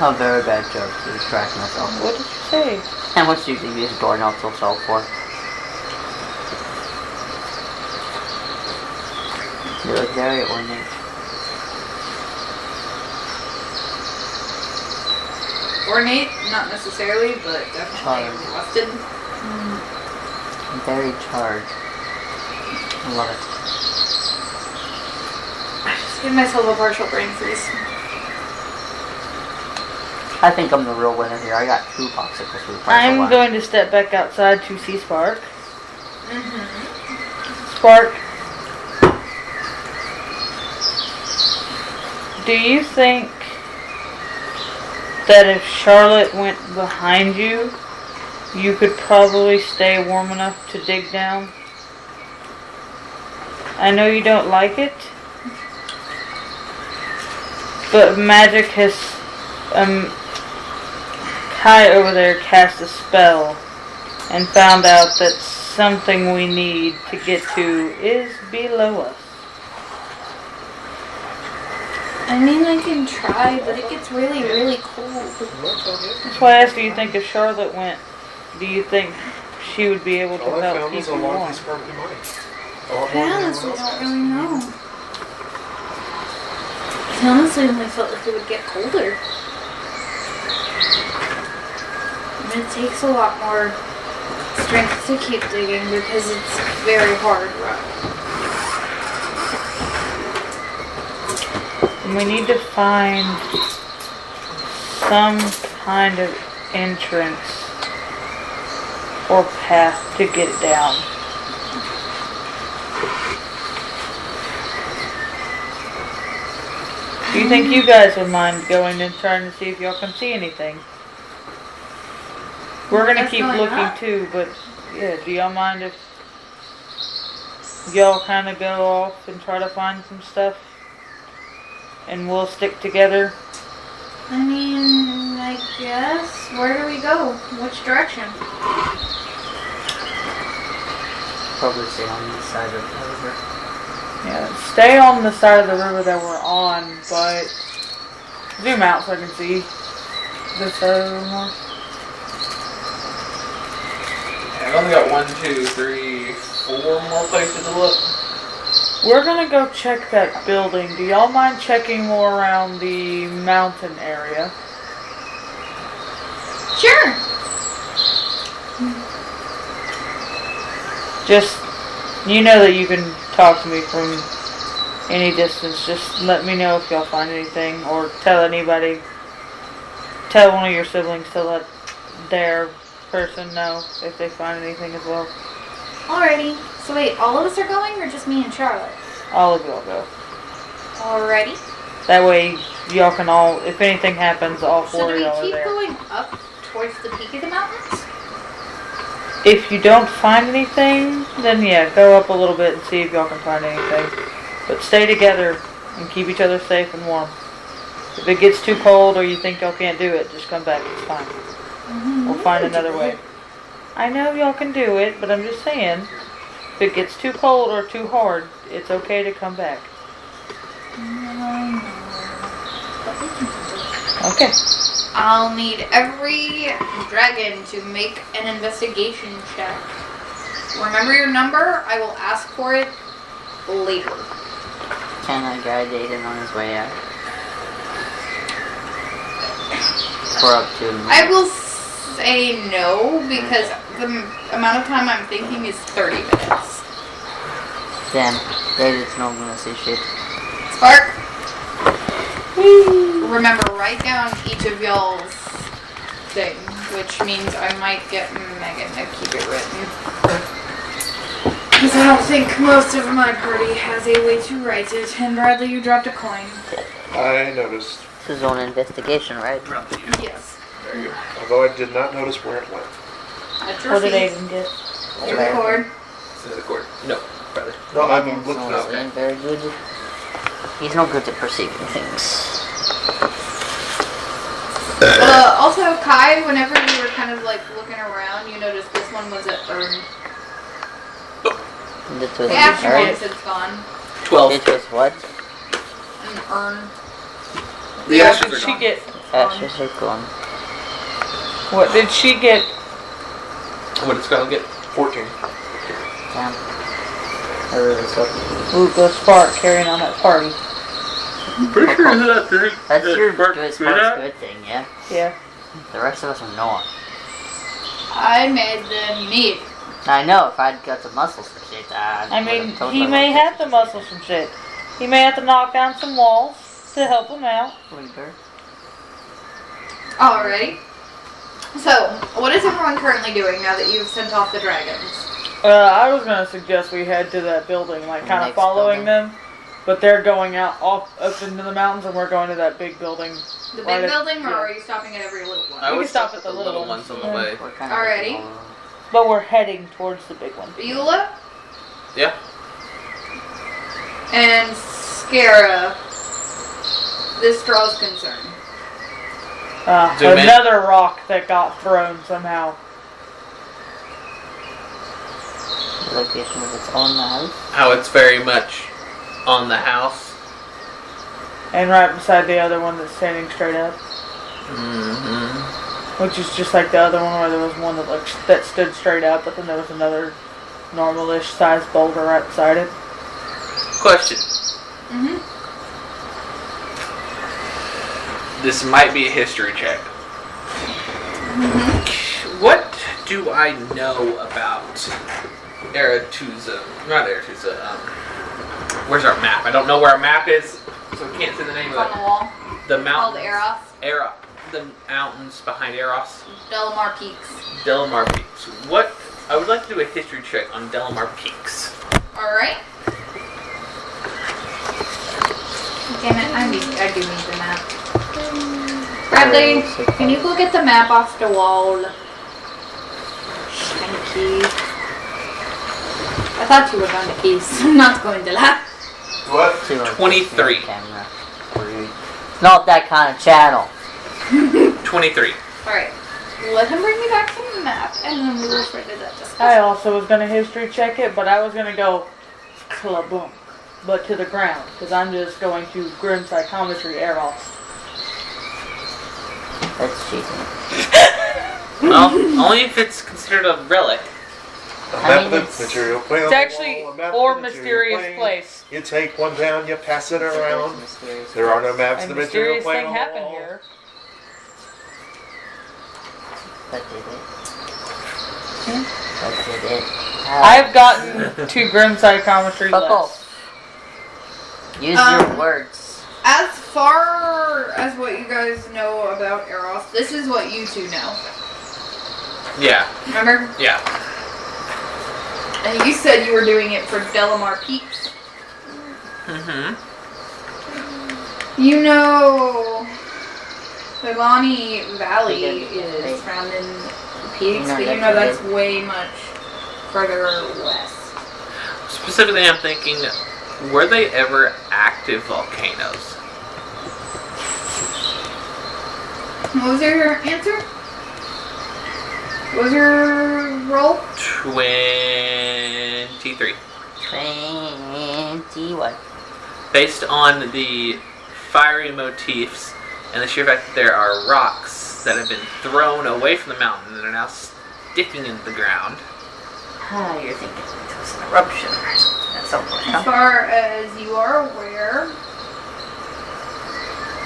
A very bad joke to distract myself. What did you say? How much do you think these doorknobs will sell for? They look very ornate. Ornate? Not necessarily, but definitely Charred. rusted. Very charred. I love it. I just gave myself a partial brain freeze. I think I'm the real winner here. I got 2 popsicles for the price of I'm one. going to step back outside to see Spark. Spark, do you think that if Charlotte went behind you, you could probably stay warm enough to dig down? I know you don't like it, but magic has, Kai over there cast a spell and found out that something we need to get to is below us. I mean, I can try, but it gets really, really cold. That's why I asked, do you think if Charlotte went, do you think she would be able to All I help found was a people long Oh, warm? piece of sparkly money. A lot I more than honestly anyone else. don't really know. I honestly only felt like it would get colder. And it takes a lot more strength to keep digging because it's very hard rock. We need to find some kind of entrance or path to get down. you think you guys would mind going and trying to see if y'all can see anything? We're gonna What's keep going looking on? too, but yeah, do y'all mind if y'all kind of go off and try to find some stuff? And we'll stick together? I mean, I guess. Where do we go? Which direction? Probably stay on this side of the river. Yeah, stay on the side of the river that we're on, but zoom out so I can see this side a little more. I've only got 1, 2, 3, 4 more places to look. We're gonna go check that building. Do y'all mind checking more around the mountain area? Sure. Just, you know that you can talk to me from any distance. Just let me know if y'all find anything, or tell anybody. Tell one of your siblings to let their person know if they find anything as well. Alrighty. So wait, all of us are going, or just me and Charlotte? All of y'all go. Alrighty. That way, y'all can all, if anything happens, all So four do of we y'all are keep there. going up towards the peak of the mountains? If you don't find anything, then yeah, go up a little bit and see if y'all can find anything. But stay together and keep each other safe and warm. If it gets too cold or you think y'all can't do it, just come back. It's fine. We'll find another way. I know y'all can do it, but I'm just saying, if it gets too cold or too hard, it's okay to come back. Okay. I'll need every dragon to make an investigation check. Remember your number? I will ask for it later. Can I guide Aiden on his way out? We're up to I will say no, because the amount of time I'm thinking is 30 minutes. Damn, Aiden's not gonna see shit. Spark! Remember, write down each of y'all's thing, which means I might get Megan to keep it written. Because I don't think most of my party has a way to write it. And Bradley, you dropped a coin. I noticed. This is on investigation, right? Yes. There you go. Although I did not notice where it went. That's your What did feet. Aiden get? You record. This is the cord. No, brother. No, I'm Aiden's looking not up. being very good. He's not good at perceiving things. Also, Kai, whenever you were kind of like looking around, you noticed this one was an urn. This was The an action urn. bonus is gone. 12. It was what? An urn. The What ashes did are she gone. get? Ashes are gone. What did she get? What it's gonna get? 14. Damn. I really suck. Ooh, go Spark carrying on that party. Pretty sure that thing. That's your good good thing, yeah? Yeah. The rest of us are not. I made them meat. I know, if I'd got the muscles for shit, I mean, he may have the muscles from shit. He may have to knock down some walls to help him out. Alrighty. So, what is everyone currently doing now that you've sent off the dragons? I was gonna suggest we head to that building, like kind of Next following building. them. But they're going out up into the mountains, and we're going to that big building. The Right big at- building, or yeah. are you stopping at every little one? I We would can stop at the little ones on the ones. way. We're kind Alrighty. of But we're heading towards the big one. Beulah Yeah. and Scara. This draws concern. Zoom in. Another rock that got thrown somehow. the location of its own house. How it's very much on the house. And right beside the other one that's standing straight up. Mm-hmm. Which is just like the other one where there was one that stood straight up, but then there was another normal-ish sized boulder right beside it. Question. Mm-hmm. This might be a history check. What do I know about Eratuza? Not Eratuza. Where's our map? I don't know where our map is, so I can't see the name It's on of the it. wall. The Called mountains. Erost. The mountains behind Eros. Delamar Peaks. Delamar Peaks. What? I would like to do a history check on Delamar Peaks. Alright. Damn it, I'd give me the map. Bradley, can you go get the map off the wall? Thank you. I thought you were going to keys. I'm not going to lie. What? 23. Camera. Rude. Not that kind of channel. 23. Alright. Let him bring me back to the map, and then we will further that discussion. I also was gonna history check it, but I was gonna go klabunk, but to the ground, because I'm just going to grim psychometry Erost. That's cheating. Well, only if it's considered a relic. A I map mean, of it's- the material plane. It's on the actually wall, a map or of the material mysterious plane. place. You take one down, you pass it around. Mysterious There are no maps A of the material mysterious plane thing on the happened wall. here. That did it. That did it. I've gotten to grim psychometry Fuck less. off. Use your words. As far as what you guys know about Erost, this is what you two know. Yeah. Remember? Yeah. And you said you were doing it for Delamar Peaks. Mm-hmm. You know, the Lonnie Valley is found in Peaks, but you know that's way much further west. Specifically, I'm thinking, were they ever active volcanoes? What was your answer? What was your roll? 23. 21. Based on the fiery motifs and the sheer fact that there are rocks that have been thrown away from the mountain and are now sticking into the ground. Ah, you're thinking it was an eruption or something at some point, As huh? far as you are aware,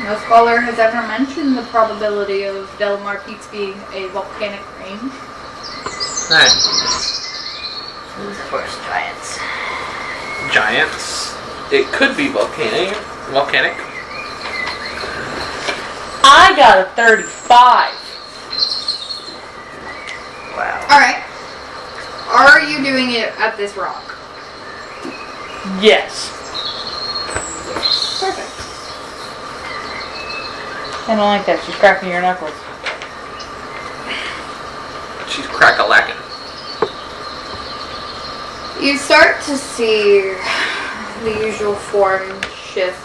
no scholar has ever mentioned the probability of Delamar Peaks being a volcanic range. Alright. Who's the first giants? Giants. It could be volcanic. I got a 35. Wow. Alright. Are you doing it at this rock? Yes. Perfect. I don't like that. She's cracking your knuckles. She's crack-a-lacking. You start to see the usual form shift.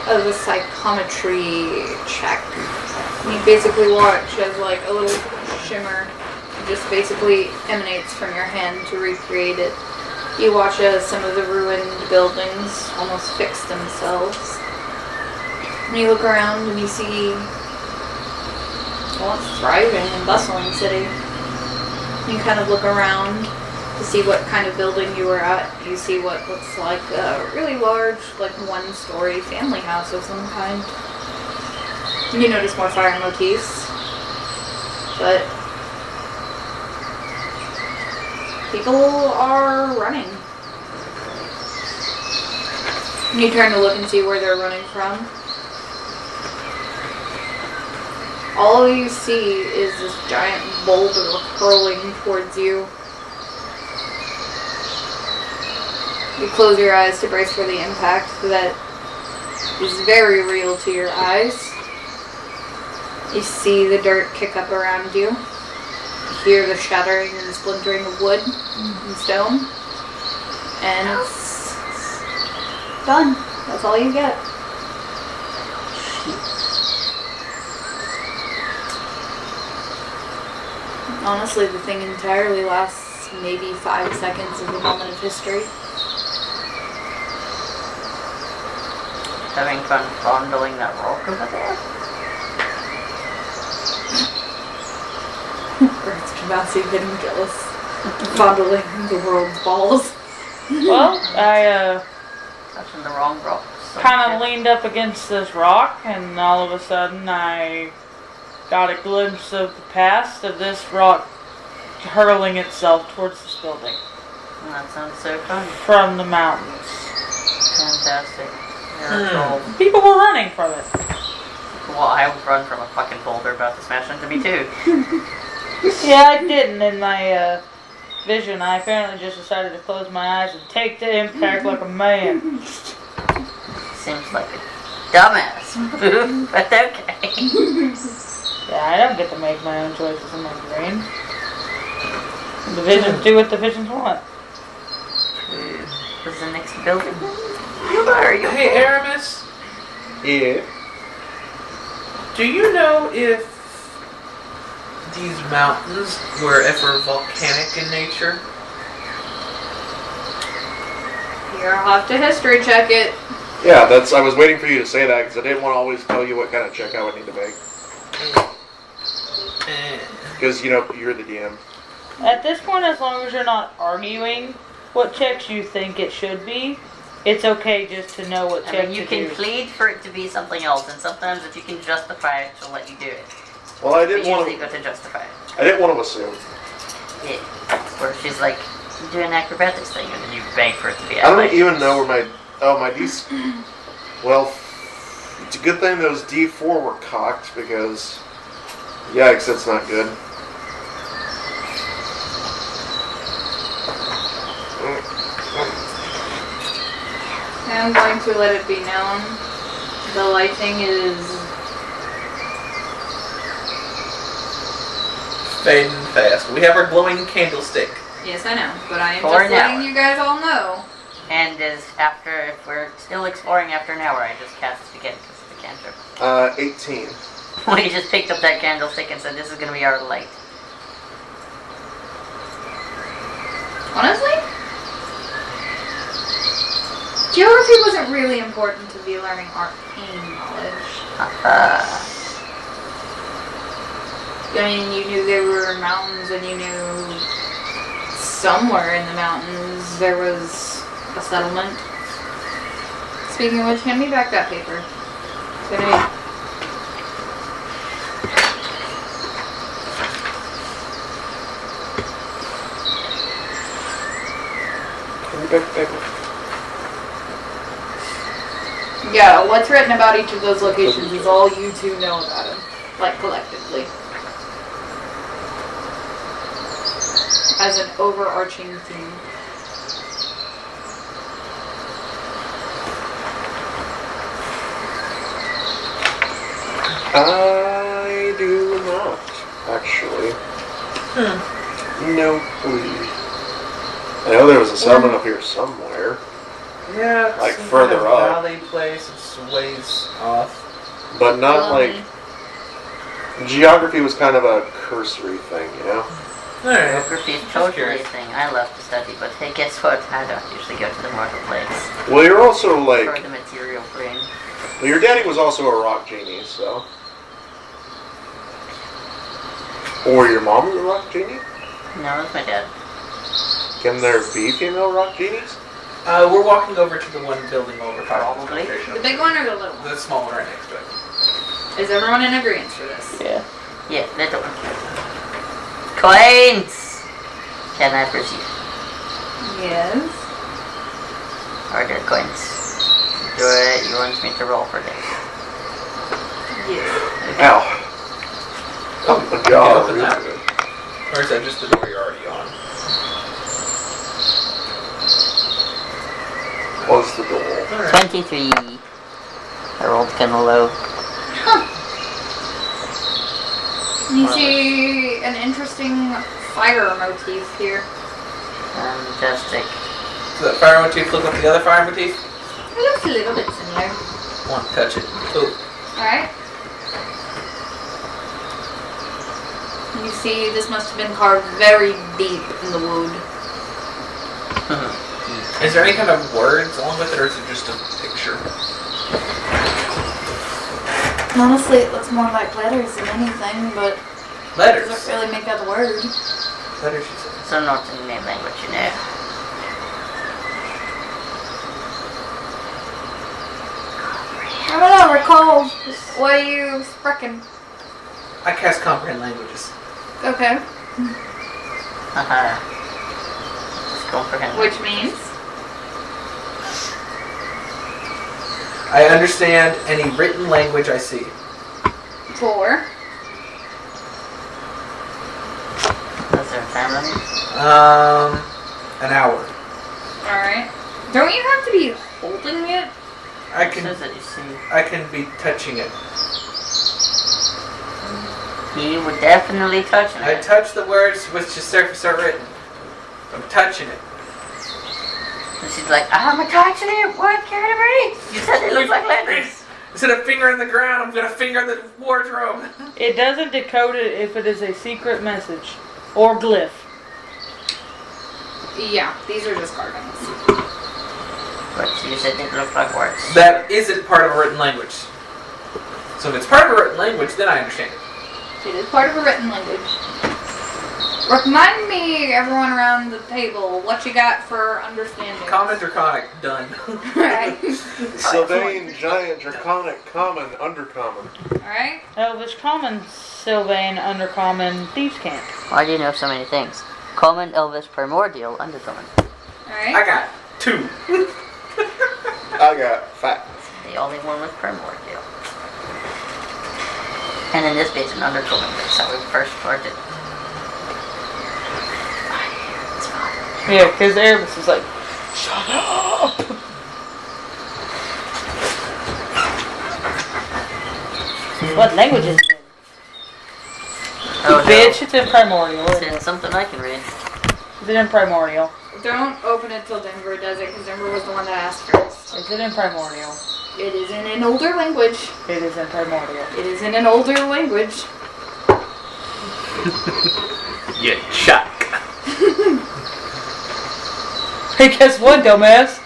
Of a psychometry check. You basically watch as like a little shimmer just basically emanates from your hand to recreate it. You watch as some of the ruined buildings almost fix themselves. And you look around and you see a once thriving and bustling city. You kind of look around to see what kind of building you were at. You see what looks like a really large, like one-story family house of some kind. You notice more fire motifs, but people are running. You turn to look and see where they're running from. All you see is this giant boulder hurling towards you. You close your eyes to brace for the impact that is very real to your eyes. You see the dirt kick up around you. You hear the shattering and splintering of wood and stone. And it's done. That's all you get. Honestly, the thing entirely lasts maybe 5 seconds of a moment of history. Having fun fondling that rock over there? Bert's Kamasi getting jealous. Fondling the world's balls. Well, I Touching the wrong rock. kind of leaned up against this rock, and all of a sudden I got a glimpse of the past of this rock hurling itself towards this building That sounds so fun. from the mountains. Fantastic. You're a troll. People were running from it. Well, I would run from a fucking boulder about to smash into me too. Yeah, I didn't, and my vision, I apparently just decided to close my eyes and take the impact like a man. Seems like a dumbass move, but okay. Yeah, I don't get to make my own choices in my brain. The visions do what the visions want. Who's the next building? You are you? Hey, Aramis, Yeah. do you know if these mountains were ever volcanic in nature? You'll have to history check it. Yeah, that's. I was waiting for you to say that because I didn't want to always tell you what kind of check I would need to make. Because you're the DM. At this point, as long as you're not arguing what checks you think it should be, it's okay just to know what I check mean, you to can do. plead for it to be something else, and sometimes if you can justify it, she'll let you do it. Well, I But didn't want usually to. go to justify it. I didn't want to assume. Yeah. Where she's like, do an acrobatics thing, and then you beg for it to be I don't athletics. even know where my D's. Well, it's a good thing those D4 were cocked because, yikes, that's not good. I'm going to let it be known. The lighting is Fading fast. We have our glowing candlestick. yes, I know, but I am For just an letting hour. you guys all know. And if we're still exploring after an hour, I just cast it again because of the cantrip. 18. We just picked up that candlestick and said, this is going to be our light. Honestly, geography wasn't really important to be learning arcane knowledge. I mean, you knew there were mountains, and you knew somewhere in the mountains there was a settlement. Speaking of which, hand me back that paper. Gonna- Yeah, what's written about each of those locations is all you two know about them, like collectively. As an overarching theme. I do not, actually. No, please. I know there was a settlement up here somewhere, Yeah, Like some further kind of up. valley place. It's a ways off. but not Lonely. like. Geography was kind of a cursory thing, you know? Alright. Geography is totally a thing I love to study, but hey, guess what? I don't usually go to the marketplace Well, you're also for like. the material brain. Well, your daddy was also a rock genie, so. Or your mom was a rock genie? No, that's my dad. Can there be female rock genies? We're walking over to the one building over Probably. The big one or the little one? The small one right next to it. Is everyone in agreement for this? Yeah. Yeah, little one. Coins! Can I proceed? Yes. Are there coins? You want me to roll for this? Yes. Ow. Oh my Can god. you open that? Or is that just the door you're already on? Close the door. Alright. 23. I rolled kind of low. You see an interesting fire motif here. Fantastic. Does that fire motif look like the other fire motif? It looks a little bit similar. Want to touch it. Oh. Alright. You see, this must have been carved very deep in the wood. Is there any kind of words along with it, or is it just a picture? Honestly, it looks more like letters than anything, but it Letters. doesn't really make out the word. Letters, she said. So not in the name language, you know. I don't know, recall what you frickin'. I cast comprehend languages. Okay. Haha. Just comprehend. Which means? I understand any written language I see. 4. Does there sound time limit? An hour. Alright. Don't you have to be holding it? I It can says that you see. I can be touching it. He would definitely touch I it. touch the words which the surface are written. I'm touching it. And she's like, I'm touching it. What can it be? You said it looks like letters. Instead of finger in the ground, I'm gonna finger the wardrobe. It doesn't decode it if it is a secret message or glyph. Yeah, these are just carvings. But you said it looked like words. That isn't part of a written language. So if it's part of a written language, then I understand it. It is part of a written language. Remind me, everyone around the table, what you got for understanding. Common, draconic, done. Alright. Sylvain, giant, draconic, common, undercommon. Alright. Elvish common, Sylvain, undercommon, thieves' cant. Why do you know so many things? Common, Elvis, primordial, undercommon. I Alright. got 2. I got 5. The only one with primordial. And in this base, an undercommon. That's how we first started. It's fine. Yeah, because Erebus is like, shut up! What language is it? Oh, Bitch, it's in primordial. It's Isn't in it? something I can read. Is it in primordial? Don't open it till Denver does it, because Denver was the one that asked first. Is it in primordial? It is in an older language. It is in primordial. It is in an older language. You chuck. Hey, guess what, dumbass?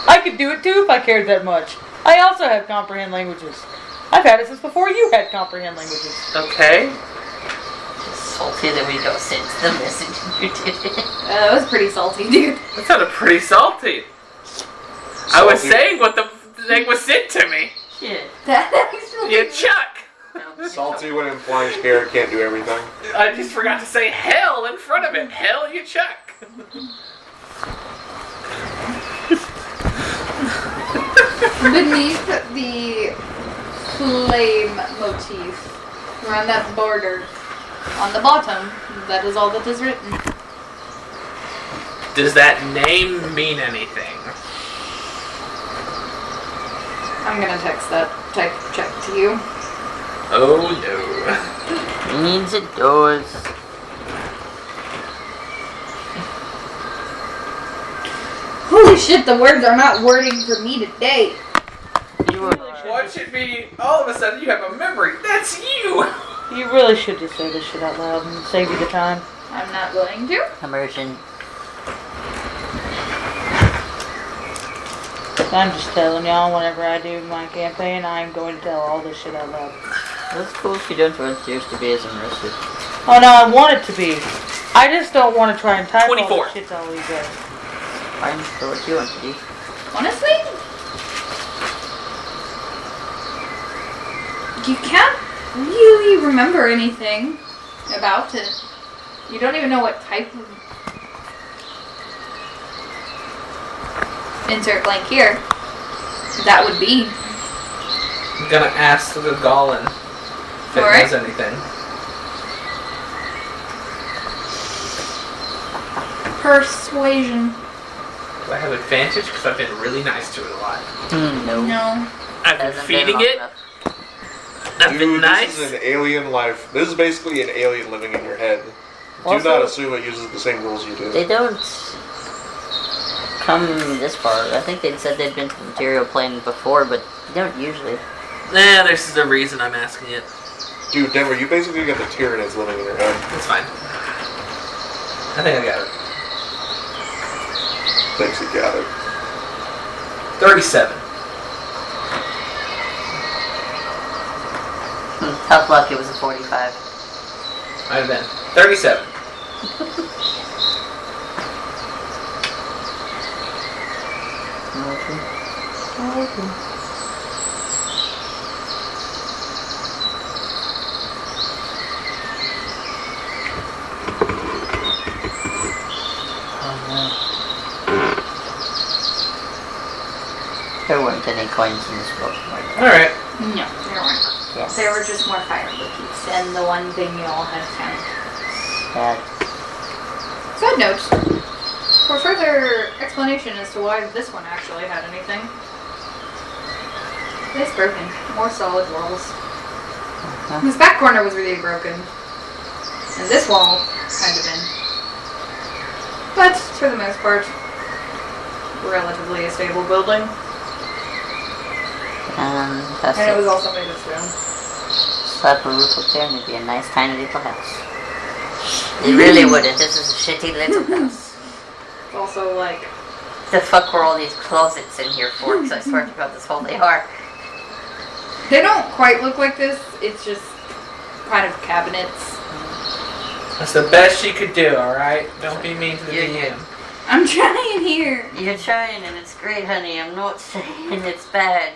I could do it too if I cared that much. I also have comprehend languages. I've had it since before you had comprehend languages. Okay. Just salty that we got sent the message and you did it. That was pretty salty, dude. That sounded pretty salty. I was Salty. saying what the thing was sent to me. Shit. That actually. You chuck. Salty when implying Garrett can't do everything. I just forgot to say hell in front of it. Hell, you chuck. Beneath the flame motif, around that border, on the bottom, that is all that is written. Does that name mean anything? I'm gonna text that type check to you. Oh no. Means it does. Holy shit, the words are not wording for me today. You were What should be, all of a sudden you have a memory. That's you! You really should just say this shit out loud and save you the time. I'm not going to. immersion. I'm just telling y'all, whenever I do my campaign, I'm going to tell all this shit out loud. That's cool if you don't want yours to be as immersive. Oh no, I want it to be. I just don't want to try and type all 24. this shit to all you guys. Fine for what you want to do. Honestly? You can't really remember anything about it. You don't even know what type of... Insert blank here. That would be. I'm gonna ask the Goblin if it Alright. knows anything. Persuasion. Do I have advantage? Because I've been really nice to it a lot. No. No. I've been Hasn't feeding long it. enough. I've been Dude, nice. this is an alien life. This is basically an alien living in your head. Do Also- not assume it uses the same rules you do. They don't come this far. I think they said they'd been to the material plane before, but they don't usually. Nah, there's the reason I'm asking it. Dude, Denver, you basically got the Tyranids living in your head. It's fine. I think I got it. Thanks, you got it. 37. Tough luck, it was a 45. Might have been. 37. There weren't any coins in this book. Alright. No, there weren't. Yes. There were just more fire cookies, and the one thing you all had found. Sad. Side note, for further explanation as to why this one actually had anything, it's broken. More solid walls. This back corner was really broken. And this wall kind of in. But, for the most part, relatively a stable building. That's And it was also made of stone. Slap a roof up there and it'd be a nice tiny little house. It really wouldn't. This is a shitty little house. It's also like... The fuck were all these closets in here for? Because I swear to God, this whole they are. They don't quite look like this. It's just kind of cabinets. That's the best she could do, alright? Don't be mean to the DM. I'm trying here. You're trying and it's great, honey. I'm not saying it's bad.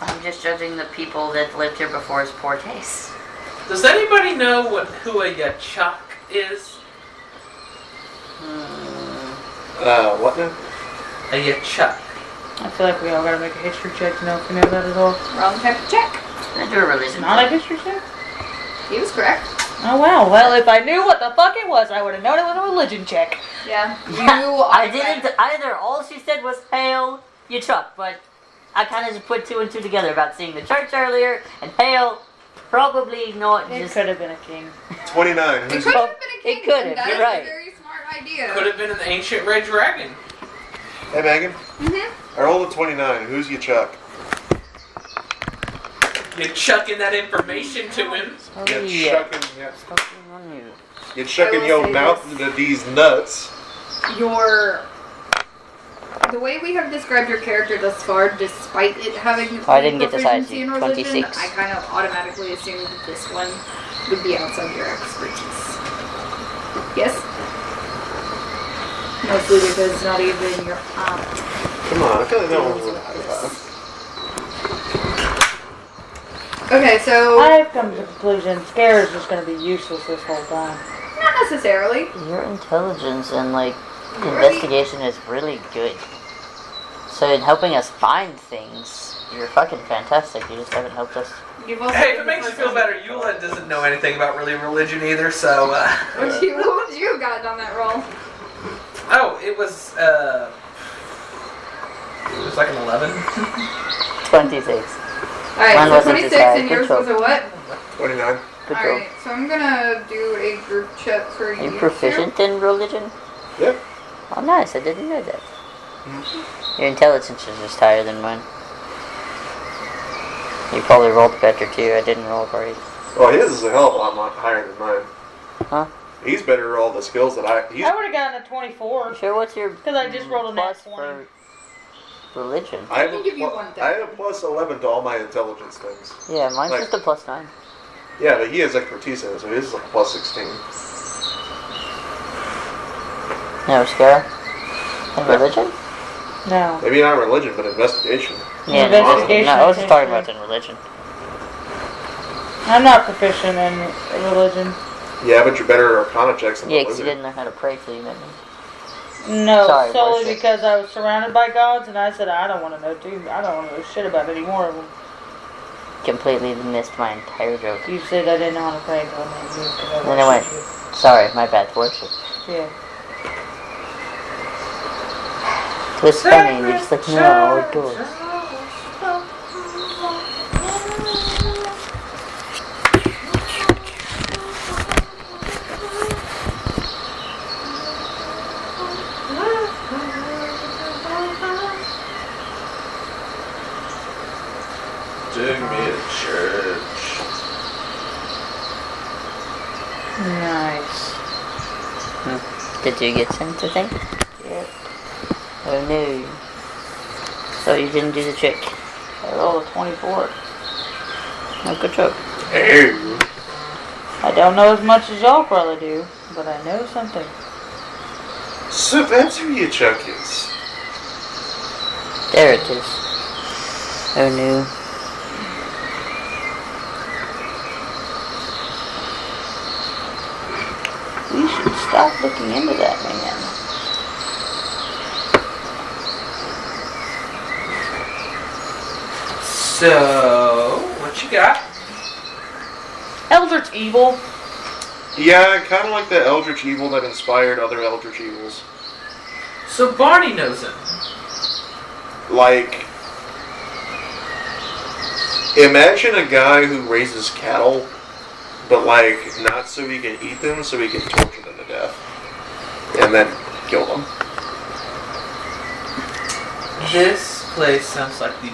I'm just judging the people that lived here before as poor taste. Does anybody know who a yachak is? What now? A yachak. I feel like we all gotta make a history check to know if we know that at all. Wrong type of check. I do a religion. Not a history check? He was correct. Oh wow, well if I knew what the fuck it was, I would have known it was a religion check. Yeah. I didn't either. All she said was hail you Chuck, but I kind of just put two and two together about seeing the church earlier and hail. Probably not. It Just could have been a king. 29. It Who's could have been a king. It could have, That you're is right. a very smart idea. Could have been an ancient red dragon. Hey, Megan. Mm-hmm. I rolled a 29. Who's your Chuck? You're chucking that information to him. oh, You're yeah. chucking, yeah. Fucking on you. You're chucking will your say mouth this. into these nuts. The way we have described your character thus far, despite it having I didn't get the size, proficiency in religion, 26. I kind of automatically assumed that this one would be outside your expertise. Yes? Mostly because it's not even your aunt. Come on, I feel like that one was deals a with high five. this. Okay, so I've come to the conclusion Scare is just gonna be useless this whole time. not necessarily. Your intelligence and like investigation is really good. So in helping us find things, you're fucking fantastic. You just haven't helped us. You've also Hey, if it makes you feel better, Eula doesn't know anything about really religion either, so, What would you have gotten on that roll? Oh, it was like an 11. 26. Alright, Mine so wasn't 26 this high. and Good yours job. was a what? 29. Good job. Alright, so I'm gonna do a group check for Are you. you proficient in religion? Yeah. Oh, nice. I didn't know that. Your intelligence is just higher than mine. You probably rolled better too. I didn't roll great. Well, his is a hell of a lot higher than mine. Huh? He's better at all the skills that I. He's, I would have gotten a 24. Sure, what's your Because I just rolled a nat plus 20. for religion? I have I can a give you plu- one I have a plus 11 to all my intelligence things. Yeah, mine's Like- just a plus 9. Yeah, but he has expertise in it, so his is like plus 16. No, Scara? In religion? No. Maybe not religion, but investigation. Yeah, Investigation no, I was is just talking history. about in religion. I'm not proficient in religion. Yeah, but you're better at Arcana checks than Yeah, the because you wizard. didn't know how to pray till you met me. No, Sorry, solely worship. because I was surrounded by gods, and I said I don't want to know I don't want to know shit about any more of them. Completely missed my entire joke. You said I didn't know how to pray, but Then I went, sorry, my bad, worship. Yeah. It was funny, and you're just like, no, outdoors. Dig me a church. Nice. Did you get sent to think? Yep. Oh no. So you didn't do the trick. I rolled a 24. No, good job. Hey. I don't know as much as y'all probably do, but I know something. So that's who your Chuck is. There it is. Oh no. We should stop looking into that, man. So, what you got? Eldritch Evil. Yeah, kind of like the Eldritch Evil that inspired other Eldritch Evils. So Barney knows him. Like, imagine a guy who raises cattle, but like, not so he can eat them, so he can torture them to death. And then kill them. This place sounds like the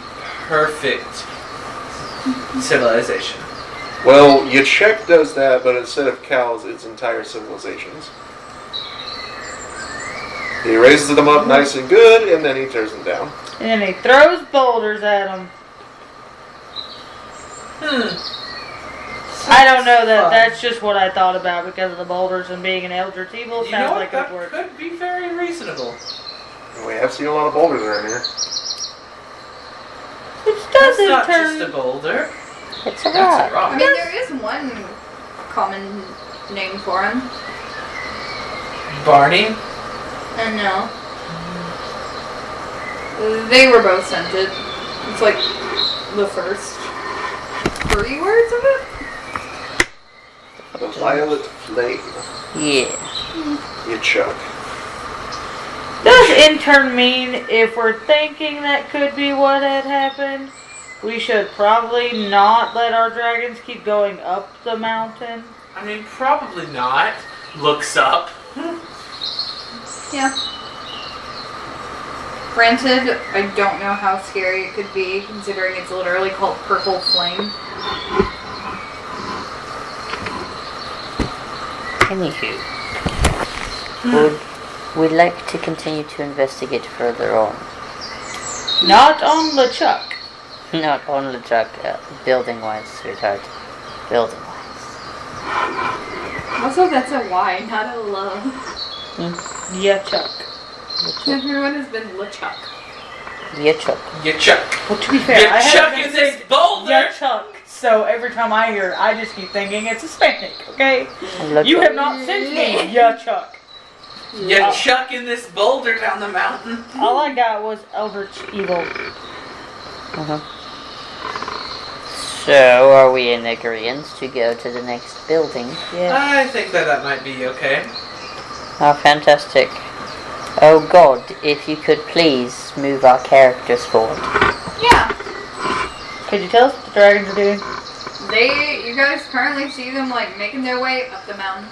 perfect civilization. Well, Yachek does that, but instead of cows, it's entire civilizations. He raises them up nice and good, and then he tears them down. And then he throws boulders at them. I don't know that. That's just what I thought about because of the boulders and being an Eldritch Evil. You Sounds know like what? it would That work. could be very reasonable. We have seen a lot of boulders around here. Which That's doesn't not turn. just a boulder. It's a That's a rock. rock. I mean, there is one common name for him. Barney? And no. They were both scented. It's like the first 3 words of it. The violet flame. Yeah. Yachek. Does intern mean if we're thinking that could be what had happened, we should probably not let our dragons keep going up the mountain? I mean, probably not. Looks up. Yeah. Granted, I don't know how scary it could be, considering it's literally called Purple Flame. Anywho, we'd like to continue to investigate further on. Not on LeChuck. Not on the truck, building-wise, sweetheart. Building-wise. Also, that's a Y, not a love. Yeah, Chuck. Everyone has been LeChuck. Yeah, Chuck. You chuck. Well, to be fair, You I chuck haven't in this boulder! Yeah, Chuck. So every time I hear it, I just keep thinking it's Hispanic, okay? You have not sent me, yeah, Chuck. You chuck in this boulder down the mountain. All I got was Eldritch Evil. So, are we in agreement to go to the next building? Yeah. I think that might be okay. Oh, fantastic. Oh God, if you could please move our characters forward. Yeah. Could you tell us what the dragons are doing? You guys currently see them like making their way up the mountain.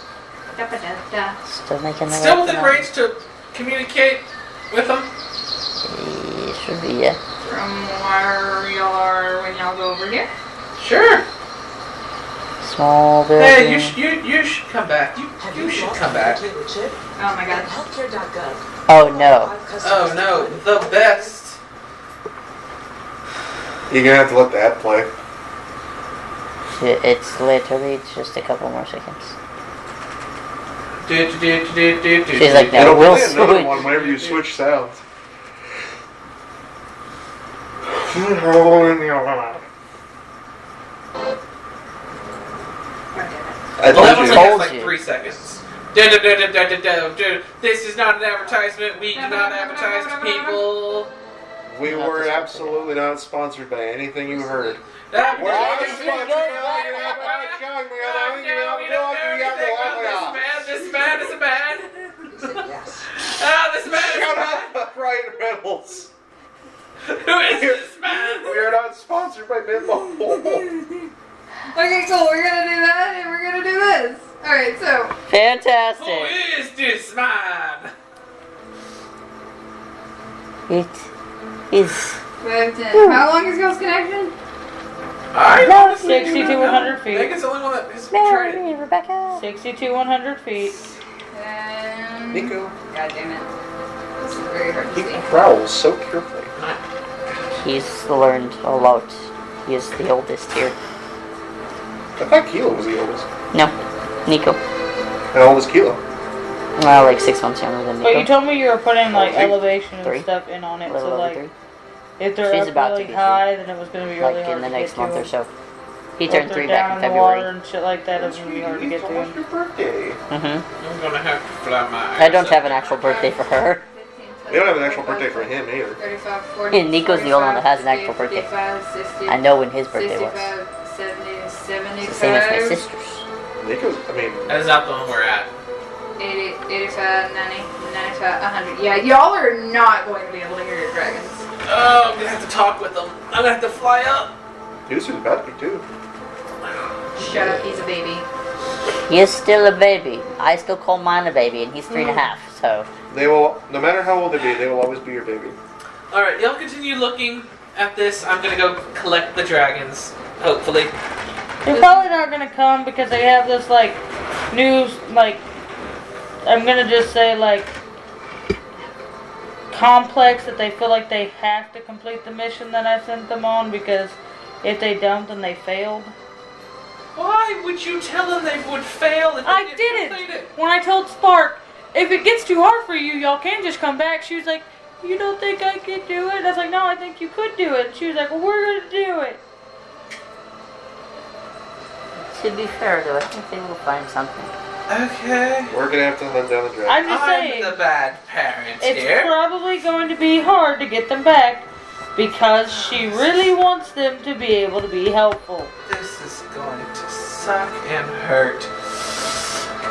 Da-ba-da-da. Still making the Still way within up range to communicate with them? Should be, yeah. From where y'all are when y'all go over here. Sure. Small building. Hey, you should come back. You should come back. Oh my god. Oh no. Oh no, the best. You're gonna have to let that play. It's literally just a couple more seconds. She's She's like, no, It'll we'll play another switch. one whenever you switch sounds. I Well, that told one's you. Told like you. 3 seconds. This is not an advertisement. We do not advertise to people. We were absolutely not sponsored by anything you heard. That We're not sponsored by This man is a man. Ah, this man is a Shut man. up, Ryan Reynolds. Who is this man? We are not sponsored by Midlow. Okay, cool. We're gonna do that and we're gonna do this. Alright, so. Who Fantastic. is this man? It is. How long is y'all's connection? I No, honestly 60 do to not know. 100 feet. Megan's the only one that has tried it. Mary, Rebecca. 6,100 feet. And. Nico. God damn it. This is very hard to He see. growls so carefully. He's learned a lot. He is the oldest here. I thought Kilo was the oldest. No, Nico. How old is Kilo? Well, like 6 months younger than Nico. But you told me you were putting like Three. elevation and Three. stuff in on it, Little so over like 3. if they're She's up about to really be high, then it was going to be really Like hard in the to next get month to or him. so. He Or turned if 3 they're back down in in the water February. and shit like that, it's going to be hard to get to him. Your birthday. I'm gonna have to fly my I don't have an actual birthday for her. We don't have an actual birthday for him either. 35, 40, Yeah, Nico's the only one that has an actual birthday. 55, 60, I know when his birthday was. 65, 70, It's the same as my 75, sister's. Nico's, I mean, That is not the one we're at. 80, 85, 90, 95, 100. Yeah, y'all are not going to be able to hear your dragons. Oh, I'm gonna have to talk with them. I'm gonna have to fly up. Gooser's about to be too. Shut up, he's a baby. He is still a baby. I still call mine a baby, and he's 3.5. So They will, no matter how old they be, they will always be your baby. Alright, y'all continue looking at this. I'm gonna go collect the dragons, hopefully. They're probably not gonna come because they have this like new like I'm gonna just say like complex that they feel like they have to complete the mission that I sent them on because if they don't then they failed. Why would you tell them they would fail if I they did complete it! When I told Spark, if it gets too hard for you, y'all can just come back. She was like, you don't think I could do it? I was like, no, I think you could do it. She was like, well, we're gonna do it. to be fair, though, I think they will find something. Okay. We're gonna have to hunt down the dragon. I'm just I'm saying, the bad parent it's here. probably going to be hard to get them back because she really wants them to be able to be helpful. This is going to suck and hurt.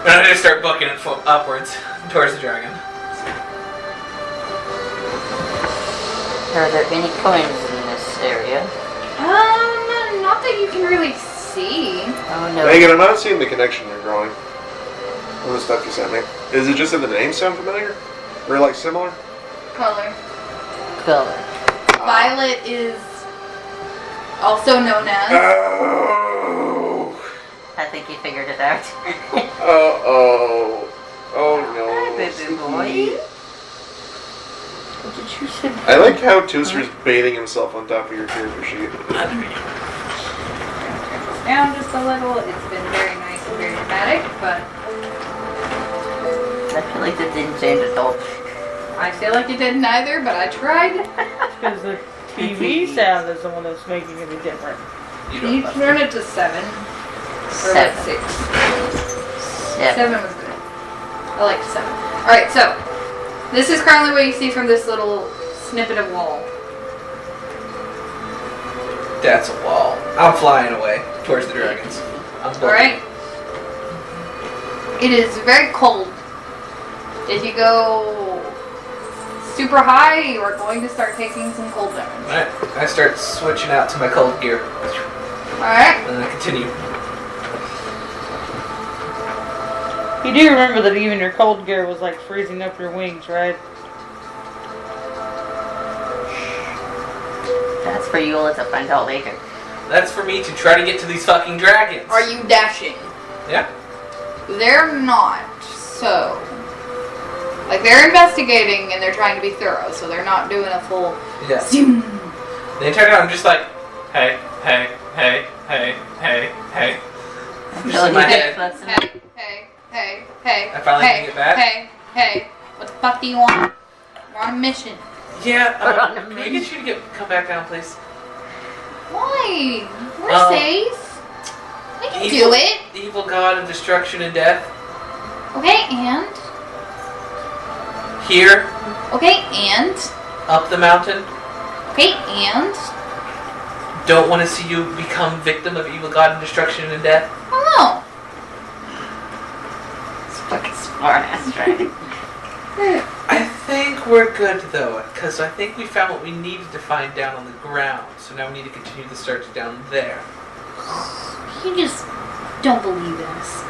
And I'm gonna start booking it upwards towards the dragon. Are there any coins in this area? Not that you can really see. Oh no. Megan, I'm not seeing the connection you're drawing. From the stuff you sent me. Is it just that the names sound familiar? Or like similar? Color. Color. Violet is also known as. Oh! I think you figured it out. Uh-oh. Oh no. Hi, baby boy. What did you say? I like how Tooster's bathing himself on top of your character sheet. Down just a little. It's been very nice and very dramatic, but I feel like that didn't change at all. I feel like it didn't either, but I tried. Because the TV sound is the one that's making it different. You turn it to 7. Or like 6. 7 was good. I liked 7. Alright, so this is currently what you see from this little snippet of wall. That's a wall. I'm flying away towards the dragons. Alright. It is very cold. If you go super high, you are going to start taking some cold damage. Alright, I start switching out to my cold gear. Alright. And I continue. You do remember that even your cold gear was like freezing up your wings, right? That's for you all to find out later. That's for me to try to get to these fucking dragons. Are you dashing? Yeah. They're not, so. Like, they're investigating and they're trying to be thorough, so they're not doing a full Yeah. zoom. The entire time I'm just like, hey, hey, hey, hey, hey, hey. Just in my head. Hey. I finally hey, can get back? Hey. What the fuck do you want? We're on a mission. Yeah, We're on a can we get you to come back down, please? Why? We're safe. We can Evil- do it. Evil god of destruction and death. Okay, and? Here, Okay, and? up the mountain. Okay, and? Don't want to see you become victim of evil god of destruction and death. Oh It's fucking smart ass dragon. I think we're good though, because I think we found what we needed to find down on the ground. So now we need to continue the search down there. no. You just don't believe in us.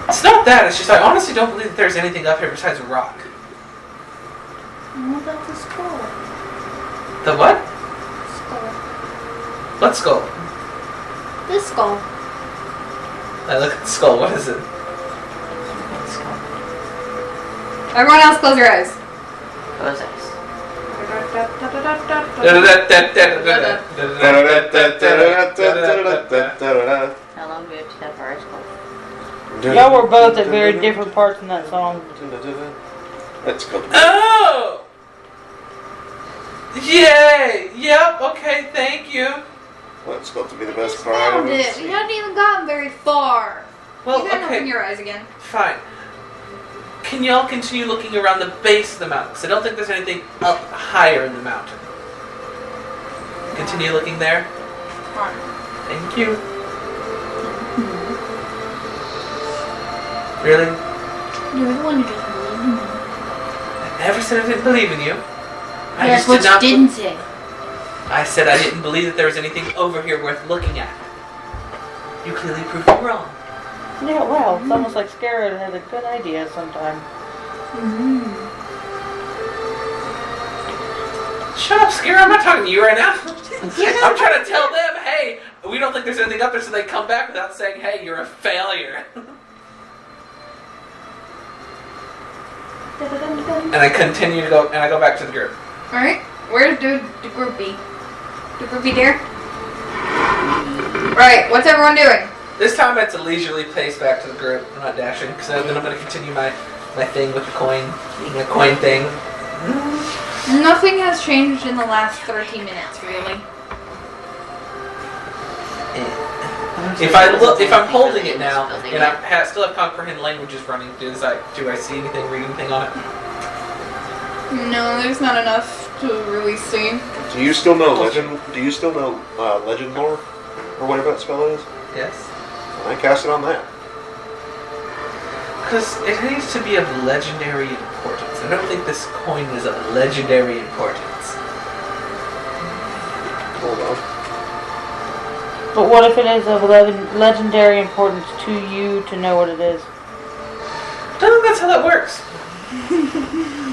It's not that, it's just I honestly don't believe that there's anything up here besides a rock. What about the skull? The what? Skull. What skull? This skull. I look at the skull, what is it? Everyone else close your eyes. Close eyes. How long do we have to have our eyes closed? Y'all were both at very different parts in that song. Let's go. Oh! Yay! Yep, okay, thank you. Let's go to be the We best just part. found it. We haven't even gotten very far. Well, you can open okay, your eyes again. fine. Can y'all continue looking around the base of the mountain? Because I don't think there's anything up higher in the mountain. Continue looking there. Come on. Thank you. Really? You're the one who doesn't believe in me. I never said I didn't believe in you. I That's just what did not you didn't say. I said I didn't believe that there was anything over here worth looking at. You clearly proved me wrong. Yeah, well, it's almost like Scarab has a good idea sometimes. Shut up, Scare. I'm not talking to you right now. I'm trying to tell them, hey, we don't think there's anything up there, so they come back without saying, hey, you're a failure. And I continue to go, and I go back to the group. Alright, where's the groupie? The groupie there? Right, what's everyone doing? This time it's a leisurely pace back to the group. I'm not dashing, because then I'm going to continue my thing with the coin thing. Nothing has changed in the last 13 minutes, really. If I'm holding it now, and I still have comprehend languages running, do I see anything, read anything on it? No, there's not enough to really see. Do you still know legend? Do you still know legend lore, or whatever that spell is? Yes. I cast it on that. Because it needs to be of legendary importance. I don't think this coin is of legendary importance. Hold on. But what if it is of legendary importance to you to know what it is? I don't think that's how that works.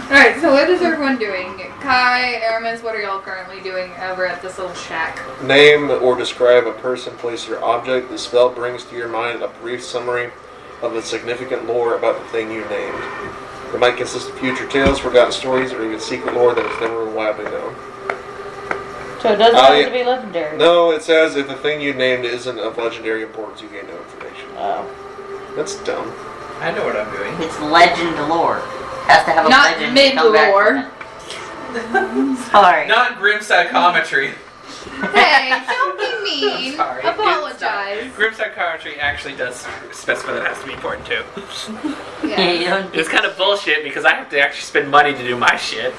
Alright, so what is everyone doing? Kai, Aramis, what are y'all currently doing over at this little shack? Name or describe a person, place, or object. The spell brings to your mind a brief summary of the significant lore about the thing you named. It might consist of future tales, forgotten stories, or even secret lore that has never been widely known. So it doesn't have to be legendary? No, it says if the thing you named isn't of legendary importance, you gain no information. Oh. That's dumb. I know what I'm doing. It's legend lore. Has to have a Not legend to come back mid-lore. from it. Sorry. Not grim psychometry. Hey, don't be mean. Sorry. Apologize. Grim psychometry actually does specify that it has to be important too. Yeah, you don't It's kind of bullshit because I have to actually spend money to do my shit.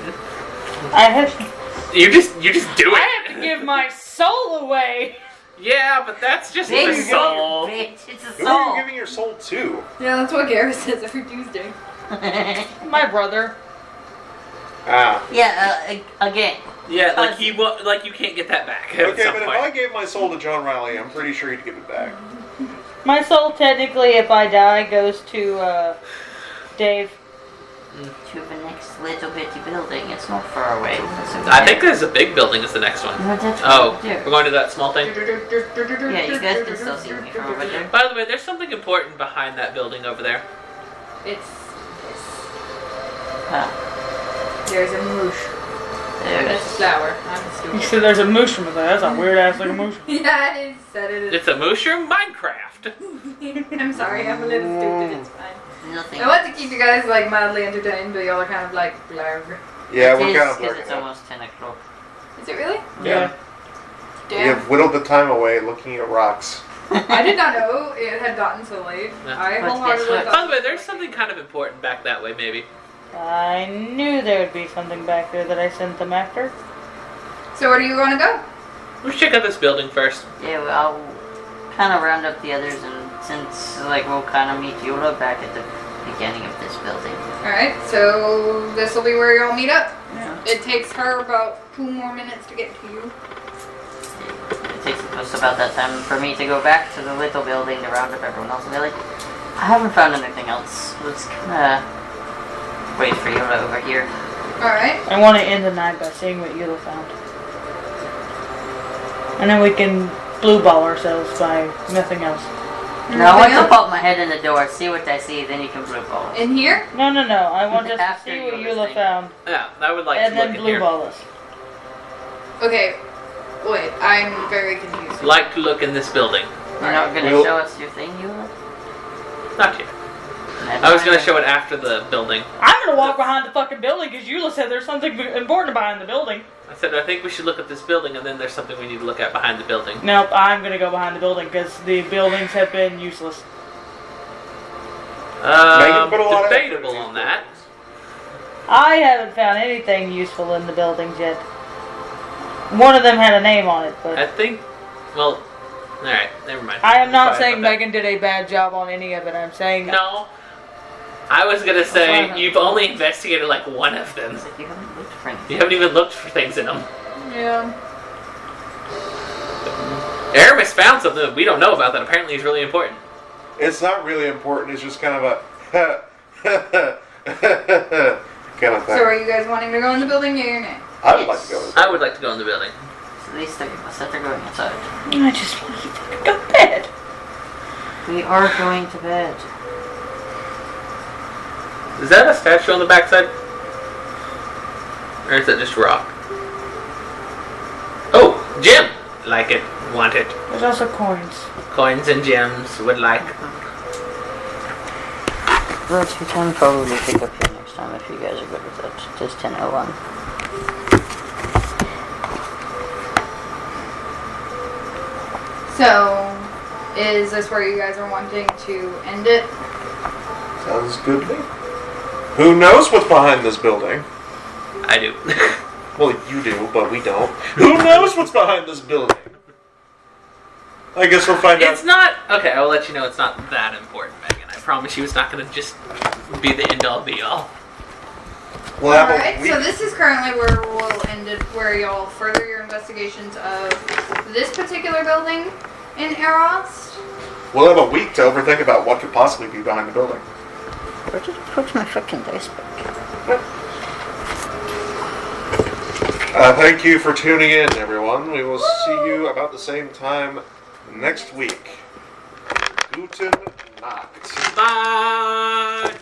I have You just do it. I have to give my soul away. Yeah, but that's just Big the soul. bitch, it's a Who are soul. you giving your soul to? Yeah, that's what Garrett says every Tuesday. My brother. Ah. Yeah, again. Yeah, like you can't get that back. At Okay, some but point. if I gave my soul to John Riley, I'm pretty sure he'd give it back. My soul, technically, if I die, goes to Dave. To the next little bitty building. It's not far away. I think there's a big building is the next one. No, that's Oh, what we do. we're going to that small thing? Yeah, you guys can still see me from over there. By the way, there's something important behind that building over there. It's There's there's a moosh. That's a there's flower. I'm You stupid. said there's a mushroom there. That's a weird ass looking mushroom. Yeah, it said it is. It's a mushroom Minecraft. I'm sorry, I'm a little stupid. It's fine. nothing. I want to keep you guys like mildly entertained, but y'all are kind of like blarg. Yeah, It we're is, kind of 'cause blurring it's it out. almost 10 o'clock. Is it really? Yeah. We Damn. have whittled the time away looking at rocks. I did not know it had gotten so late. Yeah. I But wholeheartedly guess what? thought By the way, it was there's like- something kind of important back that way, maybe. I knew there would be something back there that I sent them after. So where do you want to go? Let's check out this building first. Yeah, well, I'll kind of round up the others, and since, like, we'll kind of meet Yola back at the beginning of this building. Alright, so this will be where y'all meet up. Yeah. It takes her about 2 more minutes to get to you. It takes us about that time for me to go back to the little building to round up everyone else and be like, I haven't found anything else. Let's kind of wait for Yola over here. Alright. I want to end the night by seeing what Eula found. And then we can blue ball ourselves by nothing else. Now I want Anything to else? pop my head in the door, see what I see, then you can blue ball. In here? No. I want us to After see what Eula's Eula thing. found. Yeah, I would like And to look then in blue here. ball us. Okay. Wait, I'm very confused. Like to look in this building. You're not going to Well- show us your thing, Yola? Not yet. I was going to show it after the building. I'm going to walk behind the fucking building because Eula said there's something important behind the building. I said, I think we should look at this building, and then there's something we need to look at behind the building. Nope, I'm going to go behind the building because the buildings have been useless. put a lot of effort Debatable into on that. I haven't found anything useful in the buildings yet. One of them had a name on it, but I think, well, alright, never mind. I am not Fine saying about that. Megan did a bad job on any of it. I'm saying No, I was gonna That's say fine. you've only investigated like one of them. It's like you haven't looked for anything. You haven't even looked for things in them. Yeah. Aramis found something that we don't know about that apparently is really important. It's not really important. It's just kind of a kind of thing. So are you guys wanting to go in the building, yeah or nay? I would like to go. I would like to go in the building. So these three of us that they're going outside. I just want to fucking go to bed. We are going to bed. Is that a statue on the backside? Or is that just rock? Oh, gem! Like it, want it. There's also coins. Coins and gems, would like. Let's we can probably pick up here next time if you guys are good with it. Just 10:01. So, is this where you guys are wanting to end it? Sounds good to me. Who knows what's behind this building? I do. Well, you do, but we don't. Who knows what's behind this building? I guess we'll find out. It's not... Okay, I'll let you know it's not that important, Megan. I promise you it's not going to just be the end-all, be-all. We'll have Alright, a week. so this is currently where we'll end it, where y'all further your investigations of this particular building in Erost. We'll have a week to overthink about what could possibly be behind the building. Where did I put my fucking dice book? Thank you for tuning in, everyone. We will see you about the same time next week. Guten Nacht. Bye!